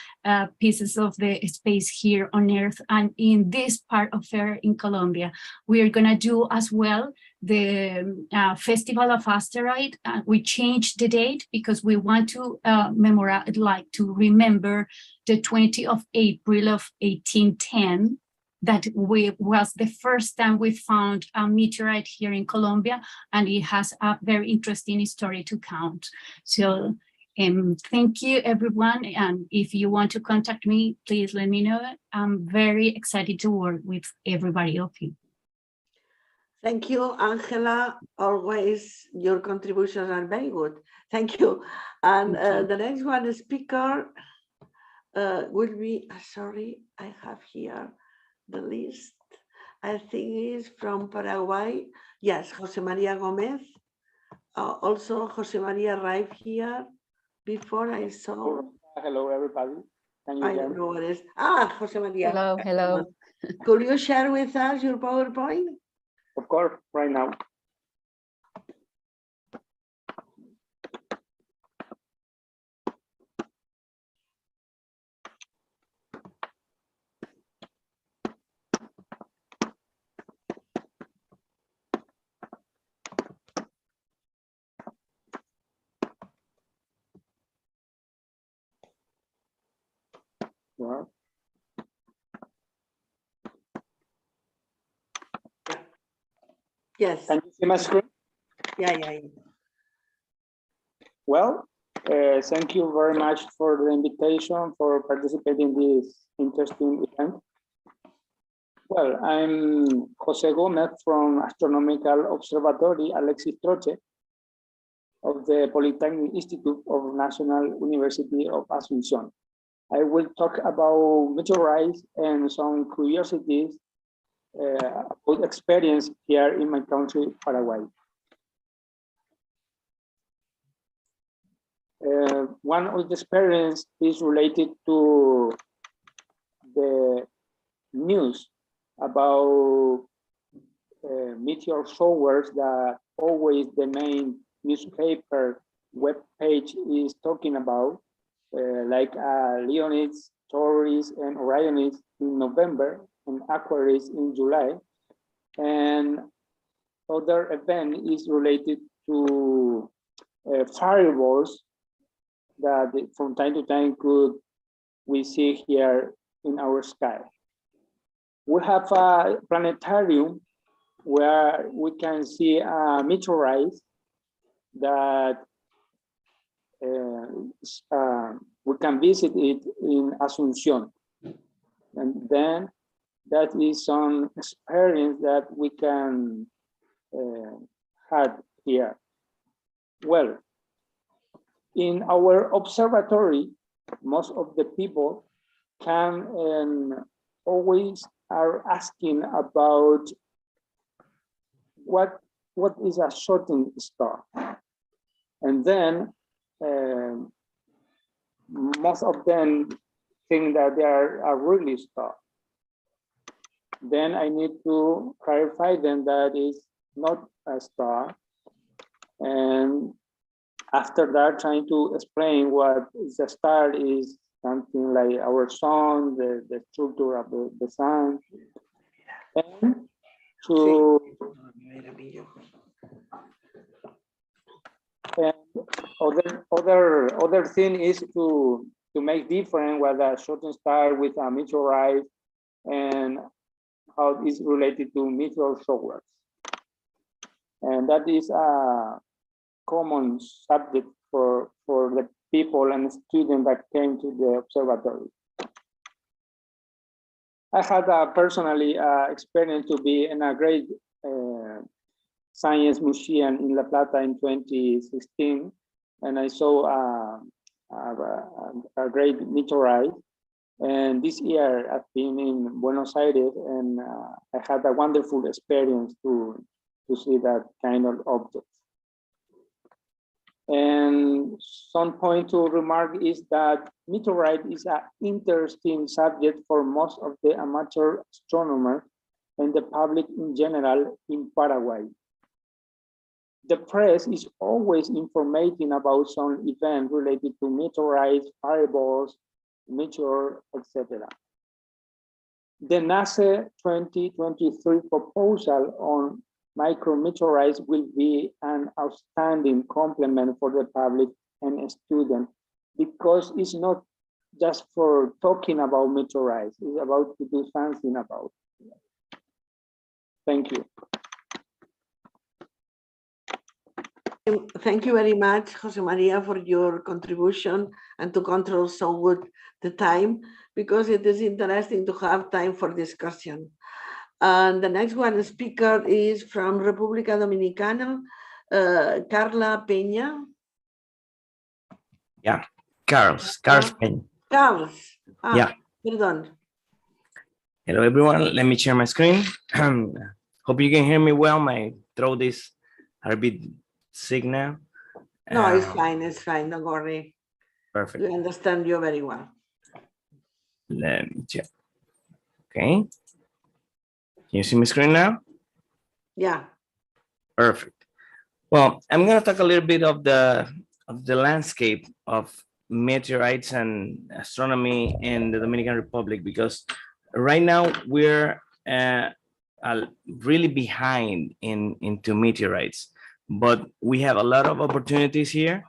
pieces of the space here on Earth. And in this part of Earth in Colombia, we are gonna do as well the Festival of Asteroid. We changed the date because we want to remember the 20th of April of 1810. That was the first time we found a meteorite here in Colombia, and it has a very interesting story to count. So thank you, everyone. And if you want to contact me, please let me know. I'm very excited to work with everybody of you. Thank you, Angela. Always your contributions are very good. Thank you. And the next one speaker will be, sorry, I have here the list. I think is from Paraguay. Yes, Jose Maria Gomez. Also, Jose Maria arrived here before I saw. Hello, everybody. Can you I hear don't me? know what it is. Jose Maria. Hello, hello. Could you share with us your PowerPoint? Of course, right now. Yeah. Yes. Can you see my screen? Yeah. Well, thank you very much for the invitation for participating in this interesting event. Well, I'm Jose Gomez from Astronomical Observatory Alexis Troche of the Polytechnic Institute of National University of Asunción. I will talk about meteorites and some curiosities about experience here in my country, Paraguay. One of the experience is related to the news about meteor showers that always the main newspaper web page is talking about, like Leonids, Taurus, and Orionids in November, and Aquarius in July. And other event is related to fireballs that from time to time we see here in our sky. We have a planetarium where we can see a meteorite that we can visit it in Asunción. And then that is some experience that we can have here. Well, in our observatory, most of the people can and always are asking about what is a shooting star. And then most of them think that they are a really star. Then I need to clarify them that it's not a star. And after that, trying to explain what is a star is something like our sun, the structure of the sun. And to and other thing is to make different what a shooting star with a meteorite and how it is related to meteor showers. And that is a common subject for the people and students that came to the observatory. I had personally experience to be in a great science museum in La Plata in 2016, and I saw a great meteorite. And this year I've been in Buenos Aires, and I had a wonderful experience to see that kind of object. And some point to remark is that meteorite is an interesting subject for most of the amateur astronomers and the public in general in Paraguay. The press is always informating about some event related to meteorites, fireballs, meteor, etc. The NASE 2023 proposal on micrometeorites will be an outstanding complement for the public and students, because it's not just for talking about meteorites, it's about to do something about it. Thank you. Thank you very much, Jose Maria, for your contribution and to control so good the time, because it is interesting to have time for discussion. And the next one speaker is from República Dominicana, Carla Peña. Yeah, Carlos Peña. Carlos. Yeah. Perdón. Hello, everyone. Let me share my screen. Hope you can hear me well. My throat is a bit sick now. No, it's fine. Don't worry. Perfect. We understand you very well. Let me check. Okay. Can you see my screen now? Yeah. Perfect. Well, I'm going to talk a little bit of the landscape of meteorites and astronomy in the Dominican Republic, because right now we're really behind into meteorites, but we have a lot of opportunities here,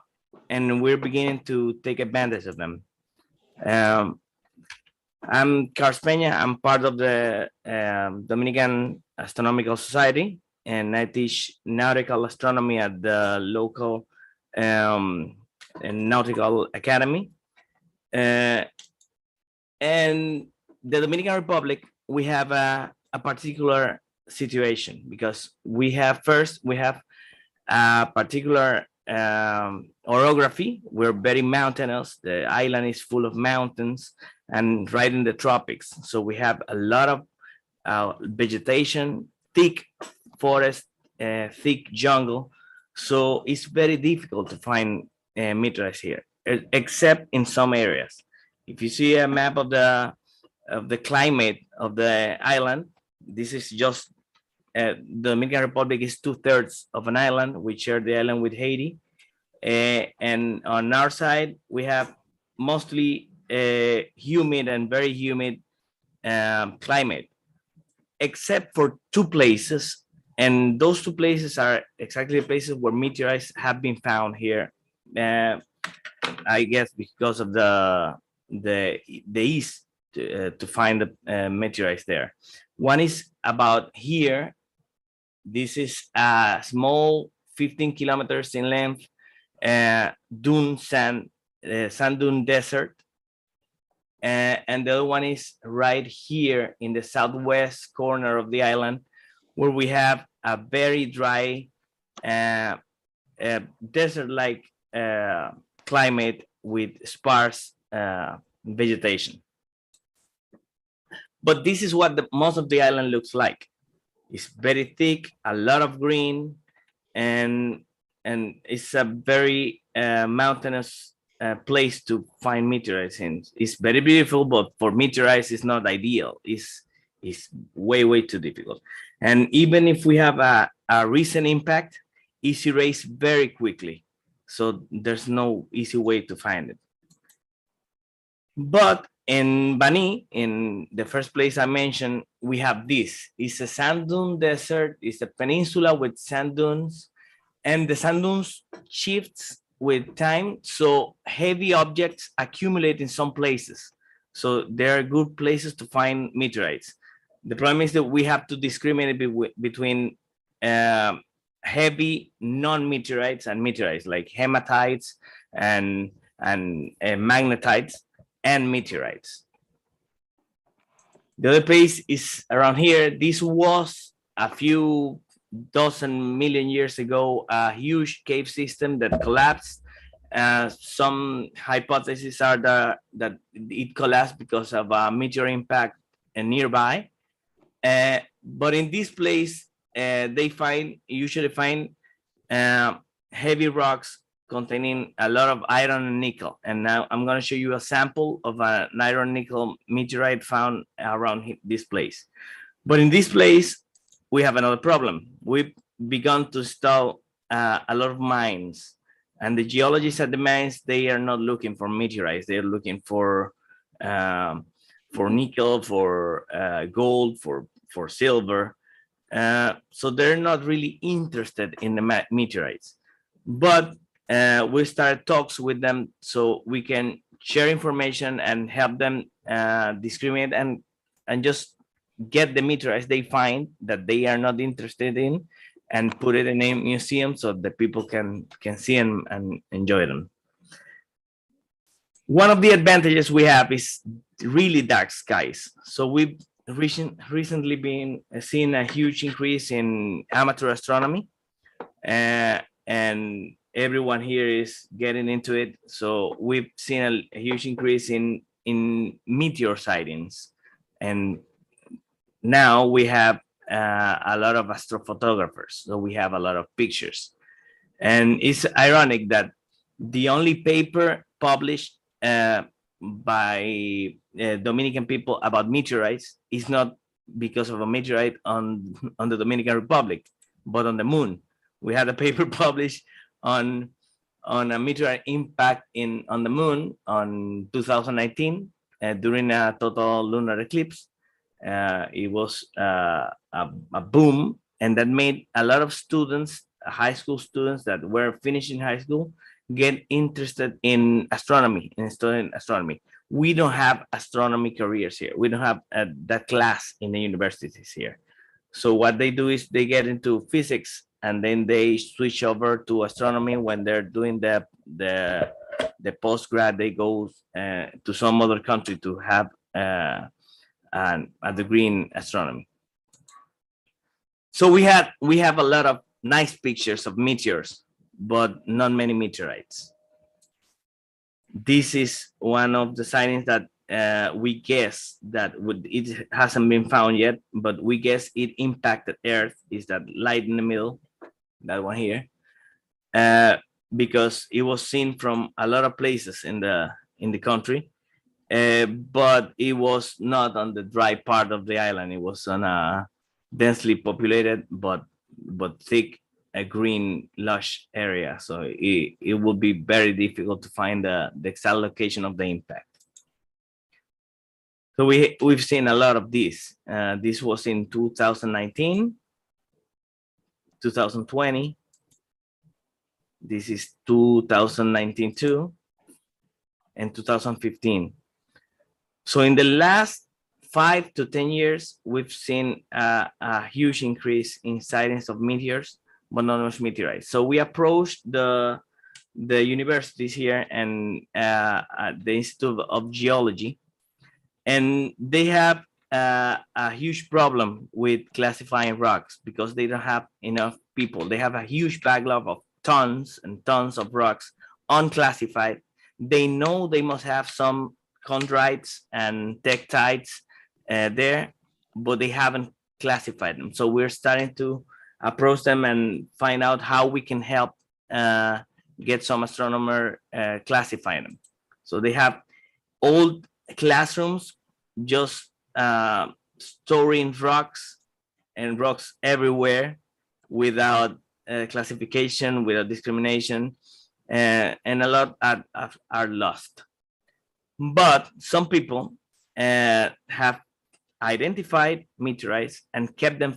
and we're beginning to take advantage of them. I'm Carlos Peña. I'm part of the Dominican Astronomical Society, and I teach nautical astronomy at the local nautical academy. And the Dominican Republic, we have a particular situation, because we have a particular orography. We're very mountainous. The island is full of mountains and right in the tropics. So we have a lot of vegetation, thick forest, thick jungle. So it's very difficult to find meteorites here, except in some areas. If you see a map of the climate of the island, this is just the Dominican Republic is 2/3 of an island. We share the island with Haiti, and on our side we have mostly humid and very humid climate, except for two places, and those two places are exactly the places where meteorites have been found here. I guess because of the east to find the meteorites there. One is about here. This is a small 15 kilometers in length sand dune desert. and the other one is right here in the southwest corner of the island, where we have a very dry desert-like climate with sparse vegetation. But this is what most of the island looks like. It's very thick, a lot of green, and it's a very mountainous place to find meteorites in. It's very beautiful, but for meteorites, it's not ideal. It's way too difficult. And even if we have a recent impact, it's erased very quickly. So there's no easy way to find it. But in Bani, in the first place I mentioned, we have this. It's a sand dune desert. It's a peninsula with sand dunes, and the sand dunes shifts with time. So heavy objects accumulate in some places. So there are good places to find meteorites. The problem is that we have to discriminate between heavy non-meteorites and meteorites, like hematites and magnetites and meteorites. The other place is around here. This was a few dozen million years ago, a huge cave system that collapsed. Some hypotheses are that it collapsed because of a meteor impact nearby. But in this place, they usually find heavy rocks containing a lot of iron and nickel. And now I'm going to show you a sample of an iron nickel meteorite found around this place. But in this place, we have another problem. We've begun to install a lot of mines, and the geologists at the mines, they are not looking for meteorites. They're looking for nickel, for gold, for silver. So they're not really interested in the meteorites. But we started talks with them so we can share information and help them discriminate and just get the meteorites they find that they are not interested in and put it in a museum so that people can see and enjoy them. One of the advantages we have is really dark skies. So we've recently been seeing a huge increase in amateur astronomy, and everyone here is getting into it. So we've seen a huge increase in meteor sightings, and now we have a lot of astrophotographers. So we have a lot of pictures, and it's ironic that the only paper published by Dominican people about meteorites is not because of a meteorite on the Dominican Republic, but on the moon. We had a paper published on a meteorite impact on the moon on 2019 during a total lunar eclipse. It was a boom, and that made a lot of students, high school students that were finishing high school, get interested in astronomy and studying astronomy. We don't have astronomy careers here. We don't have that class in the universities here. So what they do is they get into physics, and then they switch over to astronomy. When they're doing the postgrad, they go to some other country to have a degree in astronomy. So we have a lot of nice pictures of meteors, but not many meteorites. This is one of the sightings that we guess that it hasn't been found yet, but we guess it impacted Earth. Is that light in the middle, that one here, because it was seen from a lot of places in the country, but it was not on the dry part of the island. It was on a densely populated but thick green lush area. So it would be very difficult to find the exact location of the impact. So we've seen a lot of this. This was in 2019, 2020. This is 2019 too, and 2015. So in the last 5 to 10 years, we've seen a huge increase in sightings of meteors, but not much meteorites. So we approached the universities here and the Institute of Geology And they have a huge problem with classifying rocks because they don't have enough people. They have a huge backlog of tons and tons of rocks unclassified. They know they must have some chondrites and tektites there, but they haven't classified them. So we're starting to approach them and find out how we can help get some astronomer classifying them. So they have old classrooms just storing rocks and rocks everywhere without classification, without discrimination, and a lot are lost. But some people have identified meteorites and kept them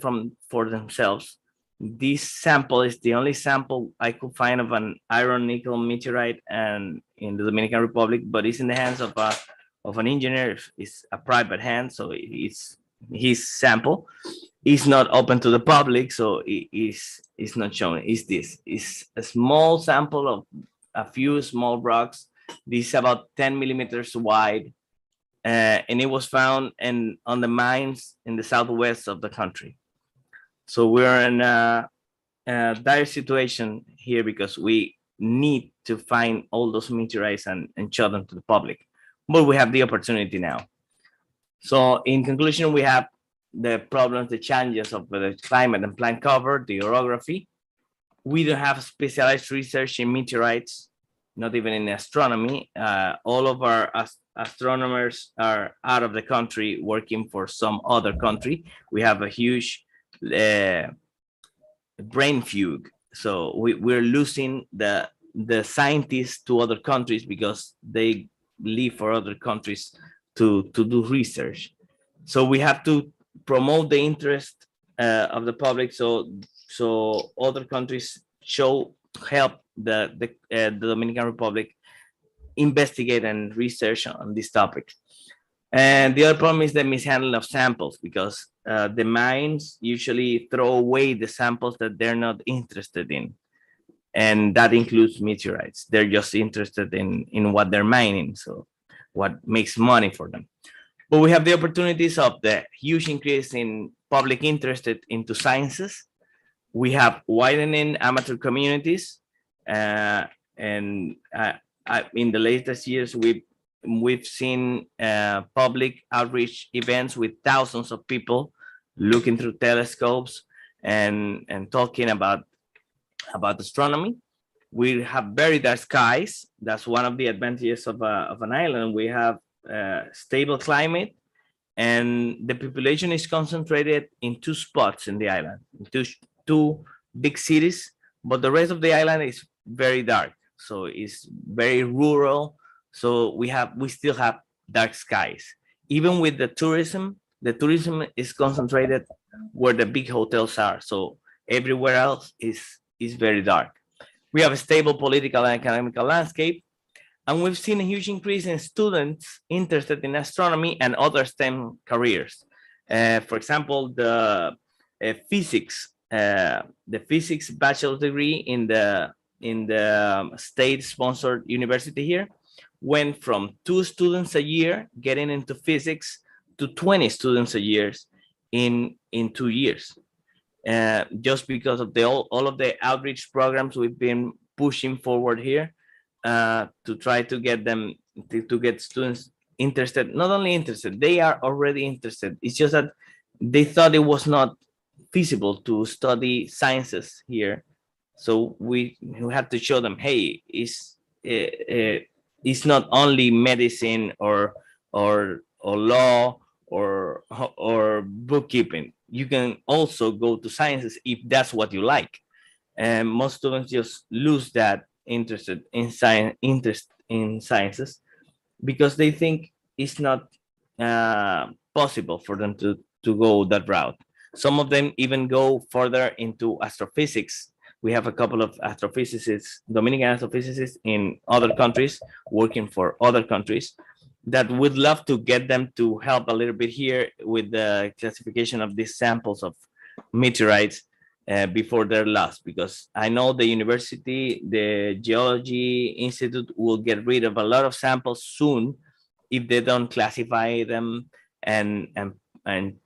for themselves. This sample is the only sample I could find of an iron nickel meteorite and in the Dominican Republic, but it's in the hands of an engineer. It's a private hand, so it's his sample. It's not open to the public, so it's not shown. It's a small sample of a few small rocks. This is about 10 millimeters wide, and it was found on the mines in the southwest of the country. So we're in a dire situation here because we need to find all those meteorites and show them to the public. But we have the opportunity now. So in conclusion, we have the problems, the challenges of the climate and plant cover, the orography. We don't have specialized research in meteorites, not even in astronomy. All of our astronomers are out of the country working for some other country. We have a huge brain fugue. So we're losing the scientists to other countries because they leave for other countries to do research. So we have to promote the interest of the public, so other countries help the Dominican Republic investigate and research on this topic. And the other problem is the mishandling of samples, because the mines usually throw away the samples that they're not interested in. And that includes meteorites. They're just interested in what they're mining, so what makes money for them. But we have the opportunities of the huge increase in public interest into sciences. We have widening amateur communities, and in the latest years, we've seen public outreach events with thousands of people looking through telescopes and talking about astronomy. We have very dark skies. That's one of the advantages of an island. We have stable climate, and the population is concentrated in 2 spots in the island, two big cities, but the rest of the island is very dark. So it's very rural. So we still have dark skies. Even with the tourism is concentrated where the big hotels are. So everywhere else is very dark. We have a stable political and economic landscape. And we've seen a huge increase in students interested in astronomy and other STEM careers. For example, the physics bachelor degree in the state-sponsored university here went from 2 students a year getting into physics to 20 students a year in 2 years. Just because of all of the outreach programs we've been pushing forward here. To try to get them to get students interested. Not only interested, they are already interested. It's just that they thought it was not feasible to study sciences here. So we had to show them, hey, it's not only medicine or law or bookkeeping. You can also go to sciences if that's what you like. And most students just lose that interest in sciences because they think it's not possible for them to go that route. Some of them even go further into astrophysics. We have a couple of astrophysicists, Dominican astrophysicists in other countries, working for other countries, that would love to get them to help a little bit here with the classification of these samples of meteorites before they're lost, because I know the university, the Geology Institute will get rid of a lot of samples soon if they don't classify them and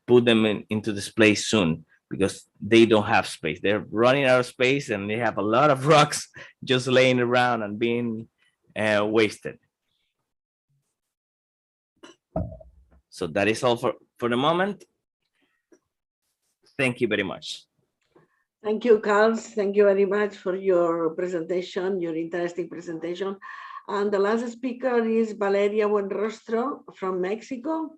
put them into display soon, because they don't have space. They're running out of space and they have a lot of rocks just laying around and being wasted. So that is all for the moment. Thank you very much. Thank you, Carlos. Thank you very much for your presentation, your interesting presentation. And the last speaker is Valeria Buenrostro from Mexico.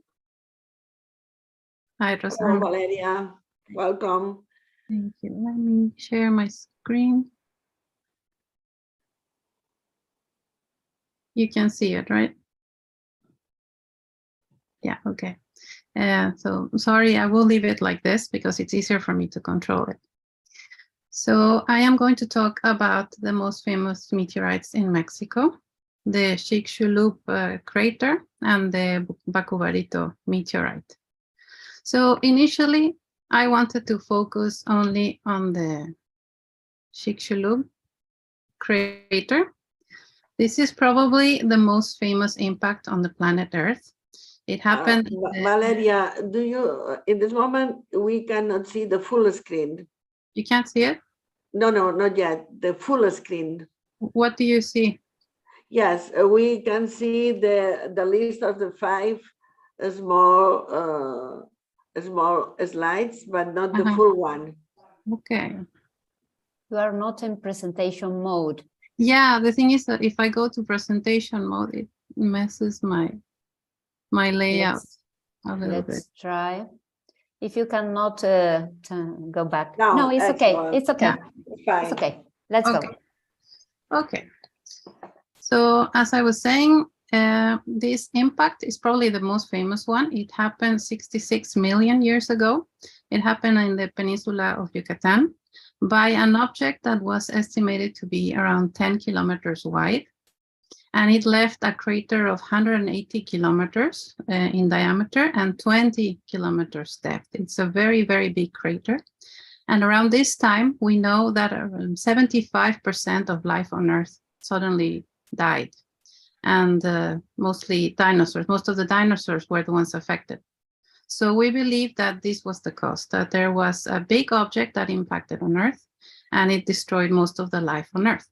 Hi, Rosa. Hello, Valeria. Welcome. Thank you. Let me share my screen. You can see it, right? Yeah, okay. So sorry, I will leave it like this because it's easier for me to control it. So I am going to talk about the most famous meteorites in Mexico, the Chicxulub crater and the Bacubarito meteorite. So initially, I wanted to focus only on the Chicxulub crater. This is probably the most famous impact on the planet Earth. It happened. Valeria, do you, in this moment, we cannot see the full screen. You can't see it? No, not yet. The full screen. What do you see? Yes, we can see the list of the 5 small slides, but not the full one. Okay. You are not in presentation mode. Yeah, the thing is that if I go to presentation mode, it messes my layout a little bit. Let's try. If you cannot go back. No, it's okay. It's okay. Yeah. It's fine. It's okay. Let's go. Okay. So as I was saying, this impact is probably the most famous one. It happened 66 million years ago. It happened in the peninsula of Yucatan by an object that was estimated to be around 10 kilometers wide. And it left a crater of 180 kilometers in diameter and 20 kilometers depth. It's a very, very big crater. And around this time, we know that around 75% of life on Earth suddenly died. And mostly dinosaurs, most of the dinosaurs were the ones affected. So we believe that this was the cause, that there was a big object that impacted on Earth and it destroyed most of the life on Earth.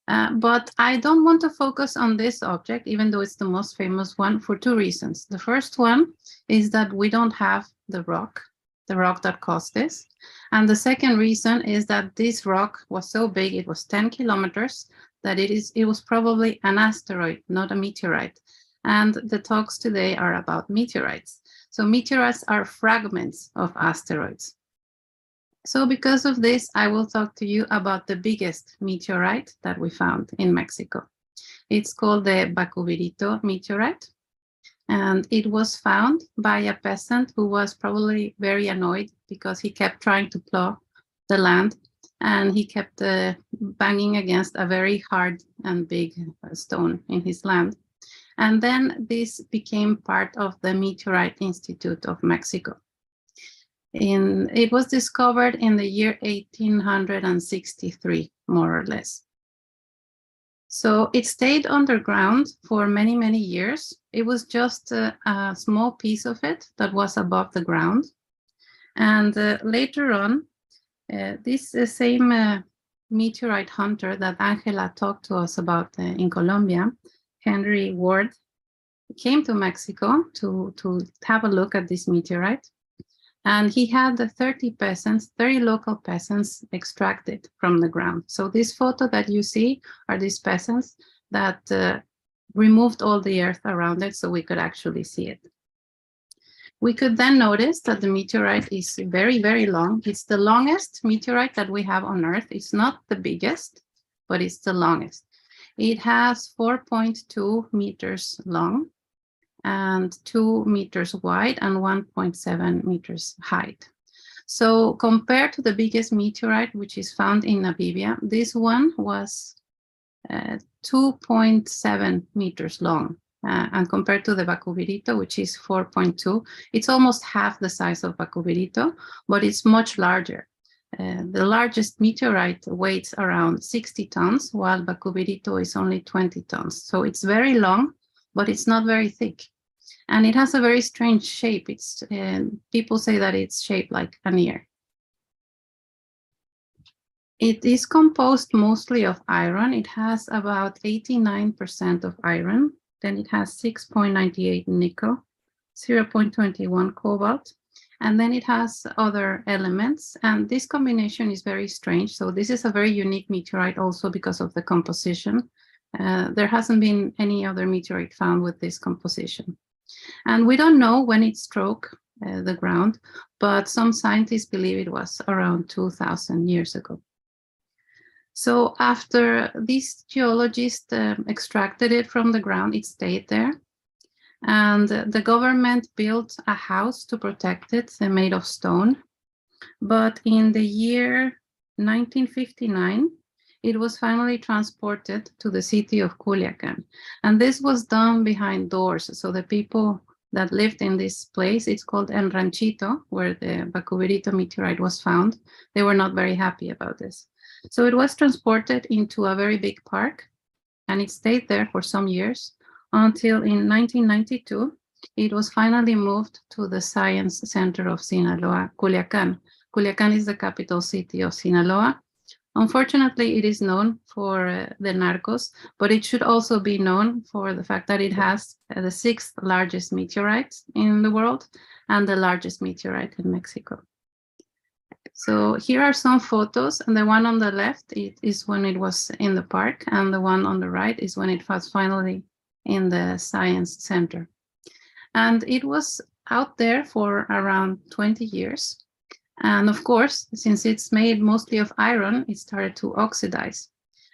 But I don't want to focus on this object, even though it's the most famous one, for 2 reasons. The first one is that we don't have the rock that caused this. And the second reason is that this rock was so big, it was 10 kilometers, that it was probably an asteroid, not a meteorite. And the talks today are about meteorites. So meteorites are fragments of asteroids. So because of this, I will talk to you about the biggest meteorite that we found in Mexico. It's called the Bacubarito meteorite. And it was found by a peasant who was probably very annoyed because he kept trying to plow the land and he kept banging against a very hard and big stone in his land. And then this became part of the Meteorite Institute of Mexico. It was discovered in the year 1863, more or less. So it stayed underground for many, many years. It was just a small piece of it that was above the ground. And later on, this same meteorite hunter that Angela talked to us about in Colombia, Henry Ward, came to Mexico to have a look at this meteorite. And he had 30 local peasants extracted from the ground. So this photo that you see are these peasants that removed all the earth around it so we could actually see it. We could then notice that the meteorite is very, very long. It's the longest meteorite that we have on Earth. It's not the biggest, but it's the longest. It has 4.2 meters long and 2 meters wide and 1.7 meters height. So compared to the biggest meteorite, which is found in Namibia, this one was 2.7 meters long. And compared to the Bacubarito, which is 4.2, it's almost half the size of Bacubarito, but it's much larger. The largest meteorite weighs around 60 tons, while Bacubarito is only 20 tons. So it's very long, but it's not very thick. And it has a very strange shape. People say that it's shaped like an ear. It is composed mostly of iron. It has about 89% of iron. Then it has 6.98 nickel, 0.21 cobalt, and then it has other elements. And this combination is very strange. So this is a very unique meteorite also because of the composition. There hasn't been any other meteorite found with this composition. And we don't know when it struck the ground, but some scientists believe it was around 2,000 years ago. So after these geologists extracted it from the ground, it stayed there. And the government built a house to protect it, made of stone. But in the year 1959, it was finally transported to the city of Culiacan. And this was done behind doors. So the people that lived in this place, it's called El Ranchito, where the Bacuberito meteorite was found. They were not very happy about this. So it was transported into a very big park, and it stayed there for some years until in 1992, it was finally moved to the Science Center of Sinaloa, Culiacan. Culiacan is the capital city of Sinaloa. Unfortunately, it is known for the narcos, but it should also be known for the fact that it has the 6th largest meteorite in the world and the largest meteorite in Mexico. So here are some photos, and the one on the left is when it was in the park, and the one on the right is when it was finally in the Science Center. And it was out there for around 20 years. And of course, since it's made mostly of iron, it started to oxidize,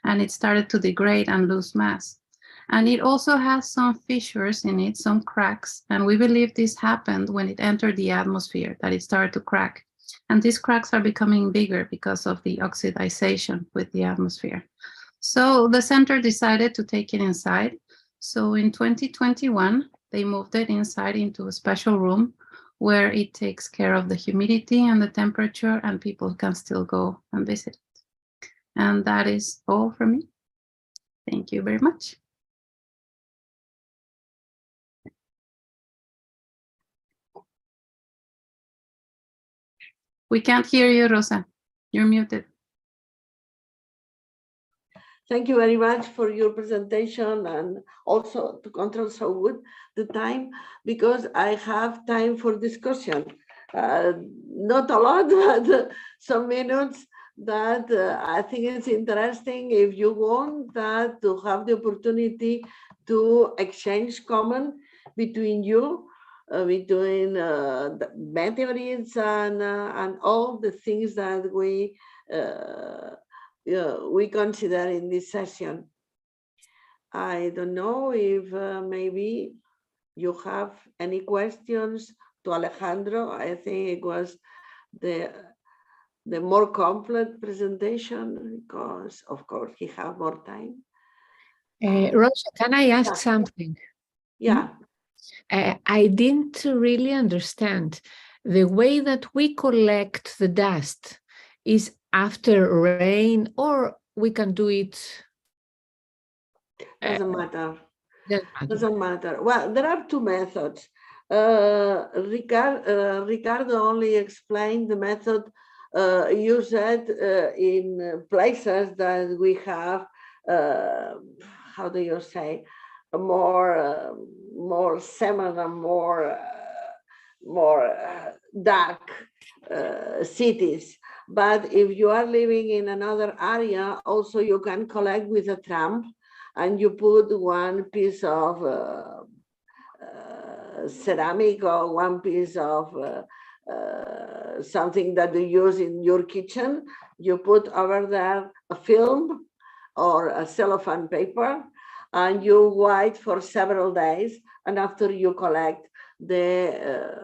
and it started to degrade and lose mass. And it also has some fissures in it, some cracks, and we believe this happened when it entered the atmosphere, that it started to crack. And these cracks are becoming bigger because of the oxidization with the atmosphere. So the center decided to take it inside. So in 2021, they moved it inside into a special room where it takes care of the humidity and the temperature, and people can still go and visit it. And that is all from me. Thank you very much. We can't hear you, Rosa. You're muted. Thank you very much for your presentation, and also to control so good the time, because I have time for discussion. Not a lot, but some minutes that I think it's interesting if you want that to have the opportunity to exchange comment between you, between the meteorites and all the things that we consider in this session. I don't know if maybe you have any questions to Alejandro. I think it was the more complete presentation because, of course, he has more time. Rosa, can I ask something? Yeah. I didn't really understand the way that we collect the dust is after rain, or we can do it. Doesn't matter. Doesn't matter. Well, there are two methods. Ricardo only explained the method used in places that we have, how do you say, more cement and more dark cities. But if you are living in another area, also you can collect with a tram, and you put one piece of ceramic or one piece of something that you use in your kitchen. You put over there a film or a cellophane paper, and you wait for several days, and after you collect the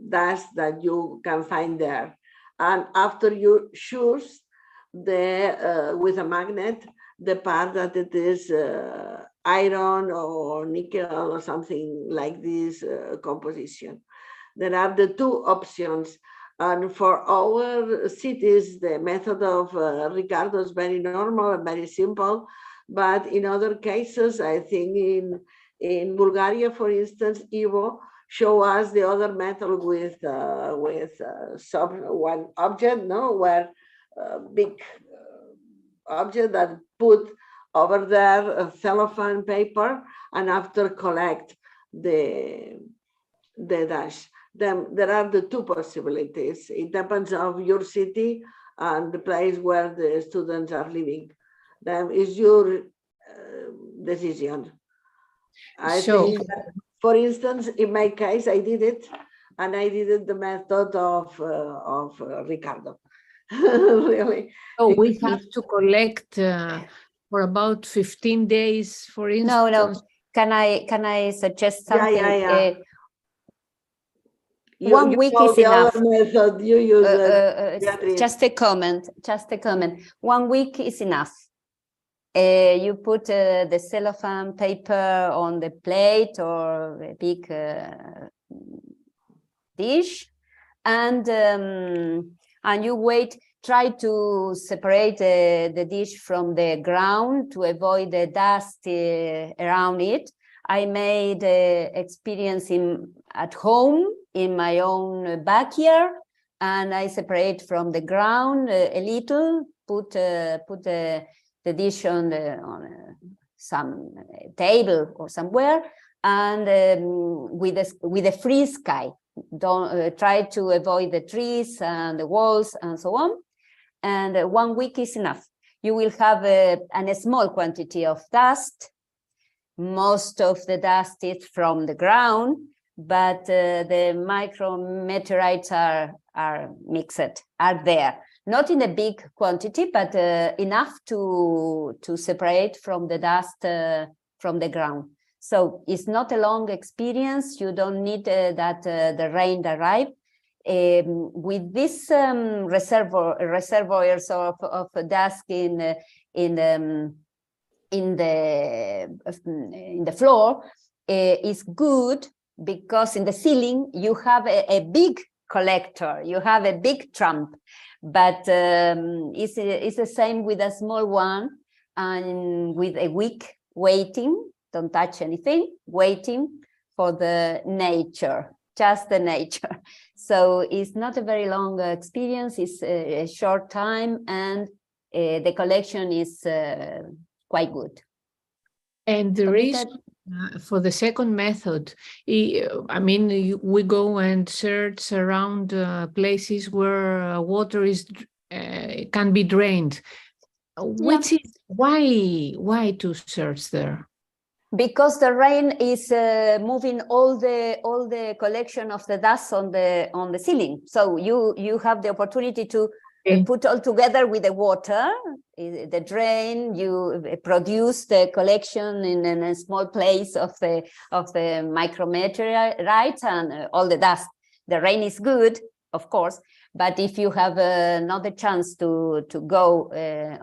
dust that you can find there. And after you choose with a magnet, the part that it is iron or nickel or something like this composition. There are the two options. And for our cities, the method of Ricardo is very normal and very simple. But in other cases, I think In Bulgaria, for instance, Ivo show us the other method with one object, no, where big object that put over there a cellophane paper and after collect the dash. Then there are the two possibilities. It depends on your city and the place where the students are living. Then is your decision. I think, for instance, in my case, I did it, and I did it the method of Ricardo. Really. So we have to collect for about 15 days, for instance. No. Can I suggest something? Yeah. 1 week is enough. Method you use. Just a comment. 1 week is enough. You put the cellophane paper on the plate or a big dish, and you wait. Try to separate the dish from the ground to avoid the dust around it. I made experience at home in my own backyard, and I separate from the ground a little. Put the dish on some table or somewhere, and with a free sky. Don't try to avoid the trees and the walls and so on. And 1 week is enough. You will have a small quantity of dust. Most of the dust is from the ground, but the micrometeorites are mixed, are there. Not in a big quantity, but enough to separate from the dust from the ground. So it's not a long experience. You don't need that the rain arrive. With these reservoirs of dust in the floor is good, because in the ceiling you have a big collector, you have a big trump, but it's the same with a small one, and with a week waiting, don't touch anything, waiting for the nature, just the nature. So it's not a very long experience, it's a short time, and the collection is quite good. And the reason for the second method, I mean, we go and search around places where water is can be drained. Which is why to search there? Because the rain is moving all the collection of the dust on the ceiling. So you have the opportunity to put all together with the water, the drain. You produce the collection in a small place of the micrometeorites and all the dust. The rain is good, of course, but if you have not the chance to go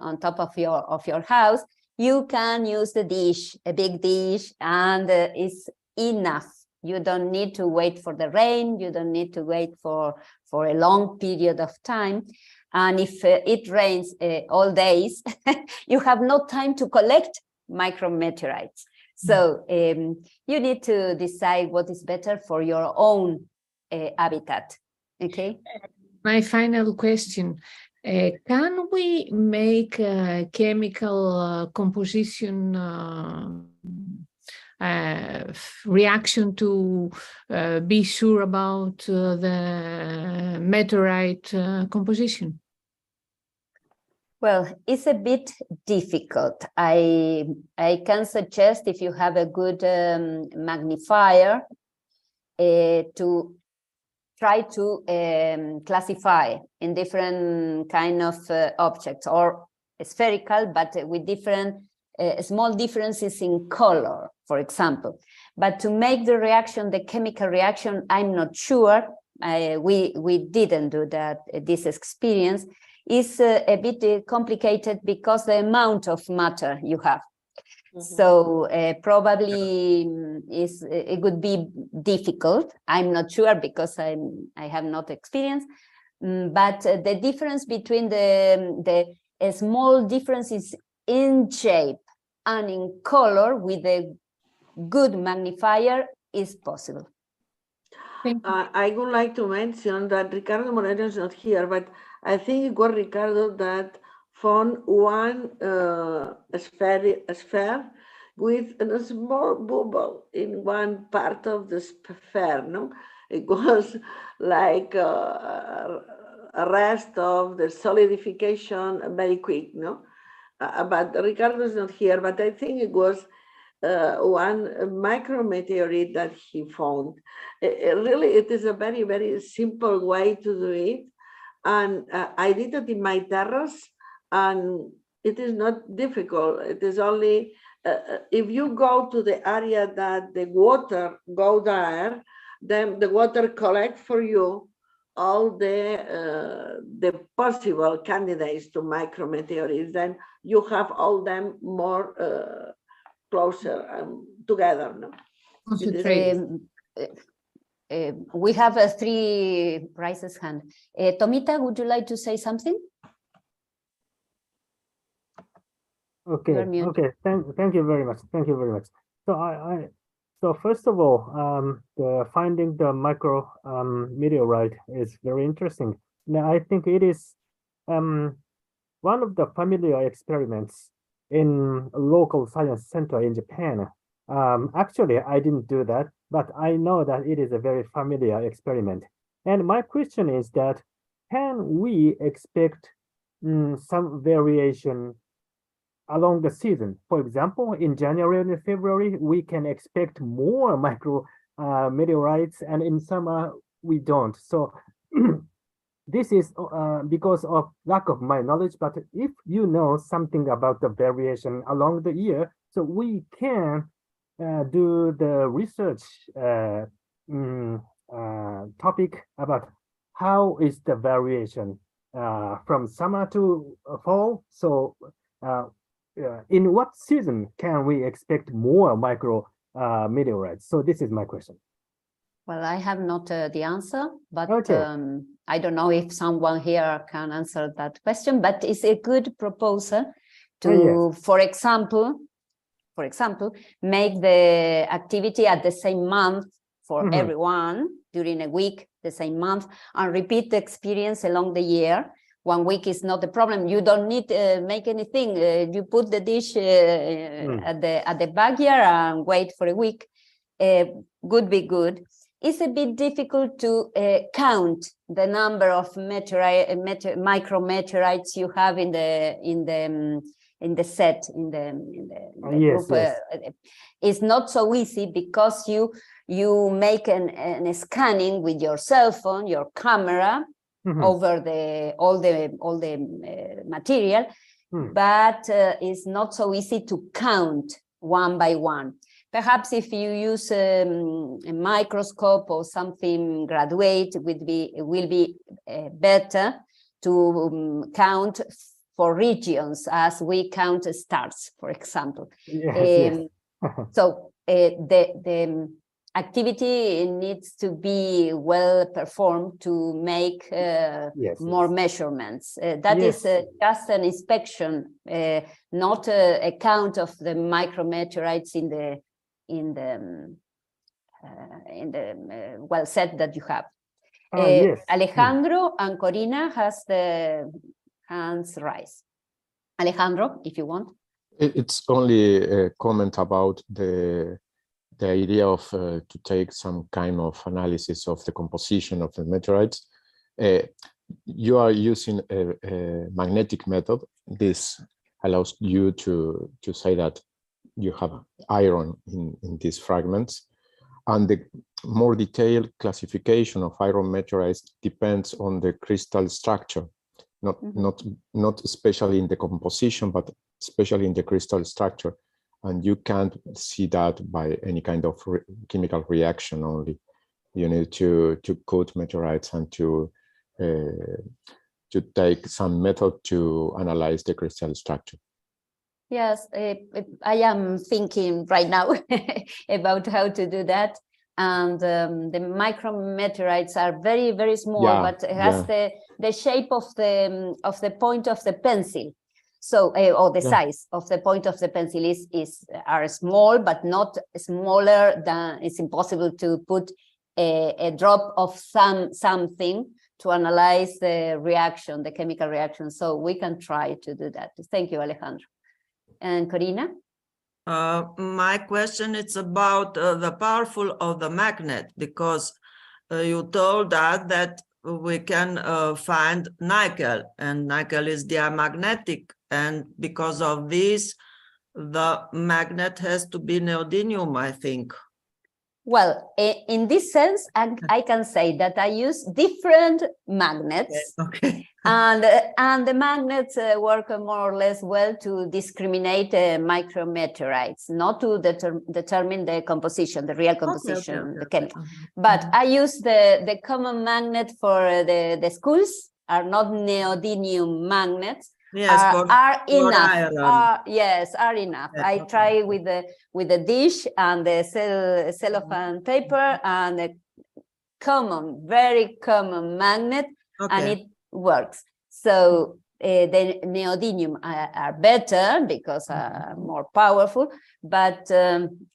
on top of your house, you can use the dish, a big dish, and it's enough. You don't need to wait for the rain. You don't need to wait for a long period of time. And if it rains all days, you have no time to collect micrometeorites. So you need to decide what is better for your own habitat. Okay. My final question. Can we make a chemical composition reaction to be sure about the meteorite composition? Well, it's a bit difficult. I can suggest, if you have a good magnifier, to try to classify in different kind of objects, or spherical, but with different small differences in color, for example. But to make the reaction, the chemical reaction, I'm not sure. We didn't do that. This experience is a bit complicated because the amount of matter you have. So probably it would be difficult. I'm not sure because I have not experience. But the difference between the small differences in shape and in color with the good magnifier is possible. I would like to mention that Ricardo Moreno is not here, but I think it was Ricardo that found one sphere with a small bubble in one part of the sphere. No, it was like a rest of the solidification very quick. No, but Ricardo is not here. But I think it was one micrometeorite that he found. Really, it is a very, very simple way to do it. And I did it in my terrace, and it is not difficult. It is only, if you go to the area that the water go there, then the water collect for you all the possible candidates to micrometeorites, then you have all them more closer together. No? We have 3 raises hand. Tomita, would you like to say something? Okay. Okay. Thank you very much. Thank you very much. So so first of all, finding the micro meteorite is very interesting. Now I think it is one of the familiar experiments in a local science center in Japan. Actually, I didn't do that, but I know that it is a very familiar experiment. And my question is that, can we expect some variation along the season? For example, in January and February, we can expect more micro meteorites, and in summer, we don't. So this is because of lack of my knowledge, but if you know something about the variation along the year, so we can do the research topic about how is the variation from summer to fall. So in what season can we expect more micro meteorites? So this is my question. Well, I have not the answer, but Okay. I don't know if someone here can answer that question, but it's a good proposal to, Yes. for example, make the activity at the same month for everyone during a week, the same month, and repeat the experience along the year. 1 week is not the problem. You don't need to make anything. You put the dish at the backyard and wait for a week. Would be good. It's a bit difficult to count the number of micrometeorites you have in the set in the Yes, group. yes. It's not so easy because you make an scanning with your cell phone, your camera, over all the material, but it's not so easy to count one by one. Perhaps if you use a microscope or something graduate, it will be better to count for regions as we count stars, for example. Yes, So the activity needs to be well performed to make more measurements. That is just an inspection, not a count of the micrometeorites in the well set that you have. Yes. Alejandro and Corina has the hands raised. Alejandro, if you want. It's only a comment about the idea of to take some kind of analysis of the composition of the meteorites. You are using a magnetic method. This allows you to say that you have iron in these fragments, and the more detailed classification of iron meteorites depends on the crystal structure, not especially in the composition, but especially in the crystal structure. And you can't see that by any kind of chemical reaction only. You need to coat meteorites and to take some method to analyze the crystal structure. Yes, I am thinking right now about how to do that. And the micrometeorites are very, very small, but it has the shape of the point of the pencil. So, or the Yeah. size of the point of the pencil are small, but not smaller than, it's impossible to put a drop of something to analyze the reaction, the chemical reaction. So we can try to do that. Thank you, Alejandro. And Corina? My question is about the powerful of the magnet, because you told us that we can find nickel, and nickel is diamagnetic, and because of this, the magnet has to be neodymium, I think. Well, in this sense, I can say that I use different magnets. Okay. And the magnets work more or less well to discriminate micrometeorites, not to determine the composition, the real composition, the chemical. But I use the common magnet for the schools, are not neodymium magnets. Yes, are for enough. iron. Yes, are enough. Yes, I try with the dish and the cellophane paper and a very common magnet, and it works. So the neodymium are better because are more powerful, but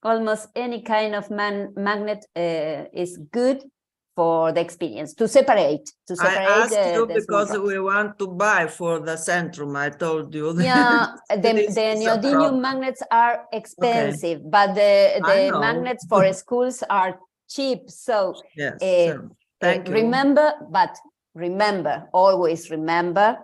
almost any kind of magnet is good for the experience, to separate. I asked you the because small drops. we want to buy for the Centrum. I told you. Yeah, the This is a neodymium problem. magnets are expensive, but the know. magnets for schools are cheap. So Yes, so thank you. remember, always remember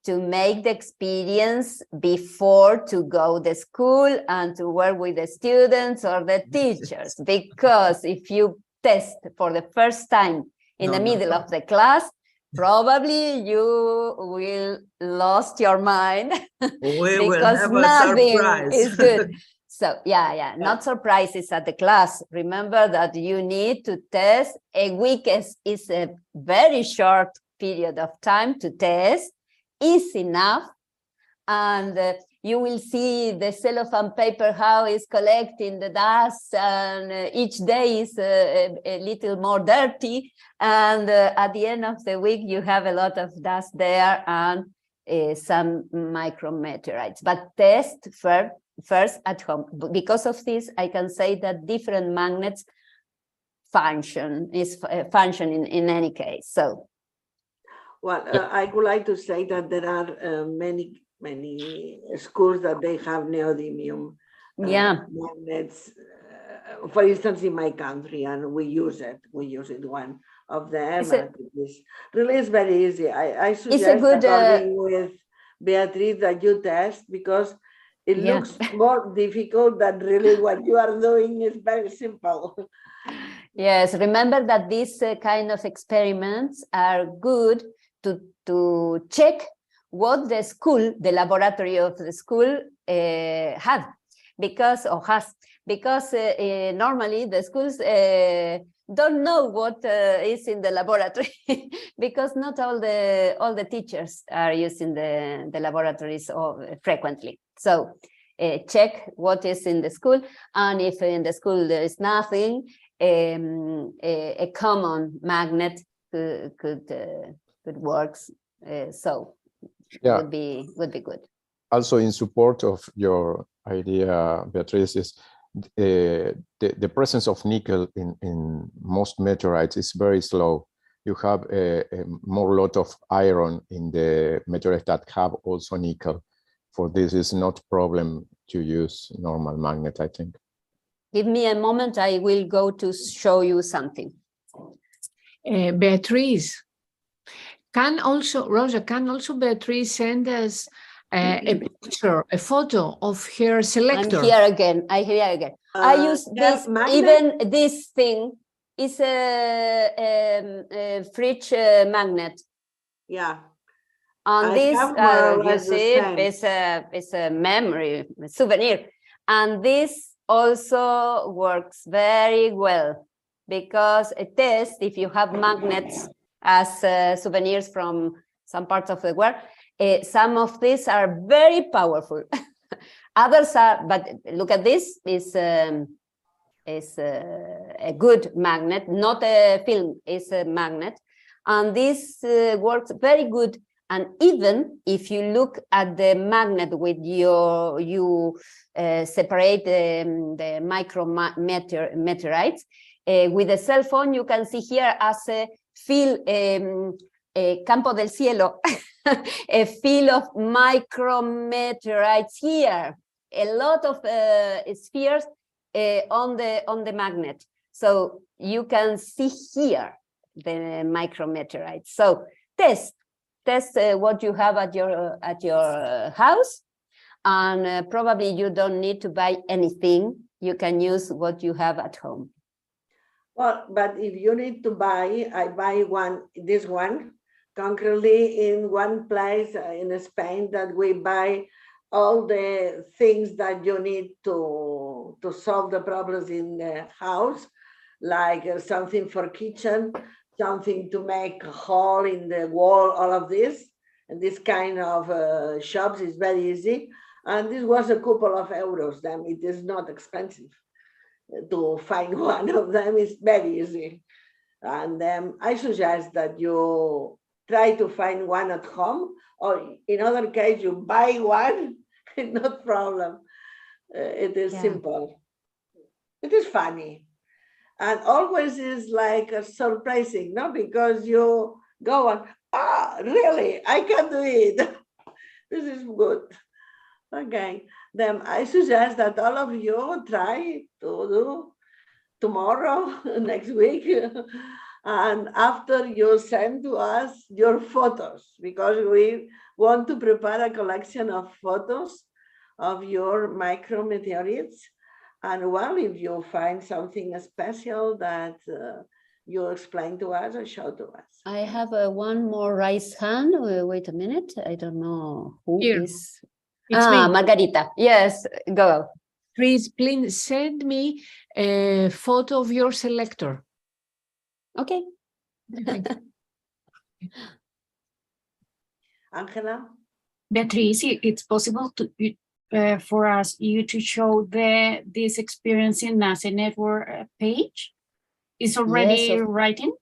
to make the experience before to go to school and to work with the students or the teachers, because if you test for the first time in the middle of the class, probably you will lost your mind We will because have a nothing surprise. is good. So not surprises at the class. Remember that you need to test. A week is a very short period of time to test, is enough. And you will see the cellophane paper, how it's collecting the dust, and each day is a little more dirty. And at the end of the week, you have a lot of dust there and some micrometeorites. But test first at home. Because of this, I can say that different magnets function in any case. So, well, I would like to say that there are many schools that they have neodymium magnets. For instance, in my country, and we use it. One of them, and it's very easy. I suggest talking with Beatriz that you test, because it looks more difficult than really what you are doing is very simple. Yes, remember that these kind of experiments are good to check what the school, the laboratory of the school has, because normally the schools don't know what is in the laboratory because not all the teachers are using the laboratories frequently. So check what is in the school, and if in the school there is nothing, a common magnet could work. Would be good. Also, in support of your idea, Beatriz, is the presence of nickel in most meteorites is very slow. You have a more lot of iron in the meteorites that have also nickel. For this, is not problem to use normal magnet, I think. Give me a moment, I will go to show you something. Beatriz, Rosa, can also Beatriz send us a picture, a photo of her selector? I'm here again. I use this, even this thing is a fridge magnet. Yeah. And this, you see, it's a memory, a souvenir. And this also works very well, because a test, if you have magnets as souvenirs from some parts of the world, some of these are very powerful. Others are, but look at this, is a good magnet, not a film, it's a magnet. And this works very good And even if you look at the magnet with you separate the micrometeorites, with a cell phone, you can see here as a field, campo del cielo, a field of micrometeorites here, a lot of spheres on the magnet. So you can see here the micrometeorites. So test what you have at your house, and probably you don't need to buy anything. You can use what you have at home. Well, but if you need to buy, I buy this one, concretely in one place in Spain, that we buy all the things that you need to solve the problems in the house, like something for kitchen, something to make a hole in the wall, all of this. And this kind of shops is very easy. And this was a couple of euros. Then it is not expensive to find one of them. Is very easy. And I suggest that you try to find one at home, or in other case, you buy one, no problem. It is simple. It is funny. And always is like a surprising, no? Because you go on, really, I can do it. This is good. Okay, then I suggest that all of you try to do tomorrow, next week, and after you send to us your photos, because we want to prepare a collection of photos of your micrometeorites. And well, if you find something special that you explain to us or show to us. I have one more raised hand. Wait a minute. I don't know who is. It's me. Margarita. Yes, go. Please send me a photo of your selector. Okay. Angela? Beatriz, it's possible to for you to show this experience in NASE network page? Is already writing?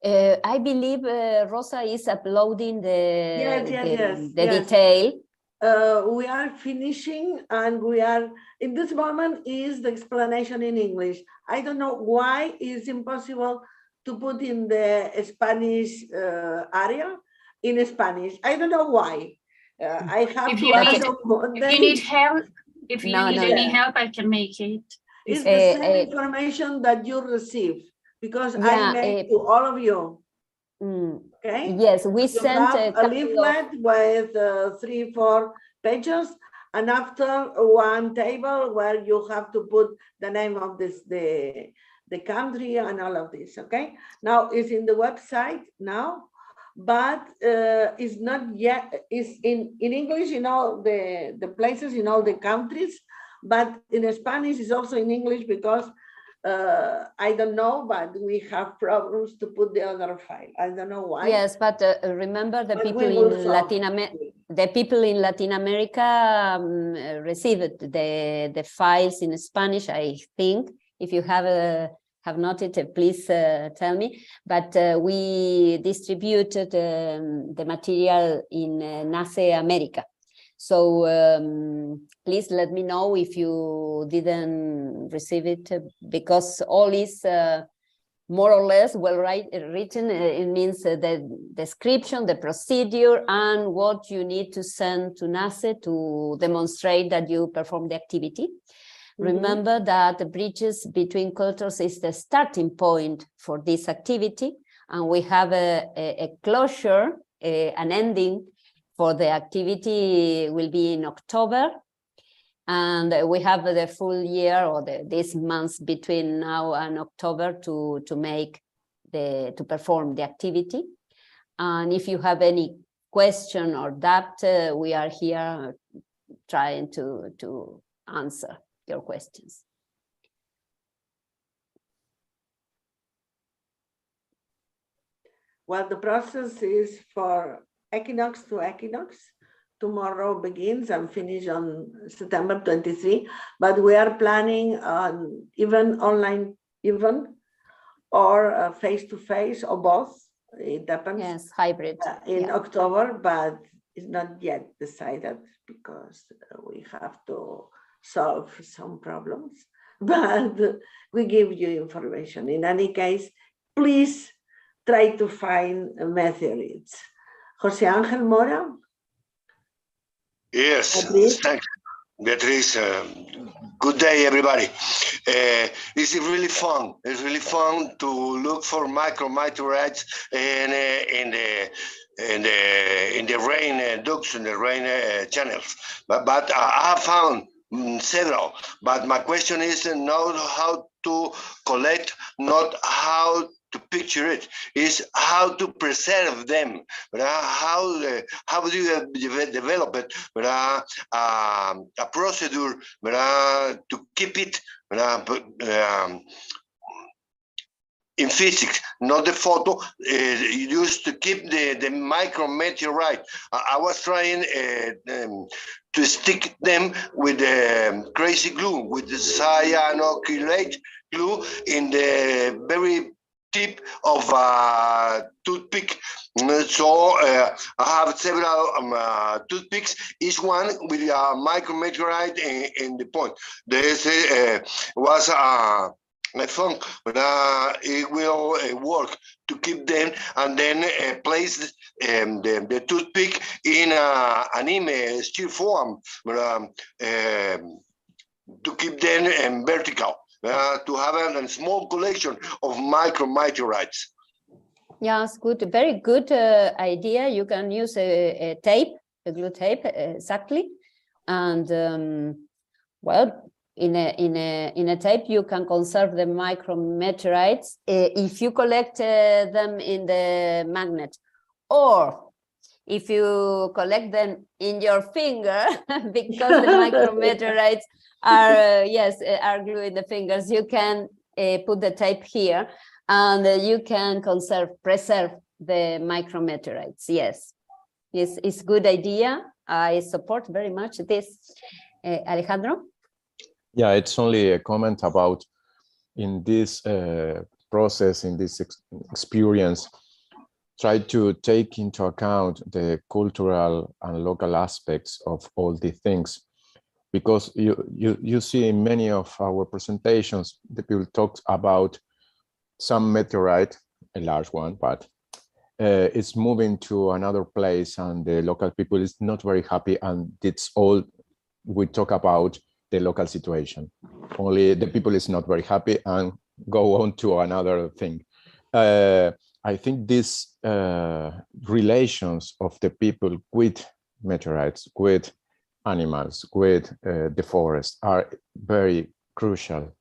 I believe Rosa is uploading the yes. detail. We are finishing, and we are, in this moment is the explanation in English. I don't know why it's impossible to put in the Spanish area in Spanish. I don't know why. I have if to you ask need, if you need help, if you need any help, I can make it. It's the same information that you receive, because I made to all of you. Okay. Yes, we you sent have a leaflet with 3-4 pages, and after one table where you have to put the name of the country and all of this. Okay. Now it's in the website now, but it's not yet. It's in English in all the places, in all the countries, but in Spanish it's also in English, because I don't know, but we have problems to put the other file. I don't know why. Yes, but remember the people in Latin America received the files in Spanish, I think. If you have not it, please tell me. But we distributed the material in NASE America. So please let me know if you didn't receive it, because all is more or less well written. It means the description, the procedure, and what you need to send to NASE to demonstrate that you perform the activity. Remember that the bridges between cultures is the starting point for this activity, and we have a closure, an ending for the activity will be in October, and we have the full year, or this month between now and October to perform the activity. And if you have any question or doubt, we are here trying to answer your questions. Well, the process is for equinox to equinox. Tomorrow begins and finish on September 23, but we are planning on even online event or face-to-face or both It happens. Yes, hybrid. In October, but it's not yet decided because we have to solve some problems. But we give you information. In any case, please try to find meteorites. Jose Angel Mora? Yes, thanks, Beatriz. Good day, everybody. It's really fun. It's really fun to look for micrometeorites in the rain ducts, in the rain channels. But I have found several. But my question is not how to collect, not how to picture it, is how to preserve them. How do you develop it? A procedure to keep it in physics, not the photo, used to keep the micrometeorite. I was trying to stick them with crazy glue, with the cyanoacrylate glue in the very tip of a toothpick. So I have several toothpicks, each one with a micrometeorite in the point. This was I think it will work to keep them, and then place the toothpick in an image steel form to keep them vertical, to have a small collection of micrometeorites. Yes, good, very good idea. You can use a tape, a glue tape, exactly, and well, in a tape you can conserve the micrometeorites if you collect them in the magnet, or if you collect them in your finger because the micrometeorites are are glue in the fingers. You can put the tape here, and you can preserve the micrometeorites. Yes, it's good idea. I support very much this. Alejandro? Yeah, it's only a comment about in this process, in this experience, try to take into account the cultural and local aspects of all the things, because you see in many of our presentations, the people talk about some meteorite, a large one, but it's moving to another place, and the local people is not very happy, and it's all we talk about the local situation. Only the people is not very happy and go on to another thing. I think these relations of the people with meteorites, with animals, with the forest are very crucial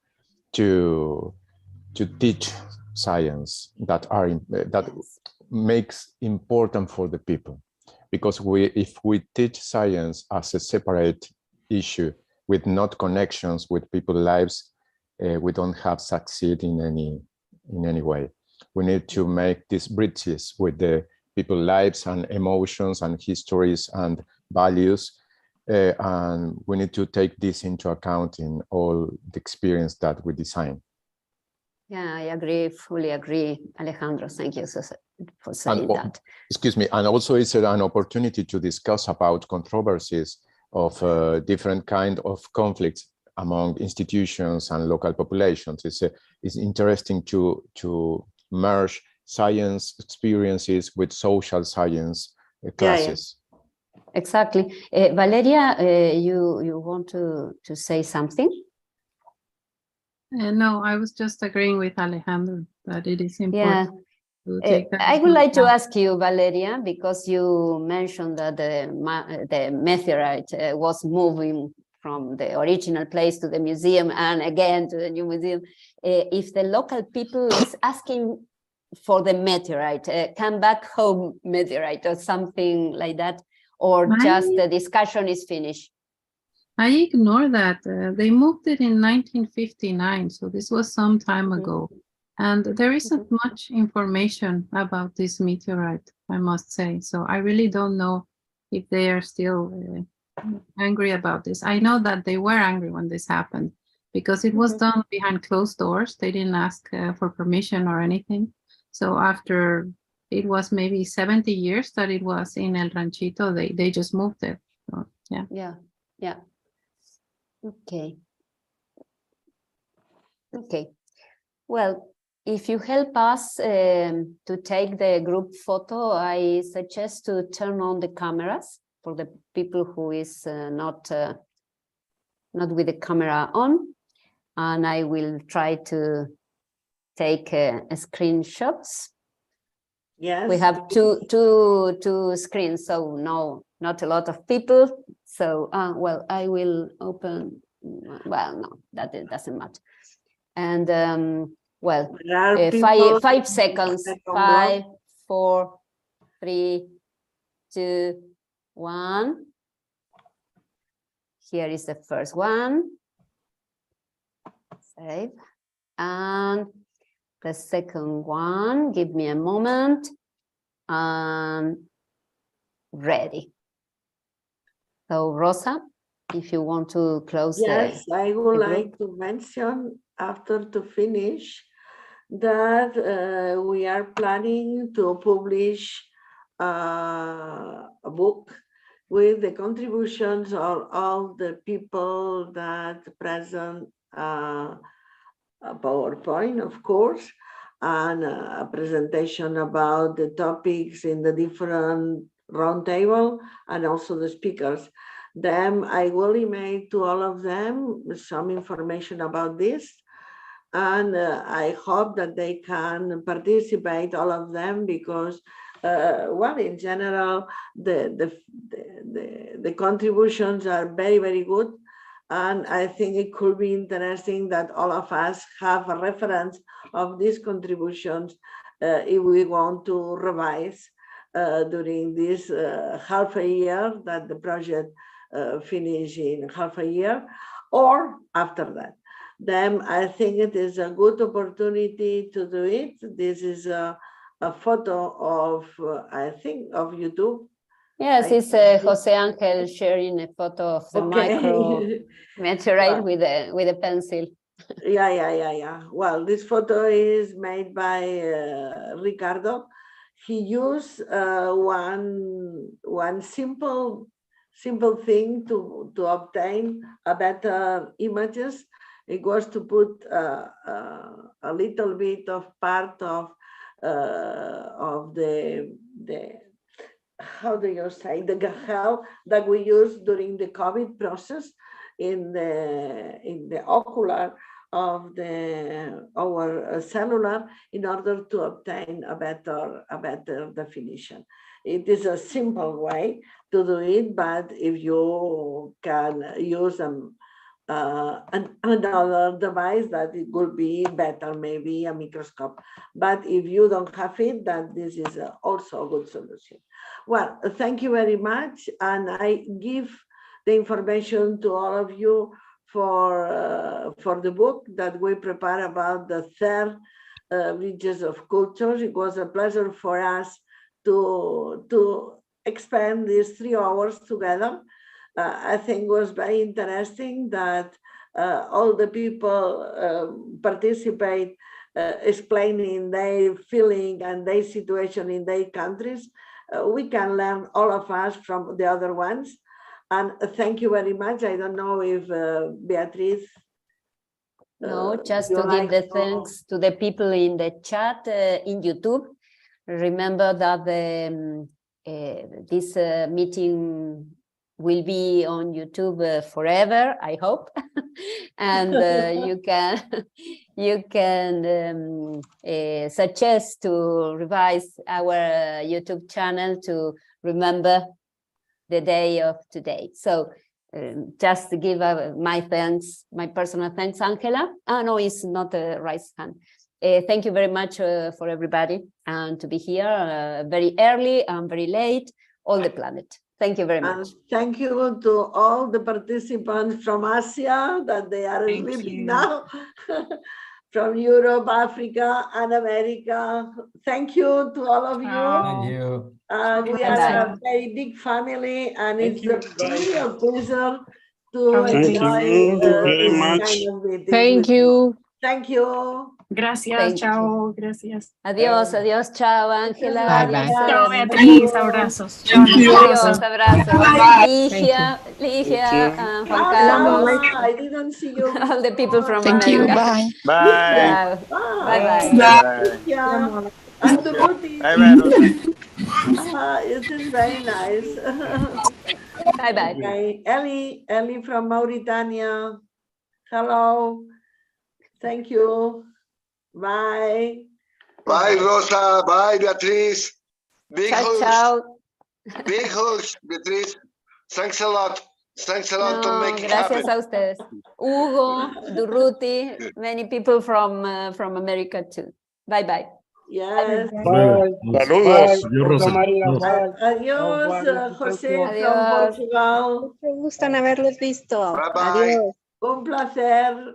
to teach science, that makes important for the people. Because if we teach science as a separate issue with not connections with people's lives, we don't have succeed in any way. We need to make these bridges with the people's lives and emotions and histories and values, and we need to take this into account in all the experience that we design. Yeah, I agree, fully agree, Alejandro. Thank you for saying that. Excuse me, and also it's an opportunity to discuss about controversies of different kind of conflicts among institutions and local populations. It's interesting to merge science experiences with social science classes. Yeah. Exactly. Valeria, you want to say something? No, I was just agreeing with Alejandro that it is important. Yeah. To take that I would like to ask you, Valeria, because you mentioned that the meteorite was moving from the original place to the museum and again to the new museum. If the local people is asking for the meteorite, come back home meteorite or something like that, or just the discussion is finished? I ignore that. They moved it in 1959, so this was some time ago. And there isn't much information about this meteorite, I must say. So I really don't know if they are still angry about this. I know that they were angry when this happened because it was done behind closed doors. They didn't ask for permission or anything. So after it was maybe 70 years that it was in El Ranchito. They just moved it. So, yeah. Yeah. Okay. Okay. Well, if you help us to take the group photo, I suggest to turn on the cameras for the people who is not with the camera on, and I will try to take screenshots. Yes. We have two screens, so no, not a lot of people. So, well, I will open, well, no, that it doesn't matter. And well, 5 seconds, 5, 4, 3, 2, 1. Here is the first one. Save. And the second one, give me a moment. And ready. So Rosa, if you want to close yes, I would the like to mention after to finish that we are planning to publish a book with the contributions of all the people that present a PowerPoint, of course, and a presentation about the topics in the different roundtable and also the speakers. Then I will email to all of them some information about this. And I hope that they can participate, all of them, because, well, in general, the contributions are very, very good. And I think it could be interesting that all of us have a reference of these contributions if we want to revise during this half a year that the project finish in half a year or after that. Then I think it is a good opportunity to do it. This is a photo of, I think, of YouTube. Yes, it's Jose Angel sharing a photo of the micro meteorite with a pencil. Yeah. Well, this photo is made by Ricardo. He used one simple thing to obtain a better images. It was to put a little bit of part of the how do you say, the gel that we used during the COVID process in the ocular of our cellular in order to obtain a better definition. It is a simple way to do it, but if you can use another device, that it would be better, maybe a microscope. But if you don't have it, then this is also a good solution. Well, thank you very much. And I give the information to all of you for the book that we prepare about the third Bridges of Cultures. It was a pleasure for us to expend these 3 hours together. I think it was very interesting that all the people participate explaining their feeling and their situation in their countries. We can learn, all of us, from the other ones. And thank you very much. I don't know if Beatriz. No, just to give the thanks to the people in the chat in YouTube. Remember that this meeting will be on YouTube forever, I hope. And you can suggest to revise our YouTube channel to remember the day of today. So just to give my thanks, my personal thanks, Angela. No, it's not a raised hand. Thank you very much for everybody and to be here very early and very late on the planet. Thank you very much. Thank you to all the participants from Asia that they are sleeping now. From Europe, Africa, and America. Thank you to all of you. Thank you. We are a very big family, and it's really a pleasure to enjoy this kind of meeting. Thank you. Thank you. Gracias, chao, gracias. Adiós, adiós, chao, Ángela. Bye, Adiós, bye. Chao, Eren. Beatriz, abrazos. Chao, Adiós, abrazos. Ligia, Ligia, Juan Hi, Carlos. I didn't see you. All the people from Thank you. America. Bye. Bye. Ciao. Bye-bye. Bye. Yeah. And Ruthie. Bye, bye, Rosa. It is very nice. Bye-bye. Okay. Ellie from Mauritania. Hello. Thank you. Bye. Bye, Rosa. Bye, Beatriz. Big Ciao, hugs. ciao. Big hugs, Beatriz. Thanks a lot. Thanks a lot to No, make it gracias happen. a ustedes. Hugo, Durruti, many people from America too. Bye-bye. Yes. Bye. Saludos. Adiós, Rosa. Adiós, José from Adiós. Portugal. Mucho gusto en haberlos visto. Bye bye. Un placer.